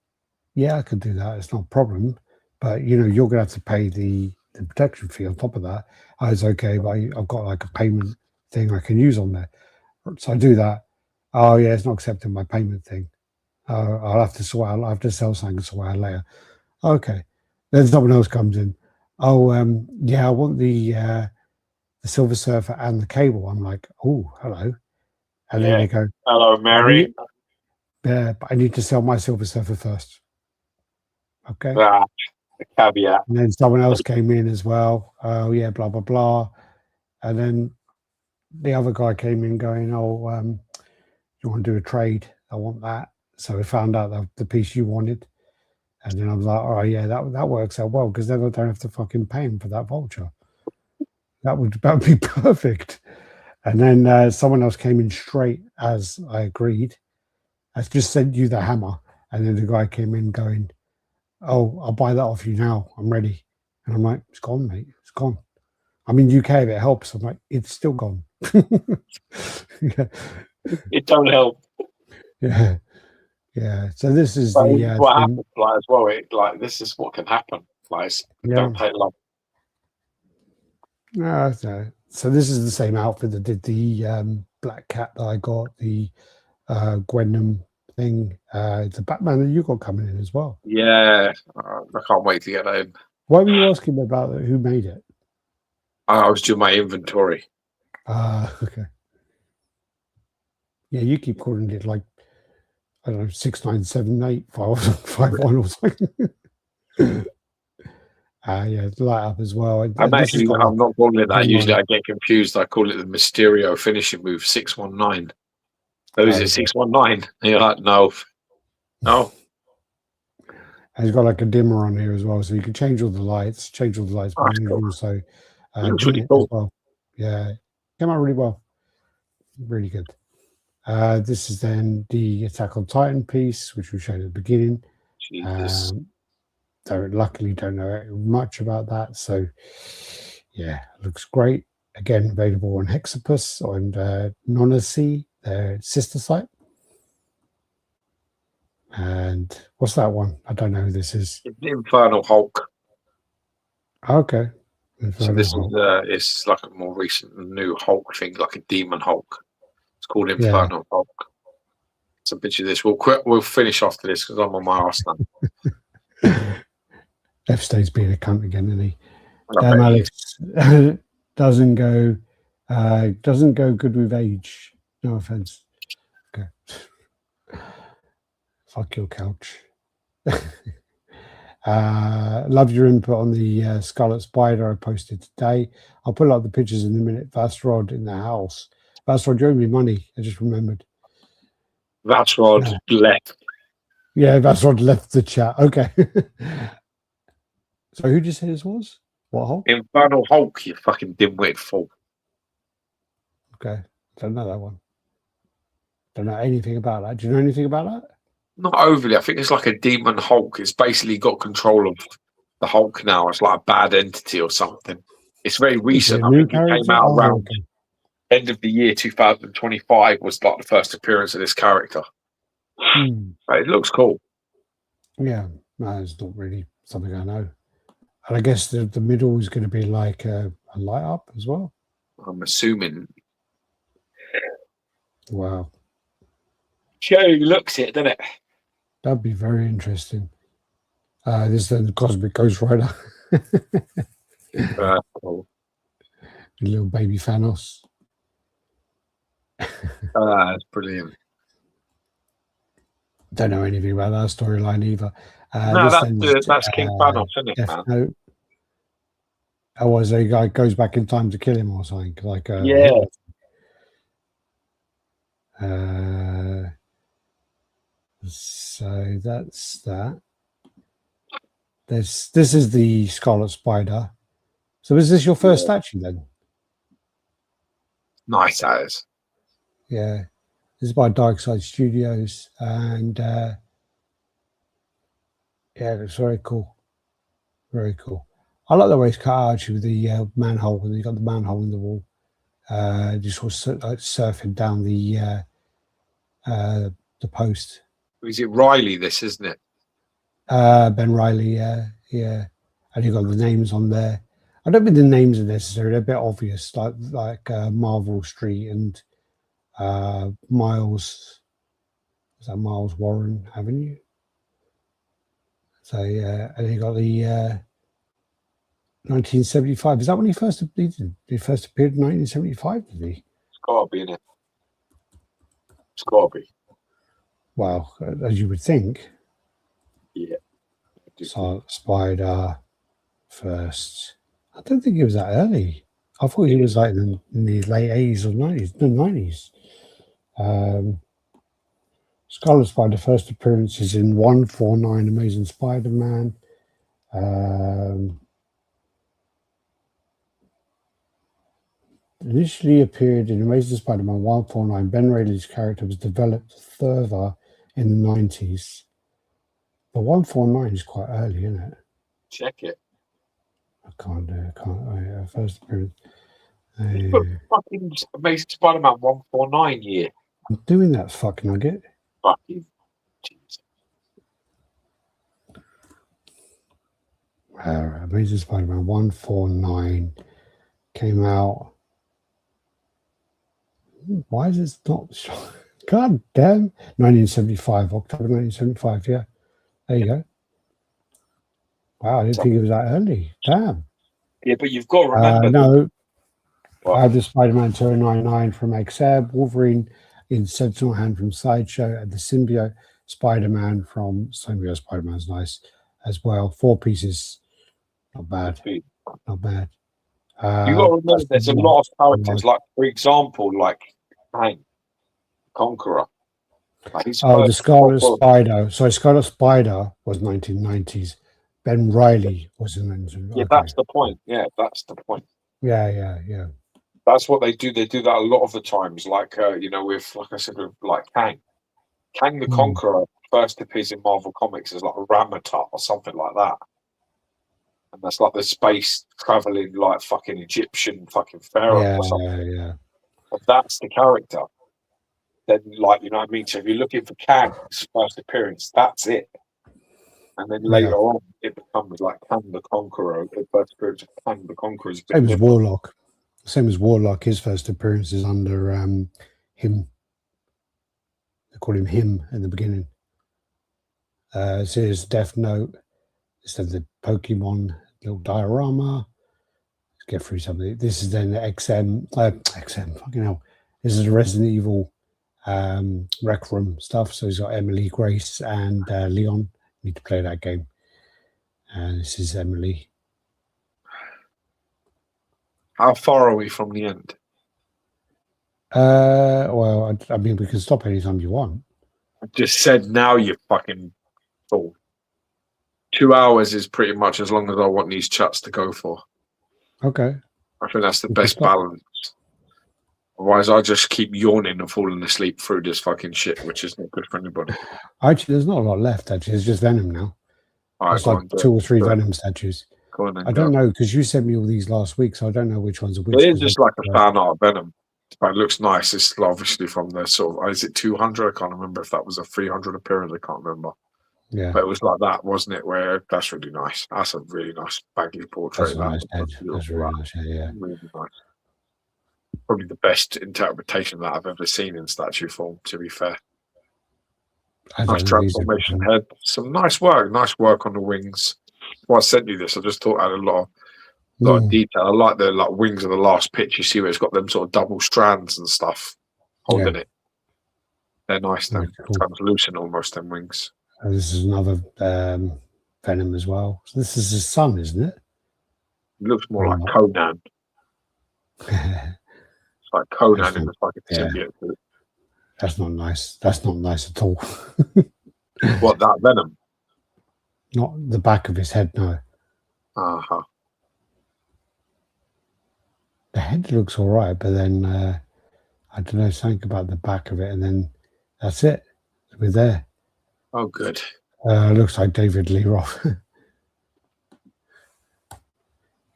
yeah, I could do that. It's not a problem. But you're gonna have to pay the protection fee on top of that. I was okay, but I've got like a payment thing I can use on there. So I do that. Oh yeah, it's not accepting my payment thing. I'll have to sort out. I have to sell something and sort out later. Okay. Then someone else comes in. Oh, yeah, I want the Silver Surfer and the cable. I'm like, oh, hello. And then they go, hello, Mary. Yeah, but I need to sell my Silver Surfer first. Okay. The caveat. And then someone else came in as well. Oh, yeah, blah, blah, blah. And then the other guy came in going, oh, you want to do a trade? I want that. So we found out the piece you wanted. And then I was like, all right, yeah, that works out well, because then I don't have to fucking pay him for that vulture. That would be perfect. And then someone else came in straight as I agreed. I just sent you the hammer. And then the guy came in going, oh, I'll buy that off you now. I'm ready. And I'm like, it's gone, mate. It's gone. I'm in UK if it helps. I'm like, it's still gone. Yeah. It don't help. Yeah. Yeah. So this is But the what happens, like, as well. This is what can happen. Like, don't take long. So this is the same outfit that did the Black Cat that I got, the Gwenham thing, the Batman that you got coming in as well. Yeah, I can't wait to get that in. Why were you asking me about it? Who made it? I was doing my inventory. Okay. Yeah, you keep calling it like, I don't know, 6978 or something. Yeah, light up as well. I'm not calling it that. Usually I get confused. I call it the Mysterio finishing move 619. Oh, is it 619? And you're like, no. And he's got like a dimmer on here as well, so you can change all the lights. But you can also looks really cool. as well. Yeah, came out really well. Really good. This is then the Attack on Titan piece, which we showed at the beginning. Luckily don't know much about that, so yeah, looks great. Again, available on Hexapus and Nonacy, their sister site. And what's that one? I don't know who this is. It's the Infernal Hulk. Okay. So this is it's like a more recent new Hulk thing, like a demon Hulk. It's called Infernal Hulk. It's a picture of this. We'll finish after this because I'm on my arse now. F stays being a cunt again, isn't he? Damn, Alex doesn't go good with age. No offense. Okay. Fuck your couch. Love your input on the Scarlet Spider I posted today. I'll put up the pictures in a minute. Vasrod in the house. Vasrod, you owe me money. I just remembered. Vasrod left. Yeah, Vasrod left the chat. Okay. So who did you say this was? What Hulk? Infernal Hulk, you fucking dimwit fool. Okay. Don't know that one. Don't know anything about that. Do you know anything about that? Not overly. I think it's like a demon Hulk. It's basically got control of the Hulk now. It's like a bad entity or something. It's very Is it recent. a I new think it came character? out Oh, around okay. end of the year 2025 was like the first appearance of this character. But it looks cool. Yeah, no, it's not really something I know. And I guess the middle is going to be like a light up as well. I'm assuming. Wow, Joe looks it, doesn't it? that'd be very interesting. This is the Cosmic Ghost Rider, Cool. little baby Thanos. That's brilliant. Don't know anything about that storyline either. No, that's King Thanos, isn't it, Death man? Note. Oh, was a guy goes back in time to kill him or something like Yeah. So that's that. This is the Scarlet Spider. So is this your first statue then? Nice as. Yeah. This is by Dark Side Studios, and yeah, it's very cool. Very cool. I like the way it's cut out actually with the manhole, when you got the manhole in the wall. Just was like surfing down the post. Is it Riley? This isn't it? Ben Riley, yeah. And you got the names on there. I don't think the names are necessary; they're a bit obvious, like Marvel Street and Miles. Is that Miles Warren Avenue? So yeah, and you got the 1975. Is that when he first appeared? He first appeared in 1975, did he? It's got to be in it. It's got to be. Well, as you would think. Yeah. Spider first. I don't think he was that early. I thought he was like in the late 80s or 90s. No, 90s. Scarlet Spider first appearances in 149 Amazing Spider-Man. Initially appeared in Amazing Spider-Man 149. Ben Reilly's character was developed further in the 90s. But 149 is quite early, isn't it? Check it. I can't. Oh, yeah, first appearance. Fucking Amazing Spider-Man 149 year. I'm doing that, fuck nugget. Fucking Jesus. Amazing Spider-Man 149 came out. Why is it not? God damn. 1975, October 1975, yeah. There you go. Wow, I didn't think it was that early. Damn. Yeah, but you've got to remember. No. I have the Spider-Man 299 from XM, Wolverine in Sentinel Hand from Sideshow, and the Symbiote Spider-Man from Symbiote Spider-Man's nice as well. 4 pieces. Not bad. Not bad. You've got to remember there's a lot of characters, like, for example, like Hank, Conqueror. Like the Scarlet Spider. Sorry, Scarlet Spider was 1990s. Ben Riley was in 1990s. Yeah, that's the point. Yeah, that's the point. Yeah. That's what they do. They do that a lot of the times. Like, with, like I said, with like Kang the Conqueror first appears in Marvel Comics as like a Ramatar or something like that. And that's like the space traveling, like fucking Egyptian fucking pharaoh or something. Yeah. But that's the character. Then, like, you know what I mean? So if you're looking for Kang's first appearance, that's it. And then later on, it becomes like Kang the Conqueror. The first appearance of Kang the Conqueror is same as Warlock. Same as Warlock. His first appearance is under him. They call him in the beginning. So here's Death Note. Instead of the Pokemon little diorama. Let's get through something. This is then the XM, fucking hell. This is the Resident Evil Rec Room stuff. So he's got Emily, Grace, and Leon. Need to play that game. And this is Emily. How far are we from the end? Well, I mean, we can stop anytime you want. I just said now you fucking fool. 2 hours is pretty much as long as I want these chats to go for. Okay. I think that's the best balance. Otherwise, I just keep yawning and falling asleep through this fucking shit, which is not good for anybody. Actually, there's not a lot left. Actually, it's just Venom now. All right, There's like 2 or 3 Venom statues. Go on then, I don't know because you sent me all these last week, so I don't know which ones are which. It is just like a fan art Venom, but it looks nice. It's obviously from the sort of, is it 200? I can't remember if that was a 300 appearance. I can't remember. Yeah, but it was like that, wasn't it? Where that's really nice. That's a really nice Bagley portrait. that's a nice head. That's really nice. Yeah, really nice. Probably the best interpretation that I've ever seen in statue form. To be fair, nice transformation head. Some nice work on the wings. Well, I sent you this. I just thought I had a lot of detail. I like the wings of the last pitch. You see where it's got them sort of double strands and stuff holding it. They're nice. They're translucent almost. Them wings. This is another Venom as well. So this is his son, isn't it? It looks more like Conan. It's like Conan in the fucking symbiote. That's not nice. That's not nice at all. What, that Venom? Not the back of his head, no. Uh-huh. The head looks all right, but then I don't know, something about the back of it, and then that's it. We're there. Oh, good. Looks like David Lee Roth.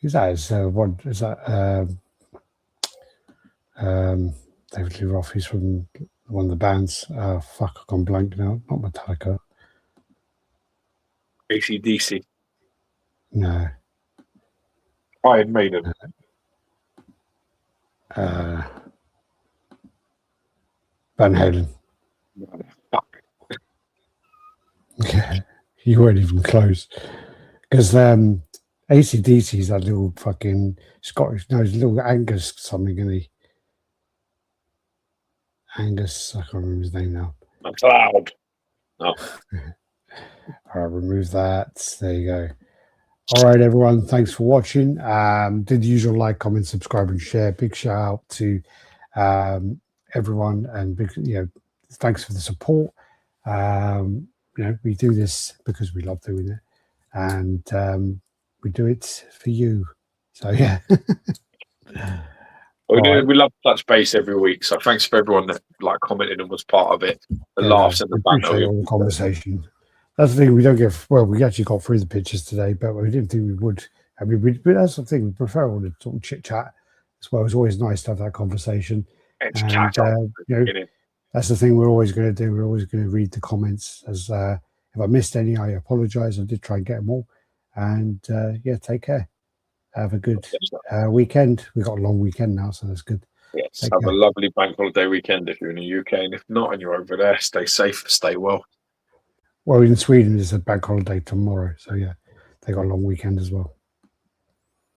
Who's that? What is that? David Lee Roth. He's from one of the bands. Fuck, I've gone blank now. Not Metallica. AC/DC. No. Iron Maiden. Van Halen. Fuck. Yeah, you weren't even close. Because AC/DC is that little fucking Scottish, no, it's little Angus something, isn't he? Angus, I can't remember his name now. McLeod. No. All right, remove that. There you go. All right, everyone. Thanks for watching. Did the usual like, comment, subscribe, and share. Big shout out to everyone, and big, thanks for the support. We do this because we love doing it, and we do it for you. So yeah. We love to touch base every week. So thanks for everyone that commented and was part of it. The laughs and the banter. All the conversation. That's the thing, we don't get, well, we actually got through the pictures today, but we didn't think we would. I mean, but that's the thing, we prefer all the sort of chit chat as well. It's always nice to have that conversation. And, that's the thing we're always going to do. We're always going to read the comments. As if I missed any, I apologize. I did try and get them all. And take care. Have a good weekend. We've got a long weekend now, so that's good. Yes, have a lovely bank holiday weekend if you're in the UK, and if not, and you're over there, stay safe, stay well. Well, in Sweden, it's a bank holiday tomorrow, so yeah, they got a long weekend as well.